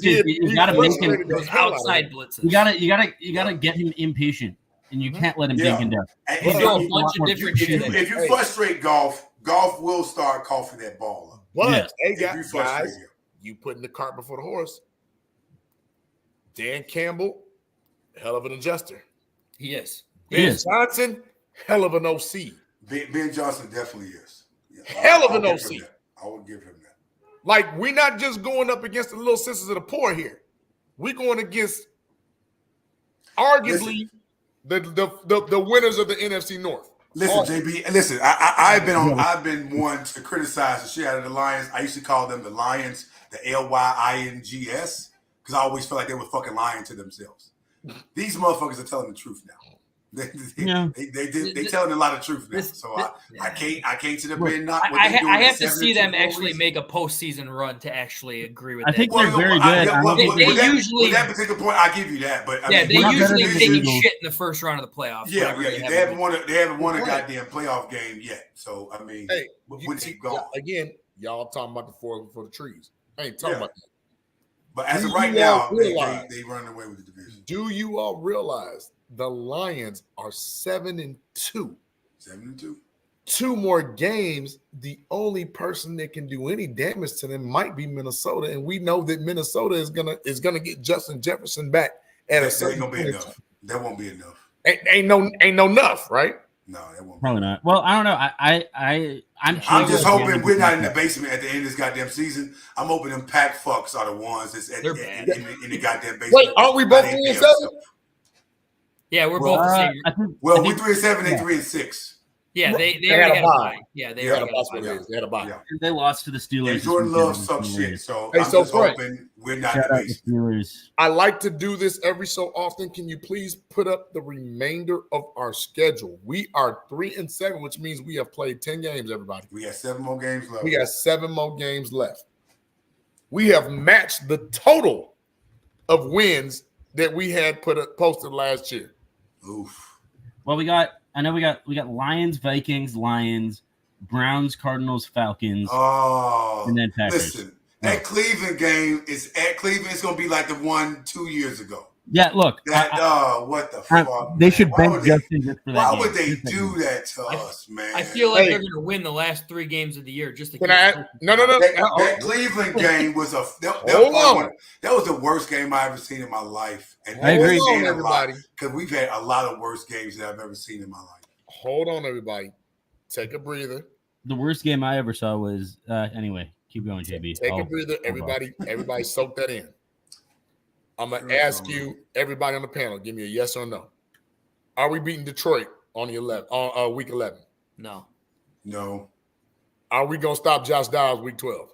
got to make him those outside blitzes. You gotta get him impatient, and you can't let him dig him down. If you frustrate Goff will start coughing that ball up. But guys, you putting the cart before the horse. Dan Campbell, hell of an adjuster. He is. Ben Johnson, hell of an OC. Ben Johnson definitely is. Hell of an OC. I would give him that. Like, we're not just going up against the little sisters of the poor here. We're going against arguably the winners of the NFC North. Listen, JB. Listen, I've been one to criticize the shit out of the Lions. I used to call them the Lions, the LYINGS, because I always felt like they were fucking lying to themselves. These motherfuckers are telling the truth now. They telling a lot of truth now. So I can't sit up here and not. I have to see them actually make a postseason run to actually agree with that. I think they're very good. They usually that particular point, I give you that. But they usually take shit in the first round of the playoffs. Yeah. They haven't won a goddamn playoff game yet. So I mean, when keep going again, y'all talking about the forest for the trees. I ain't talking about that. But as of right now, they run away with the division. Do you all realize the Lions are 7-2? 7-2. 2 more games. The only person that can do any damage to them might be Minnesota, and we know that Minnesota is gonna get Justin Jefferson back at a certain point. That ain't gonna be enough. That won't be enough. Ain't no enough, right? No, that won't. Probably not. Well, I don't know. I'm just hoping we're not in the basement at the end of this goddamn season. I'm hoping them pack fucks are the ones that's in the goddamn basement. Wait, aren't we both 3-7? Yeah, we're both the same. We're 3-7. They 3-6. Yeah, they had a bye. Yeah, they had a bye. They lost to the Steelers. And Jordan Love sucks shit. So I'm just hoping we're not in the basement. I like to do this every so often. Can you please put up the remainder of our schedule? We are 3-7, which means we have played 10 games, everybody. We got 7 more games left. We got 7 more games left. We have matched the total of wins that we had posted last year. Oof. Well, we got Lions, Vikings, Lions, Browns, Cardinals, Falcons. Oh, and then Packers. Listen, that Cleveland game is at Cleveland. It's going to be like the one 2 years ago. Yeah, look. What the fuck? They should bench Justin just for that. Why would they do that to us, man? I feel like they're going to win the last 3 games of the year just to. No. That Cleveland game was that was the worst game I ever seen in my life. And I agree, everybody, because we've had a lot of worst games that I've ever seen in my life. Hold on, everybody. Take a breather. The worst game I ever saw was anyway. Keep going, JB. Take a breather. Everybody soak that in. I'm gonna ask you, everybody on the panel, give me a yes or no. Are we beating Detroit on week 11? No. Are we gonna stop Josh Downs week 12?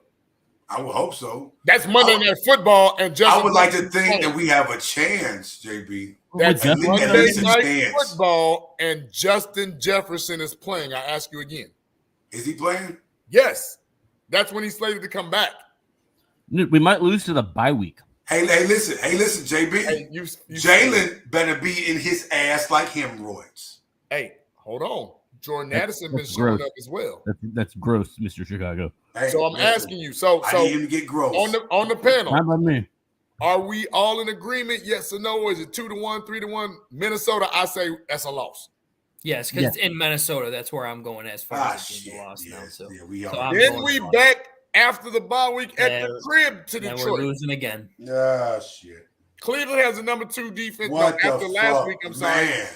I would hope so. That's Monday Night Football, and I would like to think that we have a chance, JB. That's Monday Night Football, and Justin Jefferson is playing. I ask you again. Is he playing? Yes. That's when he's slated to come back. We might lose to the bye week. Hey, listen, JB. Hey, Jalen better be in his ass like hemorrhoids. Hey, hold on. Jordan Addison been showing up as well. That's gross, Mr. Chicago. Hey, so I'm asking you. So I need him to get gross. On the panel. How about me? Are we all in agreement? Yes or no? Or is it 2-1, 3-1? Minnesota, I say that's a loss. Yes, because it's in Minnesota. That's where I'm going as far as the loss now. So, then we back after the bye week at the crib to Detroit. We're losing again. Ah, shit. Cleveland has the number 2 defense. After last week, I'm sorry. Man.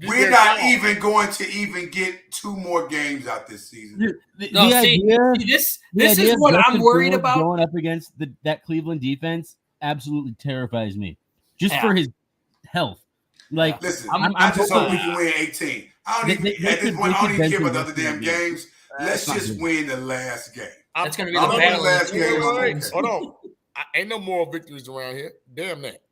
We're not even going to even get 2 more games out this season. This is what I'm worried about. Going up against that Cleveland defense absolutely terrifies me, just for his health. Like, listen, I just hope we can win 18. At this point, I don't even care about the other damn games. Let's just win the last game. That's going to be the battle. Last game. Hold on. Ain't no moral victories around here. Damn that.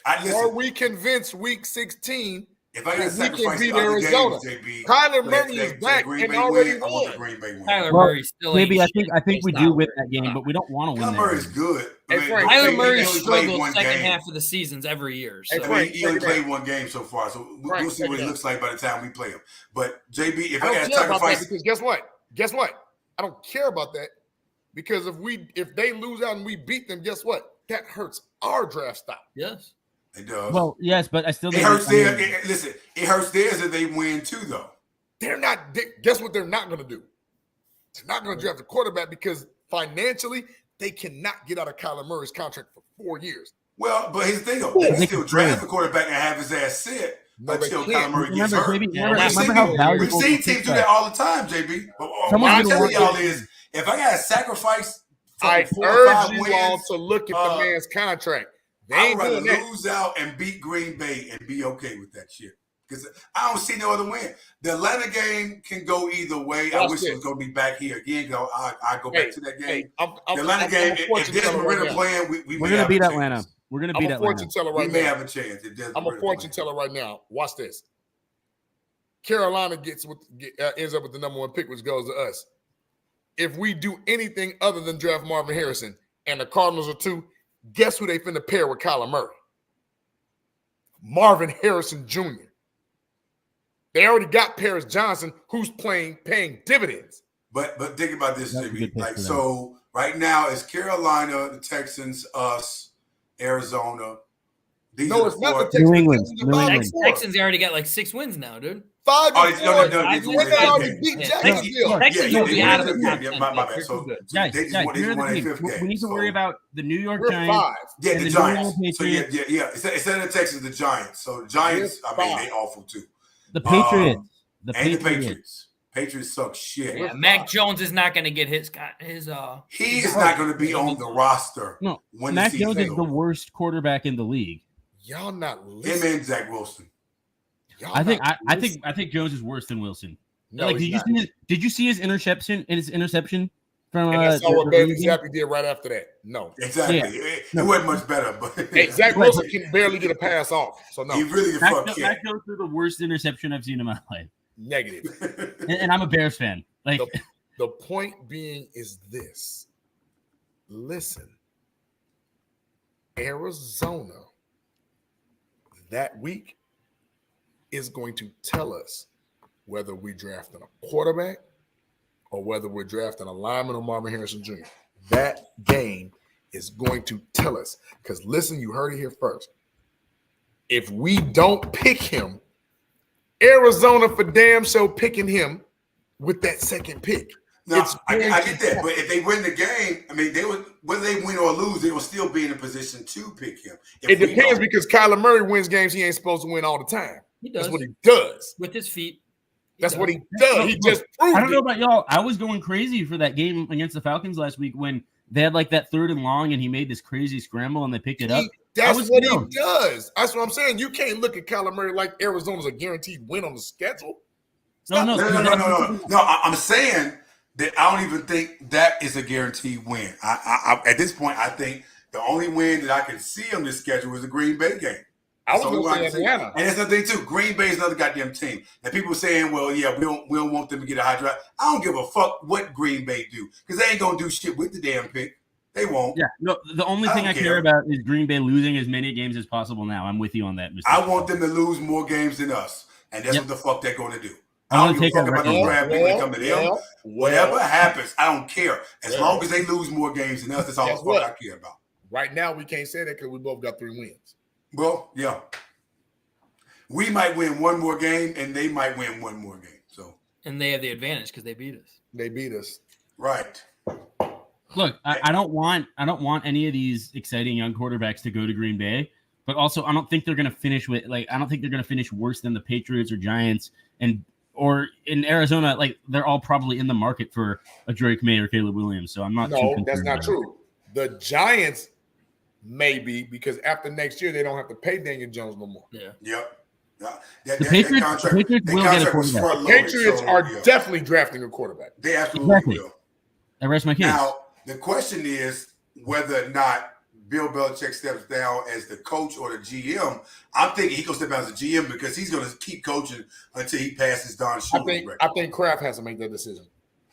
Are we convinced week 16 if I that we can beat Arizona? Kyler Murray is back and already won. Kyler Murray still maybe I think we do win that game, but we don't want to win. Kyler Murray's good. Kyler Murray struggles second half of the seasons every year. So. He only played 1 game so far, so we'll see what he looks like by the time we play him. But JB, if I got to sacrifice, because guess what? I don't care about that because if they lose out and we beat them, guess what? That hurts our draft stock. Yes. It does. Well, yes, but I still it hurts theirs. Listen, it hurts theirs if they win too, though. They're not. Guess what? They're not going to do. They're not going to draft a quarterback because financially they cannot get out of Kyler Murray's contract for 4 years. Well, but here's the thing, though. They can still draft the quarterback and have his ass sit until Kyler Murray gets hurt. We've seen teams do that all the time, JB. But what I'm telling y'all is, if I got to sacrifice, I urge you all to look at the man's contract. I'd rather lose out and beat Green Bay and be okay with that shit. Because I don't see no other win. The Atlanta game can go either way. I wish it was going to be back here again. I go back to that game. The Atlanta game, if Desmond Ritter playing, we're going to beat Atlanta. We're going to beat Atlanta. We may have a chance. I'm a fortune teller right now. Watch this. Carolina ends up with the number 1 pick, which goes to us. If we do anything other than draft Marvin Harrison and the Cardinals are 2, guess who they finna pair with Kyler Murray? Marvin Harrison Jr. They already got Paris Johnson, who's paying dividends. But think about this, JB. Like, so right now it's Carolina, the Texans, us, Arizona. It's not the Texans. New England. Texans already got like 6 wins now, dude. 5 Texans will be out of the top 10. My bad. So guys, here's the thing. We need to worry about the New York Giants. Yeah, the Giants. So yeah. Instead of the Texans, the Giants. So the Giants, they awful too. The Patriots. The Patriots. Patriots suck shit. Yeah, Mac Jones is not going to get his. He is not going to be on the roster. No, Mac Jones is the worst quarterback in the league. Y'all not listening. Him and Zach Wilson. I think Jones is worse than Wilson. No, like, did you see his interception? From and that's what Bailey Zappi did right after that. No, exactly. Yeah. It wasn't much better, but Zach Wilson can barely get a pass off. So no, he really Mac Jones threw the worst interception I've seen in my life. Negative. and I'm a Bears fan. Like the point being is this. Listen, Arizona that week is going to tell us whether we're drafting a quarterback or whether we're drafting a lineman or Marvin Harrison Jr. That game is going to tell us. Because listen, you heard it here first. If we don't pick him, Arizona for damn sure picking him with that second pick. No, I get that. But if they win the game, I mean, whether they win or lose, they will still be in a position to pick him. It depends because Kyler Murray wins games he ain't supposed to win all the time. He does. That's what he does. With his feet. That's what he does. He just proved I don't know about y'all. I was going crazy for that game against the Falcons last week when they had like that 3rd and long and he made this crazy scramble and they picked it up. That's what he does. That's what I'm saying. You can't look at Kyler Murray like Arizona's a guaranteed win on the schedule. No. I'm saying that I don't even think that is a guaranteed win. I at this point, I think the only win that I can see on this schedule is the Green Bay game. I was going to say Atlanta. And that's the thing, too. Green Bay is another goddamn team. And people saying, well, yeah, we don't want them to get a high draft. I don't give a fuck what Green Bay do because they ain't going to do shit with the damn pick. They won't. Yeah, no, the only thing I care about is Green Bay losing as many games as possible now. I'm with you on that, Mr. I want them to lose more games than us. And that's what the fuck they're going to do. I don't give a fuck about no draft pick when it comes to them. Whatever happens, I don't care. As long as they lose more games than us, that's all the fuck I care about. Right now, we can't say that because we both got 3 wins. Well, yeah. We might win one more game, and they might win one more game. So, and they have the advantage because they beat us. They beat us, right? Look, I don't want any of these exciting young quarterbacks to go to Green Bay, but also I don't think they're going to finish worse than the Patriots or Giants or in Arizona. Like they're all probably in the market for a Drake May or Caleb Williams. So I'm not. No, that's not true. The Giants maybe because after next year they don't have to pay Daniel Jones no more. Yeah. Yep. The Patriots will get a quarterback. The Patriots are definitely drafting a quarterback. They absolutely will. I rest my case. Now, the question is whether or not Bill Belichick steps down as the coach or the GM. I'm thinking he's going to step down as the GM because he's going to keep coaching until he passes Don Shula's record. I think Kraft has to make that decision.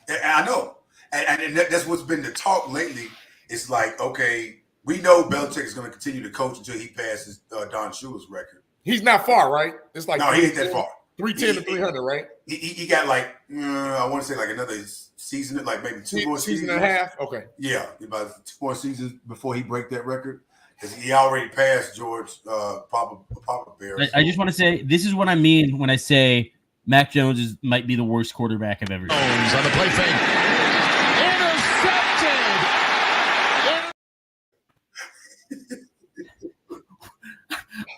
And I know. And that's what's been the talk lately. It's like, okay, we know Belichick is going to continue to coach until he passes Don Shula's record. He's not far, right? It's like no, he ain't that far. 310 to 300, right? He got like I want to say like another season, like maybe 2 more seasons. Season and a half. Okay. Yeah, about 2 more seasons before he break that record because he already passed George Papa Bear. I just want to say this is what I mean when I say Mac Jones might be the worst quarterback I've ever seen. Jones on the play fake.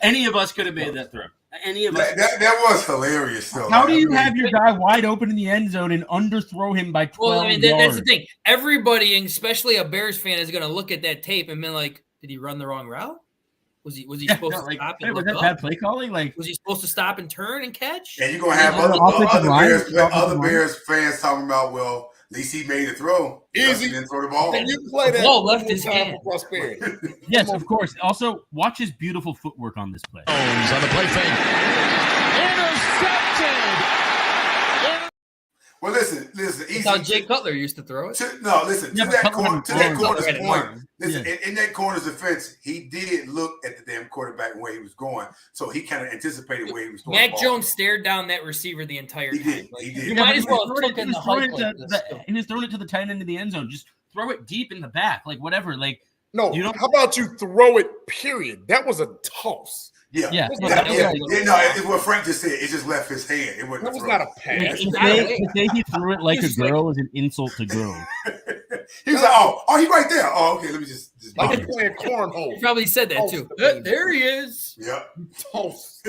Any of us could have made that throw. Any of us. That was hilarious, though. How do you have your guy wide open in the end zone and underthrow him by 12 Well, I mean, yards? that's the thing. Everybody, especially a Bears fan, is going to look at that tape and be like, "Did he run the wrong route? Was he supposed to stop and was look that up? bad play calling? Like, was he supposed to stop and turn and catch?" And you're gonna have other Bears fans talking about, well, at least he made a throw. Easy. He didn't throw the ball. And you play that ball left his hand. Prosperity. yes, of course. Also, watch his beautiful footwork on this play. Jones on the play fake. Intercepted. Well, listen. That's how Jay Cutler used to throw it. To that corner's point. Listen, in that corner's defense, he did look at the damn quarterback and where he was going, so he kind of anticipated where he was going. Mac Jones stared down that receiver the entire time. He did. You might as well have taken the hike. He was throwing it to the tight end of the end zone. Just throw it deep in the back, like whatever. Like no, how about you throw it? Period. That was a toss. Yeah. It's what Frank just said. It just left his hand. It wasn't. That was not a pass. To say he threw it like a girl is an insult to girls. He was like, "Oh, he's right there. Oh, okay. Let me just like he's playing cornhole." He probably said that too. There he is. Yeah. Toss.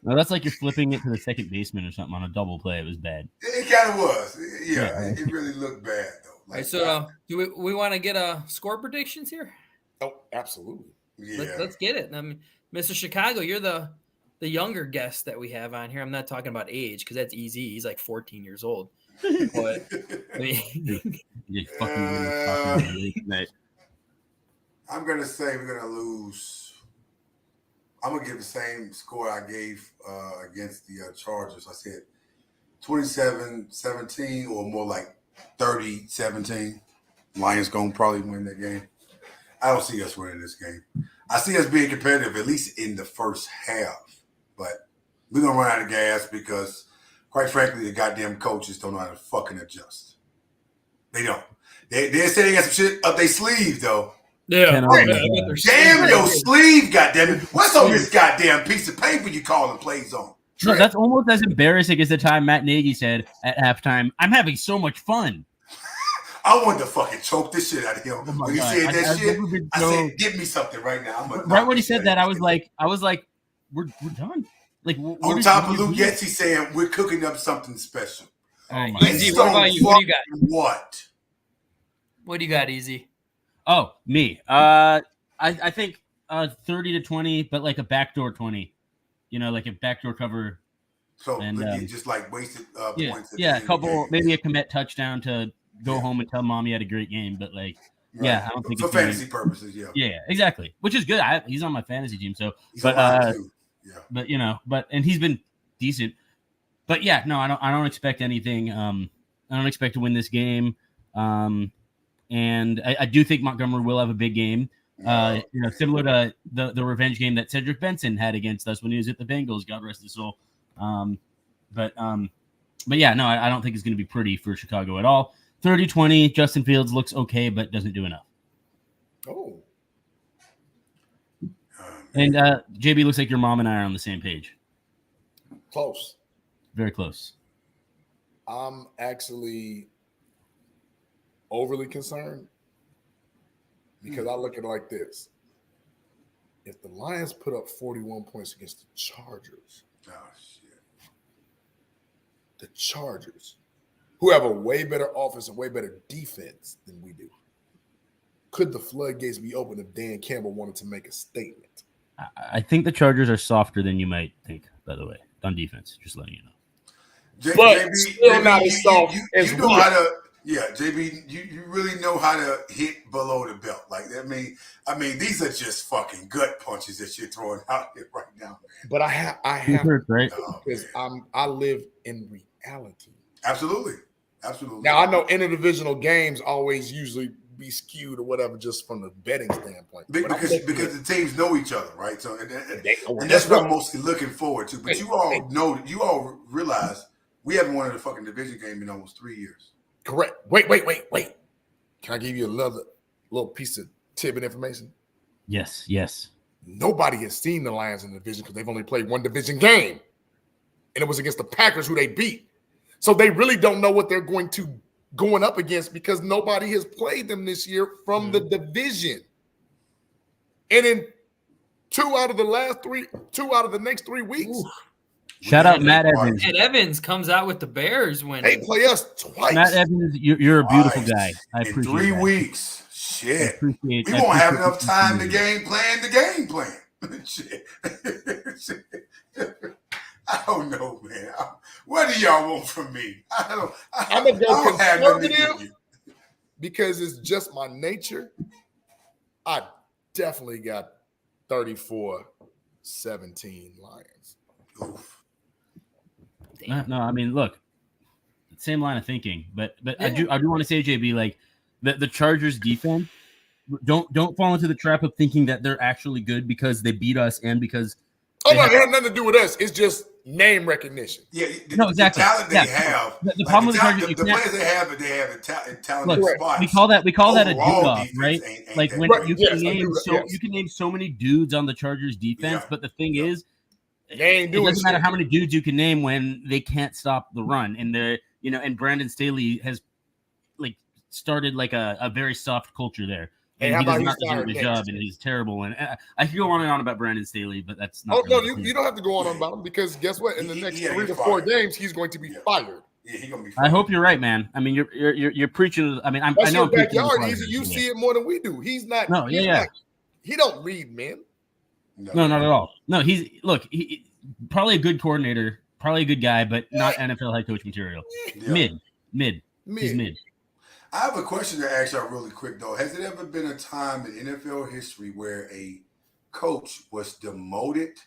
No, that's like you're flipping it to the second baseman or something on a double play. It was bad. It kind of was. Yeah. It really looked bad though. All right, so do we want to get score predictions here? Oh, absolutely. Yeah. Let's get it. I mean, Mr. Chicago, you're the younger guest that we have on here. I'm not talking about age because that's easy. He's like 14 years old. But I mean, I'm gonna say we're gonna lose. I'm gonna give the same score I gave against the Chargers. I said 27-17 or more like 30-17. Lions gonna probably win that game. I don't see us winning this game. I see us being competitive, at least in the first half. But we're going to run out of gas because, quite frankly, the goddamn coaches don't know how to fucking adjust. They don't. They say they got some shit up their sleeve, though. Yeah. Damn your sleeve, goddammit. What's on this goddamn piece of paper you calling plays on? No, that's almost as embarrassing as the time Matt Nagy said at halftime, "I'm having so much fun." I wanted to fucking choke this shit out of him. When he said that shit, I said, "Give me something right now." Right when he said that, I was like, "We're done." Like on top of Luke Getzy saying we're cooking up something special. Easy, what about you? What do you got? What do you got, Easy? Oh, me. I think 30-20, but like a backdoor 20. You know, like a backdoor cover. So just like wasted points. Yeah, a couple, maybe a commit touchdown to go home and tell mom he had a great game. But like, I don't think for fantasy purposes. Yeah, exactly. Which is good. He's on my fantasy team, so he's on mine too. Yeah, but and he's been decent. But yeah, no, I don't expect anything. I don't expect to win this game. And I do think Montgomery will have a big game. Similar to the revenge game that Cedric Benson had against us when he was at the Bengals. God rest his soul. But yeah, no, I don't think it's going to be pretty for Chicago at all. 30-20. Justin Fields looks okay, but doesn't do enough. Oh. And JB, looks like your mom and I are on the same page. Close. Very close. I'm actually overly concerned because I look at it like this. If the Lions put up 41 points against the Chargers, the Chargers, who have a way better offense and way better defense than we do, could the floodgates be open if Dan Campbell wanted to make a statement? I think the Chargers are softer than you might think, by the way, on defense. Just letting you know. But still not as soft as you know how to. Yeah, JB, you really know how to hit below the belt. Like, I mean, these are just fucking gut punches that you're throwing out here right now, man. But I have right? Because I live in reality. Absolutely. Now I know interdivisional games always usually be skewed or whatever just from the betting standpoint. Because the teams know each other, right? So and that's what I'm mostly looking forward to. But you all realize we haven't won a fucking division game in almost 3 years. Correct. Wait. Can I give you another little piece of tidbit information? Yes. Nobody has seen the Lions in the division because they've only played one division game. And it was against the Packers who they beat. So they really don't know what they're going up against because nobody has played them this year from the division. And in two out of the next 3 weeks. Shout out Matt Evans. Matt Evans comes out with the Bears winning. They play us twice. Matt Evans, you're a beautiful guy. I appreciate it. 3 weeks. Shit. We won't have enough time to game plan. Shit. I don't know, man. What do y'all want from me? I'm going to go conservative because it's just my nature. I definitely got 34-17 Lions. Oof. No, I mean, look, same line of thinking, but I do want to say, JB, like the Chargers defense, don't fall into the trap of thinking that they're actually good because they beat us and because it had nothing to do with us. It's just name recognition. Yeah, no, exactly. The talent they have. The problem with the Chargers, the players they have a talented spots. We call that a do-off, right? Like when right. you can name so many dudes on the Chargers defense, but the thing is, it doesn't matter how many dudes you can name when they can't stop the run. And and Brandon Staley has started like a very soft culture there. And he does not deserve his job, and he's terrible. And I could go on and on about Brandon Staley, but that's not. You don't have to go on about him because guess what? In the next 3 to 4 games, he's going to be fired. Yeah, he's gonna be fired. I hope you're right, man. I mean, you're preaching. I mean, I know your backyard. You see it more than we do. He's not. No, He don't read, man. No, not at all. No, he's probably a good coordinator, probably a good guy, but not NFL head coach material. Yeah. Mid. He's mid. I have a question to ask y'all really quick, though. Has it ever been a time in NFL history where a coach was demoted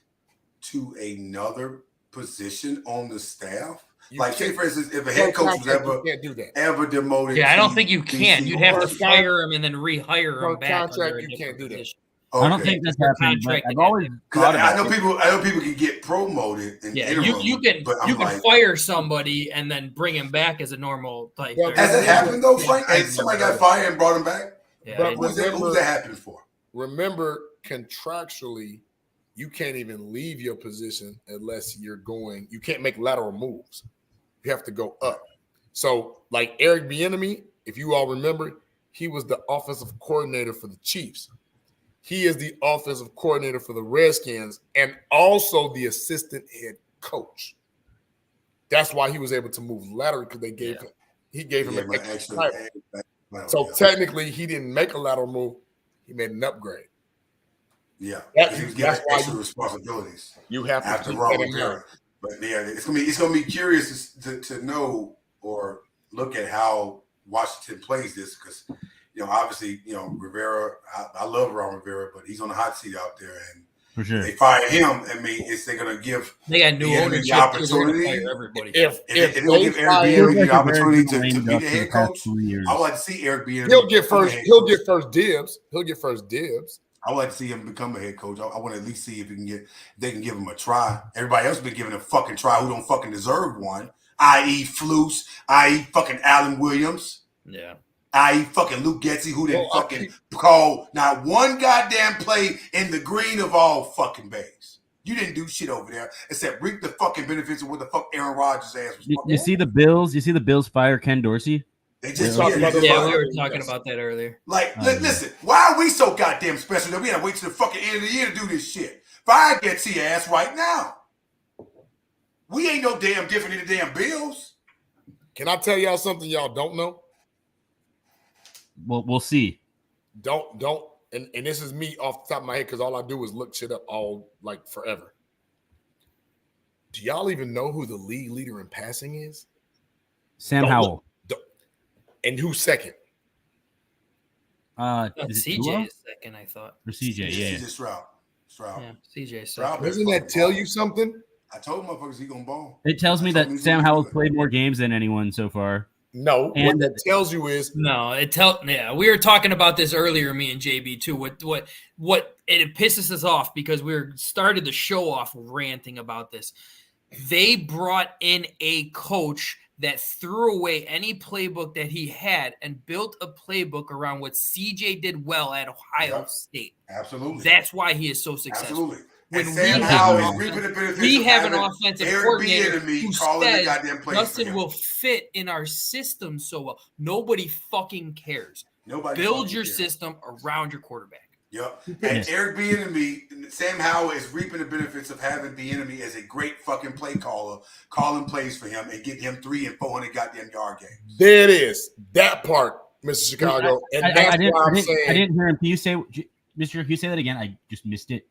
to another position on the staff? Say, for instance, if a head coach was ever demoted. Yeah, I don't think you can. You'd have to fire him and then rehire him back. Contract, you can't do that. Okay. I don't think that's happened. I've always thought I know people can get promoted. You can fire somebody and then bring him back as a normal type. Has it happened though, Frank? Somebody got fired and brought him back. Yeah, but who's that happened for? Remember, contractually, you can't even leave your position unless you're going. You can't make lateral moves. You have to go up. So, like Eric Bieniemy, if you all remember, he was the offensive coordinator for the Chiefs. He is the offensive coordinator for the Redskins and also the assistant head coach. That's why he was able to move laterally, because he gave him an extra title. So technically, he didn't make a lateral move; he made an upgrade. Yeah, he was getting extra responsibilities. You have to after Ron Rivera. But yeah, it's gonna be curious to know or look at how Washington plays this, because obviously Rivera. I love Ron Rivera, but he's on the hot seat out there, and for sure they fire him. I mean, they're gonna give got new ownership the opportunity. Everybody. If they give Eric Bieniemy the opportunity to be the head coach, I would like to see Eric Bieniemy. He'll get first dibs. I would like to see him become a head coach. I want to at least see if they can give him a try. Everybody else has been giving a fucking try who don't fucking deserve one, i.e. Flus, i.e. fucking Allen Williams. Yeah. I.e. fucking Luke Getsy, who didn't fucking call not one goddamn play in the green of all fucking bays. You didn't do shit over there except reap the fucking benefits of what the fuck Aaron Rodgers' ass was. You see the Bills? You see the Bills fire Ken Dorsey? They just we were talking about that earlier. Like, listen, why are we so goddamn special that we gotta wait till the fucking end of the year to do this shit? Fire Getsy ass right now. We ain't no damn different than the damn Bills. Can I tell y'all something y'all don't know? Well, we'll see. Don't, and this is me off the top of my head, because all I do is look shit up all like forever. Do y'all even know who the league leader in passing is? Sam Howell. And who's second? CJ is second, I thought. For CJ, yeah. CJ Stroud. Yeah, CJ Stroud. Doesn't that tell you something? I told motherfuckers he gonna ball. It tells me that Sam Howell's played more games than anyone so far. No, and what that tells you is we were talking about this earlier, me and JB too. What it pisses us off, because we started the show off ranting about this. They brought in a coach that threw away any playbook that he had and built a playbook around what CJ did well at Ohio State. Absolutely. That's why he is so successful. Absolutely. When we have an offensive coordinator who says Justin will fit in our system so well. Nobody fucking cares. Build your system around your quarterback. Yep. And Eric Bieniemy, Sam Howell is reaping the benefits of having Bieniemy as a great fucking play caller, calling plays for him and getting him 300 and 400 goddamn yard games. There it is. That part, Mr. Chicago. I didn't hear him. Can you say, Mr. Can you say that again? I just missed it.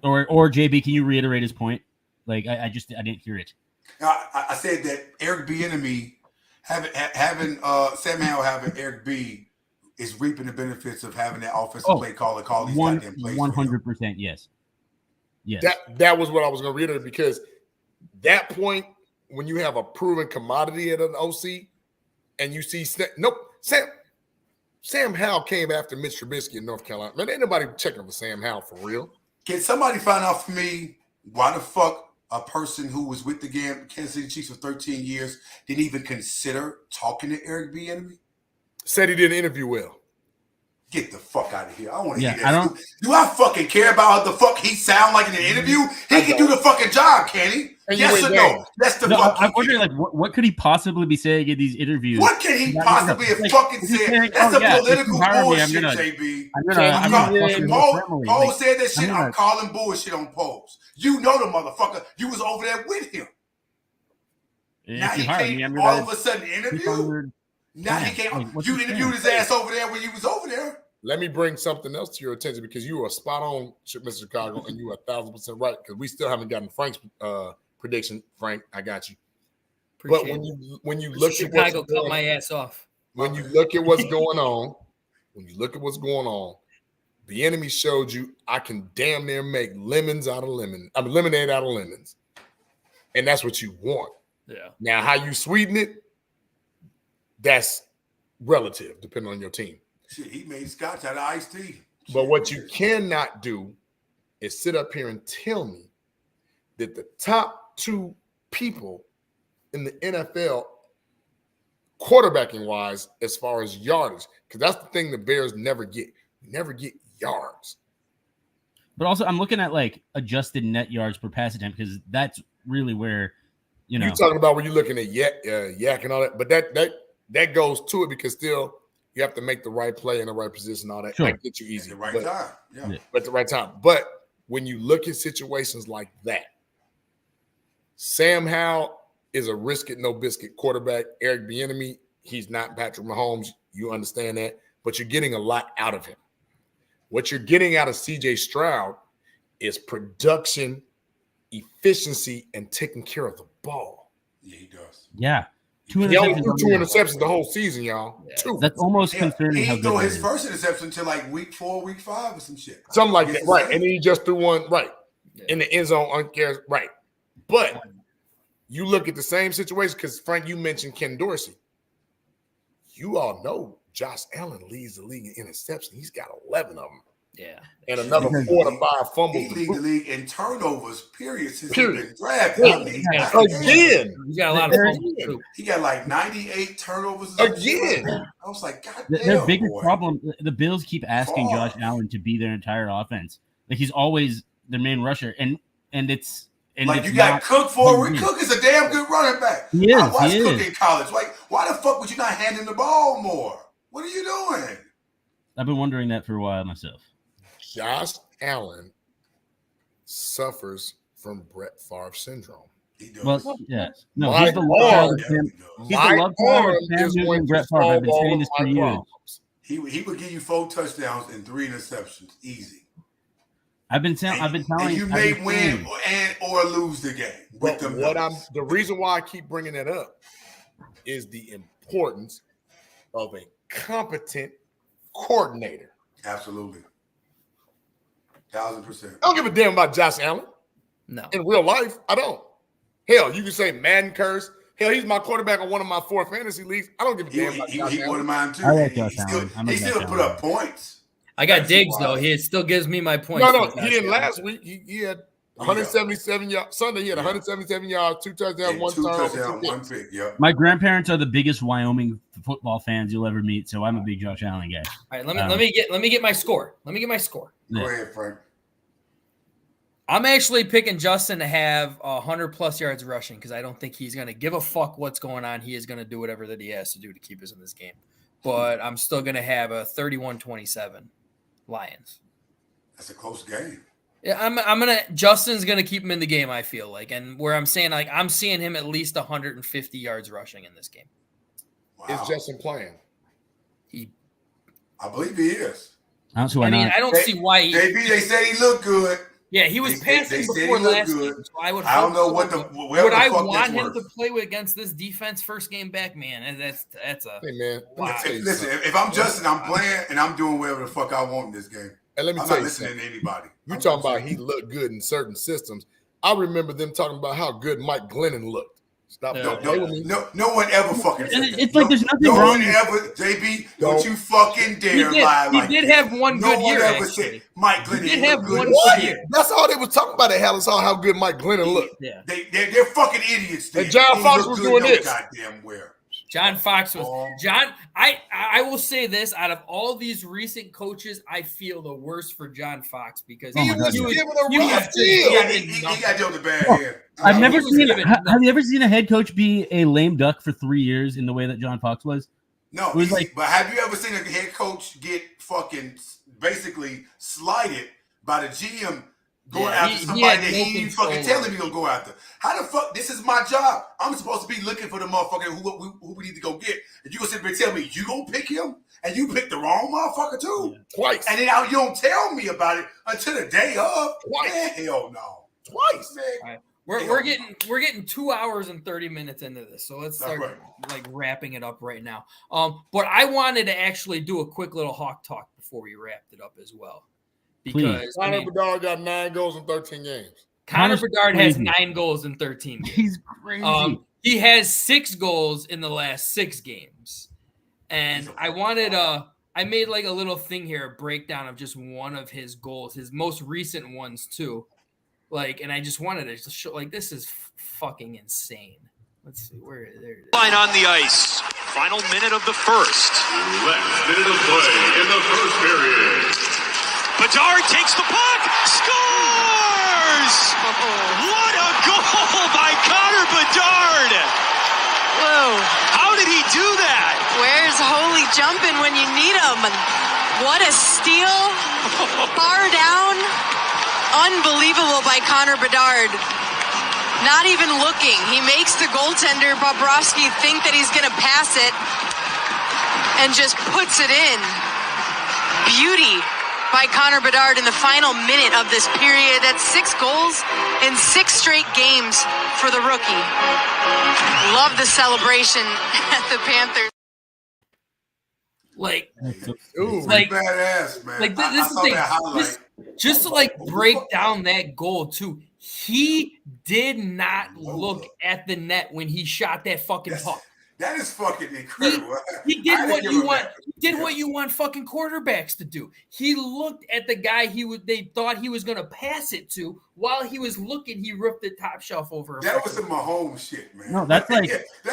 Or JB, can you reiterate his point? Like I didn't hear it. I said that Eric Bieniemy having Sam Howell having Eric B is reaping the benefits of having that offensive play caller call these goddamn plays. 100%, yes. That was what I was going to reiterate, because that point when you have a proven commodity at an OC and you see Sam Howell came after Mitch Trubisky in North Carolina. Man, ain't nobody checking for Sam Howell for real. Can somebody find out for me why the fuck a person who was with the Kansas City Chiefs for 13 years didn't even consider talking to Eric Bieniemy? Said he didn't interview well. Get the fuck out of here. I don't want to hear that. Do I fucking care about how the fuck he sound like in an interview? He can do the fucking job, can he? Yes or no? That's the fuck. I'm wondering, like, what could he possibly be saying in these interviews? What can he possibly have fucking said? That's a political bullshit, JB. Paul said that shit. I'm calling bullshit on polls. You know the motherfucker. You was over there with him. Now he can't all of a sudden interview. Now he can't. You interviewed his ass over there when you was over there. Let me bring something else to your attention, because you are spot on, Mr. Chicago, and you are 1,000% right, because we still haven't gotten Frank's prediction. Frank, I got you. But when you look at Chicago cut my ass off. When you look at what's going on, the enemy showed you I can damn near make lemonade out of lemons, and that's what you want. Yeah. Now, how you sweeten it, that's relative, depending on your team. Shit, he made scotch out of iced tea. But what you cannot do is sit up here and tell me that the top two people in the NFL, quarterbacking wise, as far as yardage, because that's the thing the Bears never get. You never get yards. But also, I'm looking at like adjusted net yards per pass attempt, because that's really where, you're talking about when you're looking at yak and all that. But that goes to it, because still, You have to make the right play in the right position, all that. Sure. That gets you easy. At the right time. Yeah. At the right time. But when you look at situations like that, Sam Howell is a risk it, no biscuit quarterback. Eric Bieniemy, he's not Patrick Mahomes. You understand that. But you're getting a lot out of him. What you're getting out of C.J. Stroud is production, efficiency, and taking care of the ball. Yeah, he does. Yeah. He only threw 2 interceptions the whole season, y'all. Yeah. 2. That's almost concerning. He how didn't throw good his first interception until like week 4, week 5 or some shit. Something like that. Right. And then he just threw one, right, in the end zone. Right. But you look at the same situation, because, Frank, you mentioned Ken Dorsey. You all know Josh Allen leads the league in interception. He's got 11 of them. Yeah. And another 4 to 5 fumbles. He leads the league in turnovers, period, since he's been drafted. Yeah. I mean, Again. He's got a lot of fumbles, too. He got like 98 turnovers. Again. I was like, God damn, their biggest boy. problem, the Bills keep asking Josh Allen to be their entire offense. Like, he's always their main rusher. And it's like, you got Cook forward. Cook is a damn good running back. He is. I watched Cook in college. Like, why the fuck would you not hand him the ball more? What are you doing? I've been wondering that for a while myself. Josh Allen suffers from Brett Favre syndrome. He does. Well, yes. No, My he's the love arm- child of Sam. He's the My love child arm of Sam is Newton going and to Brett Favre. I've been solve saying all this of for my years. problems. He would give you 4 touchdowns and 3 interceptions, easy. I've been telling. And you may win or lose the game. With But the reason why I keep bringing that up is the importance of a competent coordinator. Absolutely. 1000%. I don't give a damn about Josh Allen. No. In real life, I don't. Hell, you can say Madden curse. Hell, he's my quarterback on one of my 4 fantasy leagues. I don't give a damn about Josh He Allen. one of mine too. I like Josh Allen. He still put up points. I got Diggs, though. He still gives me my points. No, he didn't last week. He had 177 yards. Sunday, he had 177 yards, 2 touchdowns, 1 turnover, 2 picks. pick. Yep. My grandparents are the biggest Wyoming football fans you'll ever meet, so I'm a big Josh Allen guy. All right, let me get my score. Let me get my score. Go ahead, Frank. I'm actually picking Justin to have 100+ yards rushing because I don't think he's going to give a fuck what's going on. He is going to do whatever that he has to do to keep us in this game. But I'm still going to have a 31-27 Lions. That's a close game. Yeah, Justin's going to keep him in the game, I feel like. And where I'm saying, like, I'm seeing him at least 150 yards rushing in this game. Wow. Is Justin playing? I believe he is. I don't see why he. JB, they said he looked good. Yeah, he was passing before last game, so I would. I don't know what would I want him to play with against this defense first game back, man? That's a. Hey man, wow. Listen, if I'm Justin, I'm playing and I'm doing whatever the fuck I want in this game. And let me I'm tell not you listening something. to anybody. You talking about he looked good in certain systems. I remember them talking about how good Mike Glennon looked. Stop. No one ever fucking said that. It's like there's nothing no wrong. one ever, JB, don't you fucking dare lie like He did that. have one good year. No one ever said Mike Glennon. He did have one good year. That's all they was talking about at Hallis Hall, how good Mike Glennon looked. Yeah. They're fucking idiots. And John Fox was doing this. Goddamn where. John Fox was John. I will say this: out of all these recent coaches, I feel the worst for John Fox because he was giving a rough deal. He got dealt a bad hand. I've never seen. Have you ever seen a head coach be a lame duck for 3 years in the way that John Fox was? No, but have you ever seen a head coach get fucking basically slighted by the GM going after somebody that he ain't fucking telling me to go after? How the fuck? This is my job. I'm supposed to be looking for the motherfucker who we need to go get. And you gonna sit there and tell me you gonna pick him? And you picked the wrong motherfucker too? Twice. And then you don't tell me about it until the day of? Twice. Man, hell no. Twice. Man. We're getting 2 hours and 30 minutes into this, so let's start like wrapping it up right now. But I wanted to actually do a quick little Hawk talk before we wrapped it up as well, because Connor Bedard got 9 goals in 13 games. Connor Bedard has 9 goals in 13 games. He's crazy. He has 6 goals in the last 6 games, and I made like a little thing here, a breakdown of just one of his goals, his most recent ones too. Like, and I just wanted to show, like, this is fucking insane. Let's see where there it is. Line on the ice. Final minute of the first. Last minute of play in the first period. Bedard takes the puck, scores! What a goal by Connor Bedard! Whoa. How did he do that? Where's Holy jumping when you need him? What a steal. Far down. Unbelievable by Connor Bedard. Not even looking. He makes the goaltender, Bobrovsky, think that he's going to pass it and just puts it in. Beauty by Connor Bedard in the final minute of this period. That's 6 goals in 6 straight games for the rookie. Love the celebration at the Panthers. Like, badass, man. Like this is the thing. Just to like break down that goal too. He did not look at the net when he shot that fucking puck. That is fucking incredible. He did what you want. He did what you want fucking quarterbacks to do. He looked at the guy they thought he was gonna pass it to. While he was looking, he ripped the top shelf over. That was some Mahomes shit, man. No, that's like.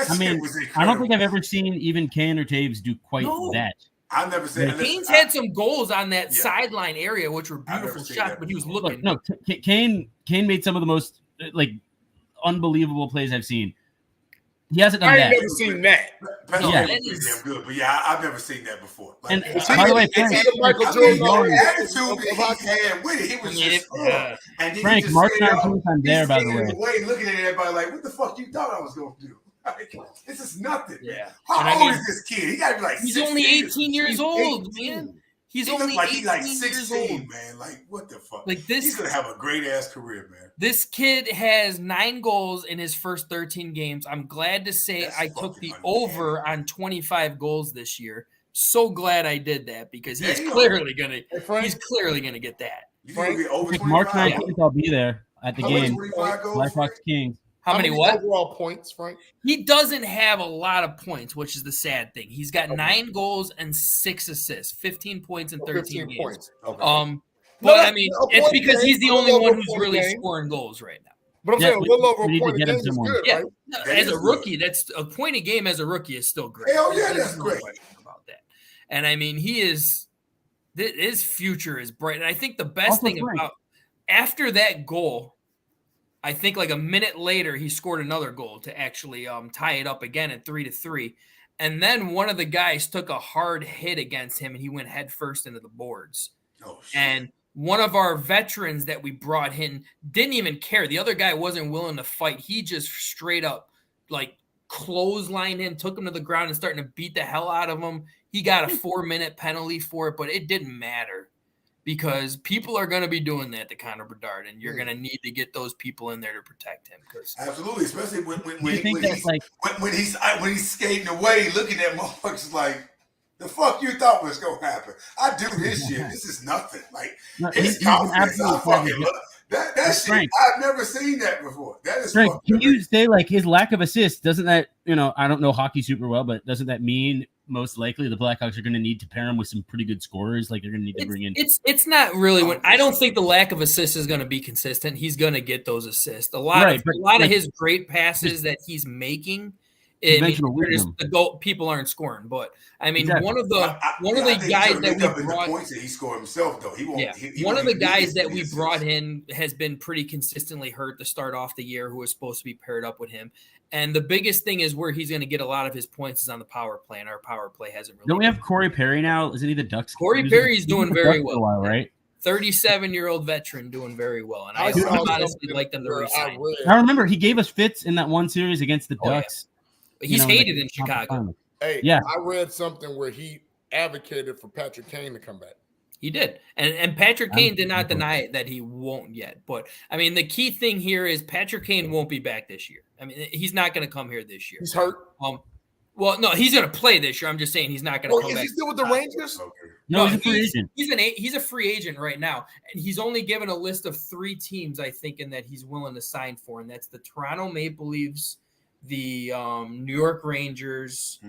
I mean, I don't think I've ever seen even Kane or Taves do quite that. I've never seen. Kane's had some goals on that sideline area, which were beautiful shots, but he was looking. Look, no, Kane made some of the most like unbelievable plays I've seen. He hasn't done that. I've never seen that. That is damn good, but I've never seen that before. Like, and by the way, Frank, Michael Jordan attitude he had with it, he was just. And then Frank, Mark 19th on there, by the way. Looking at everybody like, what the fuck you thought I was going to do? Like, this is nothing. Yeah. How old is this kid? He got to be like. He's only 18 years old, man. He's only like 18 like years 16, old, man. Like, what the fuck? Like this, he's gonna have a great ass career, man. This kid has 9 goals in his first 13 games. I'm glad to say I took the over on 25 goals this year. So glad I did that because he's clearly gonna get that. You think get over 25? March 19th, I'll be there at the game. Blackhawks Kings. How many what? Overall points, Frank? He doesn't have a lot of points, which is the sad thing. He's got 9 goals and 6 assists, 15 points in 13 games. Points. Okay. But I mean, it's because he's the only one who's really scoring goals right now. But I'm saying a little over a point a game is good, right? As a rookie, that's a point a game as a rookie is still great. Hell yeah, that's great. About that. And I mean, his future is bright. And I think the best thing about after that goal, I think like a minute later, he scored another goal to actually tie it up again at 3-3. And then one of the guys took a hard hit against him and he went head first into the boards. Oh, shit. And one of our veterans that we brought in didn't even care. The other guy wasn't willing to fight. He just straight up like clotheslined him, took him to the ground and starting to beat the hell out of him. He got a 4-minute penalty for it, but it didn't matter. Because people are going to be doing that to Connor Bedard, and you're going to need to get those people in there to protect him. Absolutely, especially when he's skating away, looking at motherfuckers like, the fuck you thought was going to happen? I do this shit. This is nothing. Like his confidence, I fucking love that shit. Frank. I've never seen that before. That is Frank. Can you say like his lack of assists? Doesn't that I don't know hockey super well, but doesn't that mean most likely the Blackhawks are going to need to pair him with some pretty good scorers? Like they're going to need to bring in. It's not really when I don't think the lack of assists is going to be consistent. He's going to get those assists. A lot of his great passes that he's making. The goal people aren't scoring, but I mean one of the guys that we brought points that he scored himself though. He won't. Yeah. One of the guys that we brought in has been pretty consistently hurt to start off the year. Who was supposed to be paired up with him, and the biggest thing is where he's going to get a lot of his points is on the power play, and our power play hasn't really. Don't we have Corey Perry now? Isn't he the Ducks? Corey Perry's doing very well, right? 37-year-old veteran doing very well, and I honestly like them to resign. I remember he gave us fits in that one series against the Ducks. Yeah. He's hated in Chicago. Hey, yeah. I read something where he advocated for Patrick Kane to come back. He did. And Patrick Kane did not deny that he won't yet. But, I mean, the key thing here is Patrick Kane won't be back this year. I mean, he's not going to come here this year. He's hurt? Well, no, he's going to play this year. I'm just saying he's not going to come back. Is he still with the Rangers? No, he's a free agent. He's a free agent right now. And he's only given a list of 3 teams, I think, and that he's willing to sign for. And that's the Toronto Maple Leafs, the New York Rangers,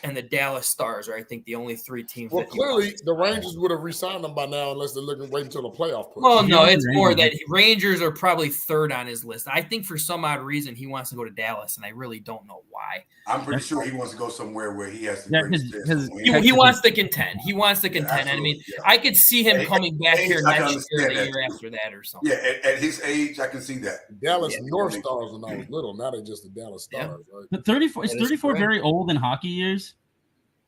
and the Dallas Stars are, I think, the only 3 teams. Well, clearly the Rangers would have re-signed them by now unless they're looking wait until the playoff push. Well, no, it's more that Rangers are probably 3rd on his list. I think for some odd reason he wants to go to Dallas, and I really don't know why. I'm pretty sure he wants to go somewhere where he has to. He wants to contend. He wants to contend. I mean, I could see him coming back here next year, the year after that, or something. Yeah, at his age, I can see that. Dallas North Stars when I was little. Now they're just the Dallas Stars. Right? But 34 is 34 very old in hockey years.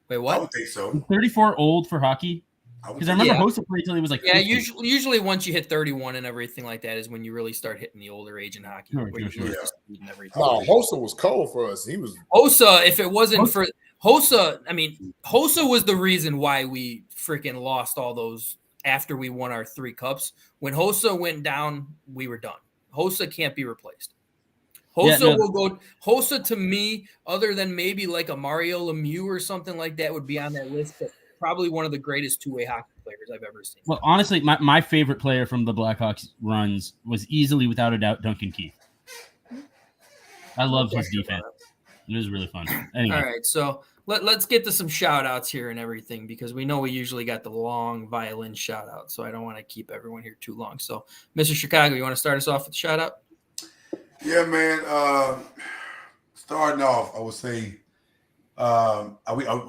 Wait, what? I would think so. 34 old for hockey? Because I remember Hossa played till he was like 50. Usually once you hit 31 and everything like that is when you really start hitting the older age in hockey. No, Hossa was cold for us. He was Hossa. If it wasn't for Hossa, I mean, Hossa was the reason why we freaking lost all those after we won our 3 cups. When Hossa went down, we were done. Hossa can't be replaced. Hossa to me, other than maybe like a Mario Lemieux or something like that, would be on that list. But probably one of the greatest 2-way hockey players I've ever seen. Well, honestly, my favorite player from the Blackhawks runs was easily, without a doubt, Duncan Keith. I love his defense. It was really fun. Anyway. All right, so let's get to some shout-outs here and everything, because we know we usually got the long violin shout-out, so I don't want to keep everyone here too long. So, Mr. Chicago, you want to start us off with the shout-out? Yeah, man. Starting off, I would say, are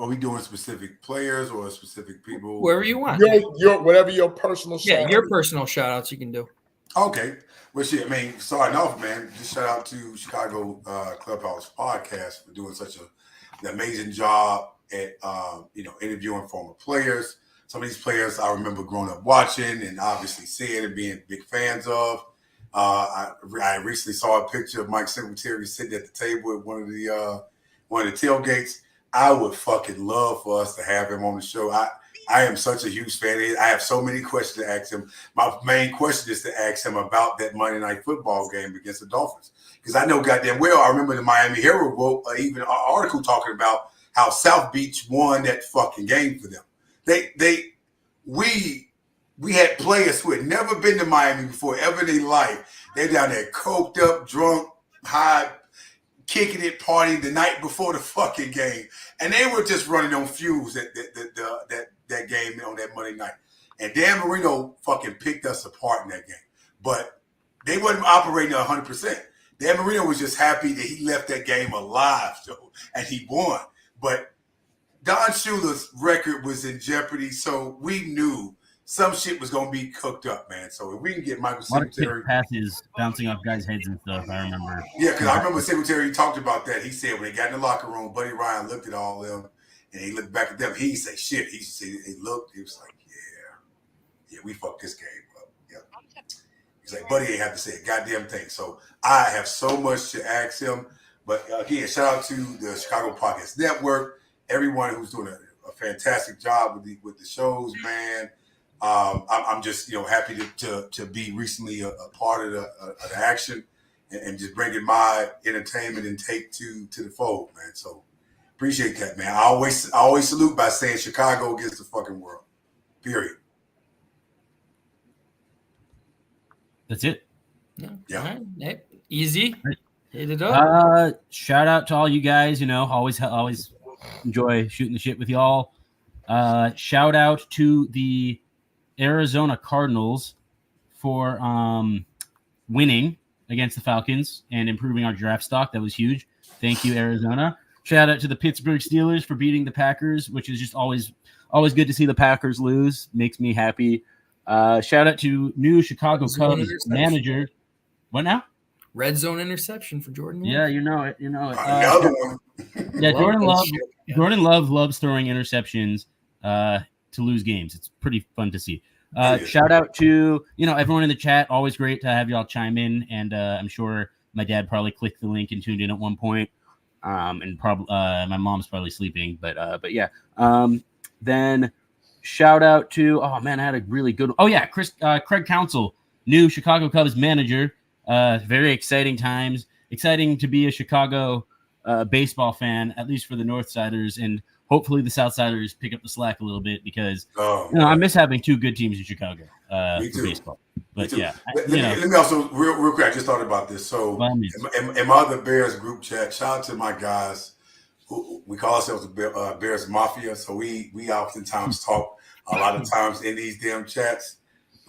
we doing specific players or specific people? Wherever you want. Whatever your personal shout-out. Yeah, your personal shout-outs you can do. Okay. Well, shit, I mean, starting off, man, just shout out to Chicago Clubhouse Podcast for doing such an amazing job at, interviewing former players. Some of these players I remember growing up watching and obviously seeing and being big fans of. I recently saw a picture of Mike Singletary sitting at the table at one of the tailgates. I would fucking love for us to have him on the show. I am such a huge fan of his. I have so many questions to ask him. My main question is to ask him about that Monday Night Football game against the Dolphins. Because I know goddamn well, I remember the Miami Herald wrote even an article talking about how South Beach won that fucking game for them. We had players who had never been to Miami before ever in their life. They're down there coked up, drunk, high, kicking it, partying the night before the fucking game. And they were just running on fuels that game on that Monday night. And Dan Marino fucking picked us apart in that game. But they wasn't operating 100%. Dan Marino was just happy that he left that game alive, so, and he won. But Don Shula's record was in jeopardy, so we knew some shit was going to be cooked up, man. So if we can get Michael Singletary. Passes bouncing off guys' heads and stuff, I remember. Yeah, because I remember Singletary talked about that. He said when they got in the locker room, Buddy Ryan looked at all of them, and he looked back at them. He said, shit. He said, he looked. He was like, yeah, we fucked this game up. Yeah. He's like, Buddy ain't have to say a goddamn thing. So I have so much to ask him. But again, shout out to the Chicago Podcast Network, everyone who's doing a fantastic job with the shows, man. I'm just happy to be recently a part of the action and just bringing my entertainment and take to the fold, man. So appreciate that, man. I always salute by saying Chicago against the fucking world. Period. That's it. Yeah. All right. Easy. Hit it up. Shout out to all you guys. Always enjoy shooting the shit with y'all. Shout out to the Arizona Cardinals for winning against the Falcons and improving our draft stock. That was huge. Thank you, Arizona. Shout out to the Pittsburgh Steelers for beating the Packers, which is just always good to see the Packers lose. Makes me happy. Shout out to new Chicago Cubs manager. What now? Red zone interception for Jordan Love. Yeah, you know it. Another one. Yeah, Jordan Love loves throwing interceptions to lose games. It's pretty fun to see. Shout out to everyone in the chat. Always great to have y'all chime in. And I'm sure my dad probably clicked the link and tuned in at one point. And probably my mom's probably sleeping. But yeah. Then shout out to I had a really good. Oh yeah, Craig Counsell, new Chicago Cubs manager. Very exciting times. Exciting to be a Chicago baseball fan, at least for the Northsiders, and hopefully the Southsiders pick up the slack a little bit because I miss having two good teams in Chicago for baseball. But yeah, let me also real quick. I just thought about this. So in my other Bears group chat, shout out to my guys we call ourselves the Bears Mafia. So we oftentimes talk a lot of times in these damn chats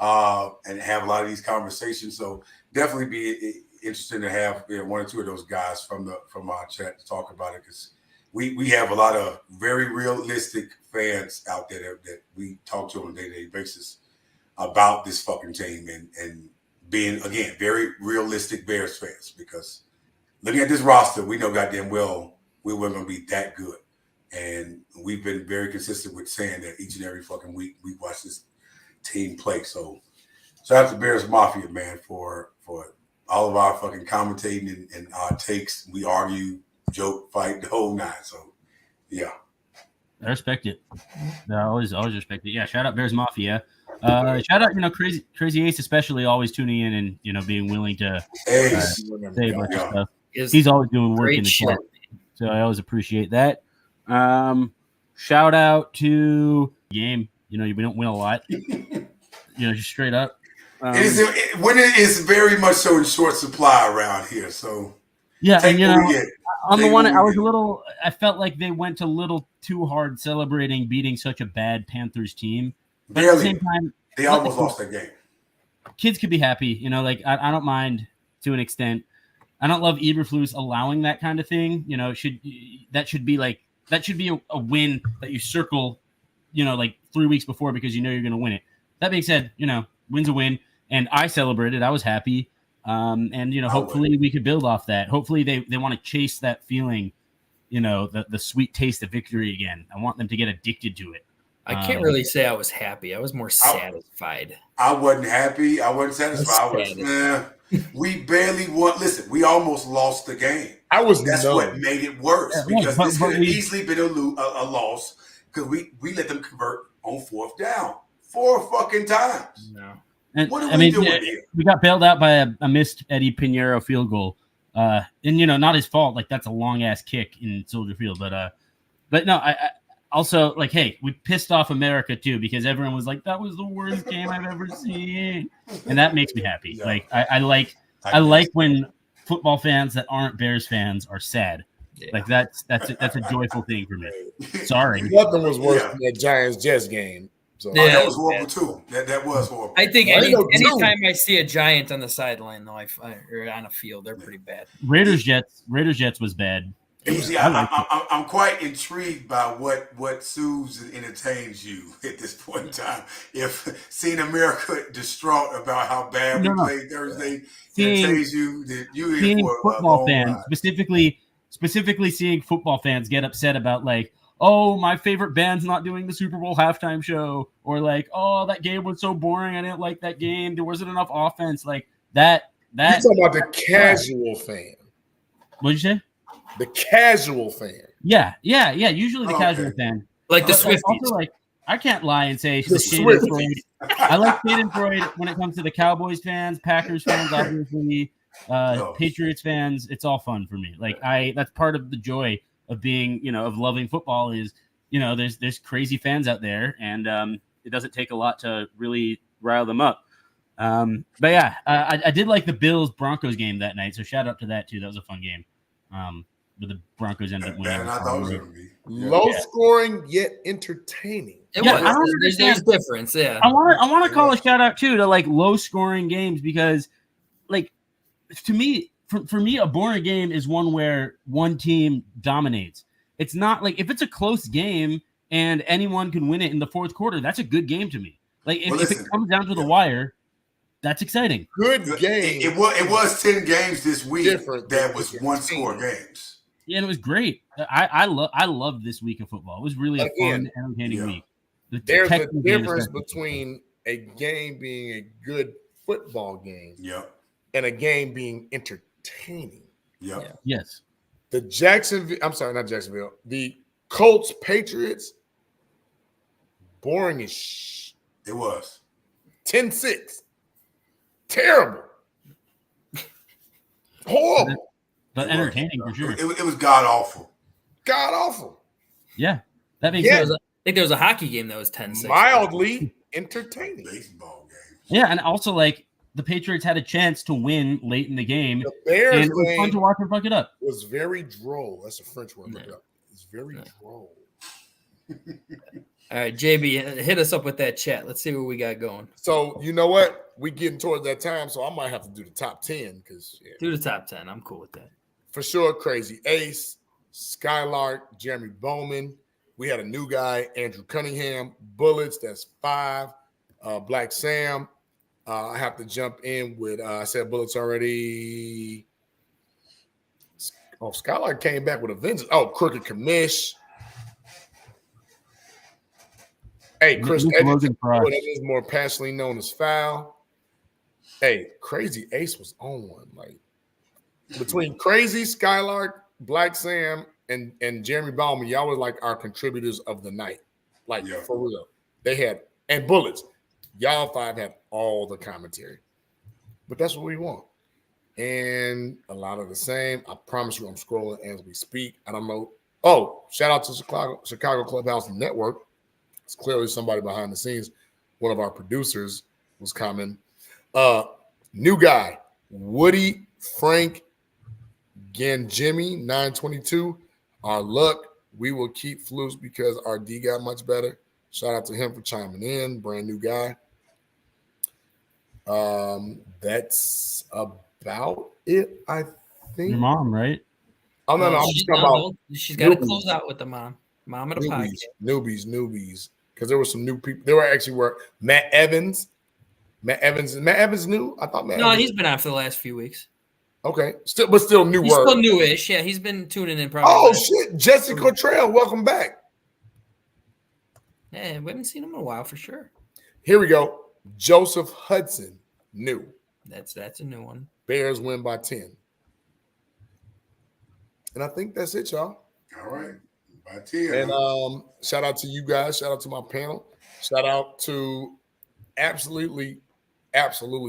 and have a lot of these conversations. So definitely be interesting to have one or two of those guys from our chat to talk about it, because we have a lot of very realistic fans out there that we talk to on a day-to-day basis about this fucking team and being, again, very realistic Bears fans, because looking at this roster, we know goddamn well we weren't going to be that good. And we've been very consistent with saying that each and every fucking week we watch this team play. So shout out to Bears Mafia, man, for all of our fucking commentating and our takes. We argue, joke, fight, the whole nine. So, yeah. I respect it. I always respect it. Yeah, shout out Bears Mafia. Shout out, Crazy Ace, especially always tuning in and being willing to say a bunch of stuff. He's always doing work in the chat, so I always appreciate that. Shout out to game. We don't win a lot. Just straight up. Winning is very much so in short supply around here. So yeah, and on the one, I felt like they went a little too hard celebrating beating such a bad Panthers team. But at the same time, they almost lost that game. Kids could be happy, I don't mind to an extent. I don't love Eberflus allowing that kind of thing. That should be a win that you circle, like 3 weeks before, because you're going to win it. That being said, win's a win, and I celebrated. I was happy. And hopefully we could build off that. Hopefully they want to chase that feeling, the sweet taste of victory again. I want them to get addicted to it. I can't really say I was happy. I was more satisfied. I wasn't happy. I wasn't satisfied. We barely won. Listen, we almost lost the game. That's what made it worse, because this could have easily been a loss, because we let them convert on fourth down 4 fucking times. No. And, what are we doing here? We got bailed out by a missed Eddie Pinheiro field goal. And not his fault. Like, that's a long ass kick in Soldier Field. But no, I also, like, hey, we pissed off America too, because everyone was like, that was the worst game I've ever seen. And that makes me happy. Yeah. Like, I like when football fans that aren't Bears fans are sad. Yeah. Like, that's a joyful thing for me. Sorry. Nothing was worse than that Giants-Jets game. So. Yeah, that was horrible too. That was horrible. I think anytime I see a Giant on the sideline, though, or on a field, they're pretty bad. Raiders Jets was bad. I'm quite intrigued by what soothes and entertains you at this point in time. If seeing America distraught about how bad we played Thursday entertains you, that you seeing football fans, specifically seeing football fans get upset about, like, oh, my favorite band's not doing the Super Bowl halftime show, or like, oh, that game was so boring, I didn't like that game, there wasn't enough offense, like that. You're talking about the casual fan. What'd you say? The casual fan. Yeah. Usually the casual fan, like the Swifties. Also, like, I can't lie and say I like Schadenfreude when it comes to the Cowboys fans, Packers fans, obviously, Patriots fans. It's all fun for me. Like, that's part of the joy of being, of loving football is, there's crazy fans out there, and it doesn't take a lot to really rile them up. But yeah, I did like the Bills Broncos game that night, so shout out to that too. That was a fun game. But the Broncos ended up winning. I thought it was going to be low scoring yet entertaining. There's difference. Yeah, I want to call a shout out too to, like, low scoring games, because, like, to me, for me, a boring game is one where one team dominates. It's not like, if it's a close game and anyone can win it in the fourth quarter, that's a good game to me. Like, if it comes down to the wire, that's exciting. Good game. It was 10 games this week that was one score games. Yeah, and it was great. I loved this week of football. It was really a fun, entertaining week. There's a difference between a game being a good football game and a game being entertaining. Yeah. Yes. The Colts Patriots, boring as shit. It was 10-6. Terrible. Horrible. But entertaining for sure. It was god awful. God awful. Yeah. That makes sense. I think there was a hockey game that was 10-6. Mildly entertaining. Baseball game. Yeah, and also, like, the Patriots had a chance to win late in the game. The Bears and it was fun to watch them fuck it up. It was very droll. That's a French word. It's He's very droll. All right, JB, hit us up with that chat. Let's see what we got going. So you know what? We getting towards that time, so I might have to do the top 10 because do the top 10. I'm cool with that. For sure, Crazy Ace, Skylark, Jeremy Bowman. We had a new guy, Andrew Cunningham. Bullets, that's 5. Black Sam. I have to jump in with, I said Bullets already. Oh, Skylark came back with a vengeance. Oh, Crooked Commish. Hey, Chris Edmonds, that is more passionately known as Foul. Hey, Crazy Ace was on one. Like, between Crazy, Skylark, Black Sam, and Jeremy Bauman, y'all were like our contributors of the night. Like, for real. They had, and Bullets. Y'all 5 had all the commentary. But that's what we want. And a lot of the same. I promise you I'm scrolling as we speak. I don't know. Oh, shout out to Chicago Clubhouse Network. It's clearly somebody behind the scenes. One of our producers was commenting. New guy, Woody Frank Ganjimi, 922. Our luck, we will keep Flus because our D got much better. Shout out to him for chiming in. Brand new guy. That's about it, I think. Your mom, right? Oh, no, I'm just talking about. She's got to close out with the mom. Mom of the podcast. Newbies. Because there were some new people. There were Matt Evans. Matt Evans new? I thought Matt Evans. He's been out for the last few weeks. Okay. Still new He's word. Still newish. Yeah, he's been tuning in probably. Oh, shit. Jesse Cottrell, welcome back. Yeah, we haven't seen him in a while for sure. Here we go. Joseph Hudson, new. That's a new one. Bears win by 10. And I think that's it, y'all. All right. By 10. And shout out to you guys. Shout out to my panel. Shout out to absolutely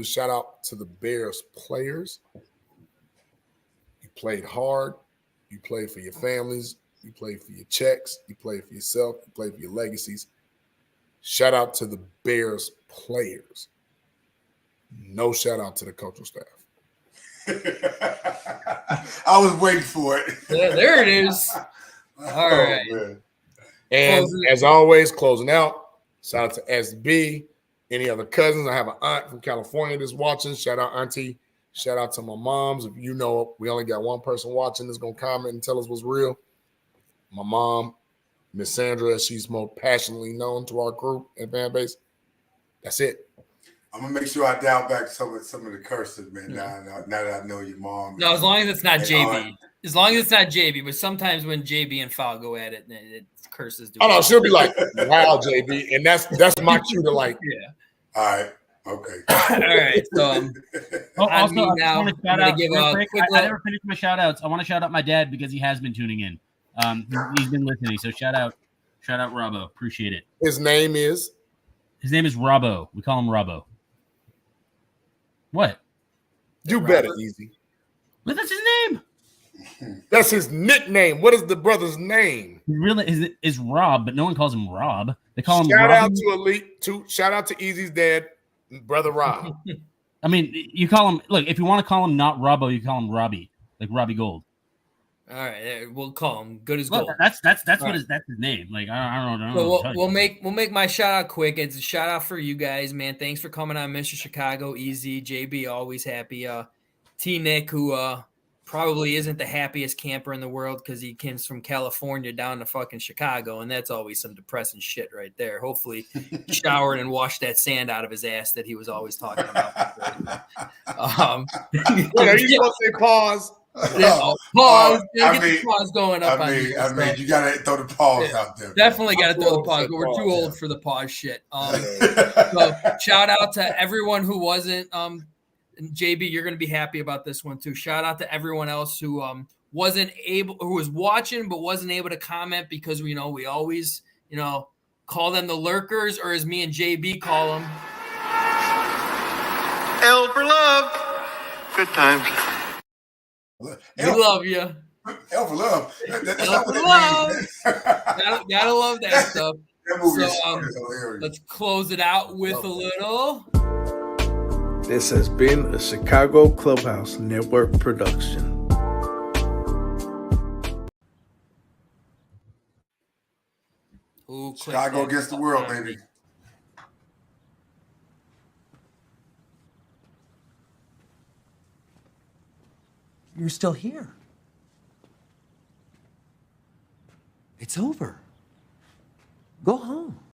shout out to the Bears players. You played hard. You played for your families. You played for your checks. You played for yourself. You played for your legacies. Shout out to the Bears players. No shout out to the coaching staff. I was waiting for it. Yeah, there it is. All right. Man. And as always, closing out, shout out to SB. Any other cousins? I have an aunt from California that's watching. Shout out, Auntie. Shout out to my moms. If you know we only got one person watching that's going to comment and tell us what's real. My mom, Miss Sandra, she's more passionately known to our group and fan base. That's it. I'm gonna make sure I dial back some of the curses, man. Now that I know your mom. No, as long as it's not JB. As long as it's not JB. But sometimes when JB and Foul go at it, it curses. Oh no, she'll be like, "Wow, JB," and that's my cue to like. Yeah. All right. Okay. All right. So also, I just want to shout out real quick. I never finished my shout outs. I want to shout out my dad because he has been tuning in. He's been listening. So shout out Robbo. Appreciate it. His name is Robbo. We call him Robbo. What? Do better, Easy. But that's his name. That's his nickname. What is the brother's name? He really is Rob, but no one calls him Rob. They call him Shout Rob. out to Elite. Shout out to Easy's dad, brother Rob. I mean, you call him. Look, if you want to call him not Robbo, you call him Robbie, like Robbie Gold. All right, we'll call him good as gold. That's what his name. Like I don't know. So we'll make my shout out quick. It's a shout out for you guys, man. Thanks for coming on, Mr. Chicago. Easy, JB, always happy. T Nick, who probably isn't the happiest camper in the world because he comes from California down to fucking Chicago, and that's always some depressing shit right there. Hopefully, he showered and washed that sand out of his ass that he was always talking about. Wait, are you supposed to say pause? Yeah, pause. Get the pause going up. I mean, you gotta throw the pause out there. Definitely gotta throw the pause, but we're too old for the pause shit. So shout out to everyone who wasn't. JB, you're gonna be happy about this one too. Shout out to everyone else who who was watching but wasn't able to comment because we always call them the lurkers, or as me and JB call them, L for love. Good times. We love you. L for love. That's L for love. Gotta love that stuff. So let's close it out with a little. This has been a Chicago Clubhouse Network production. Chicago against the world, baby. You're still here. It's over. Go home.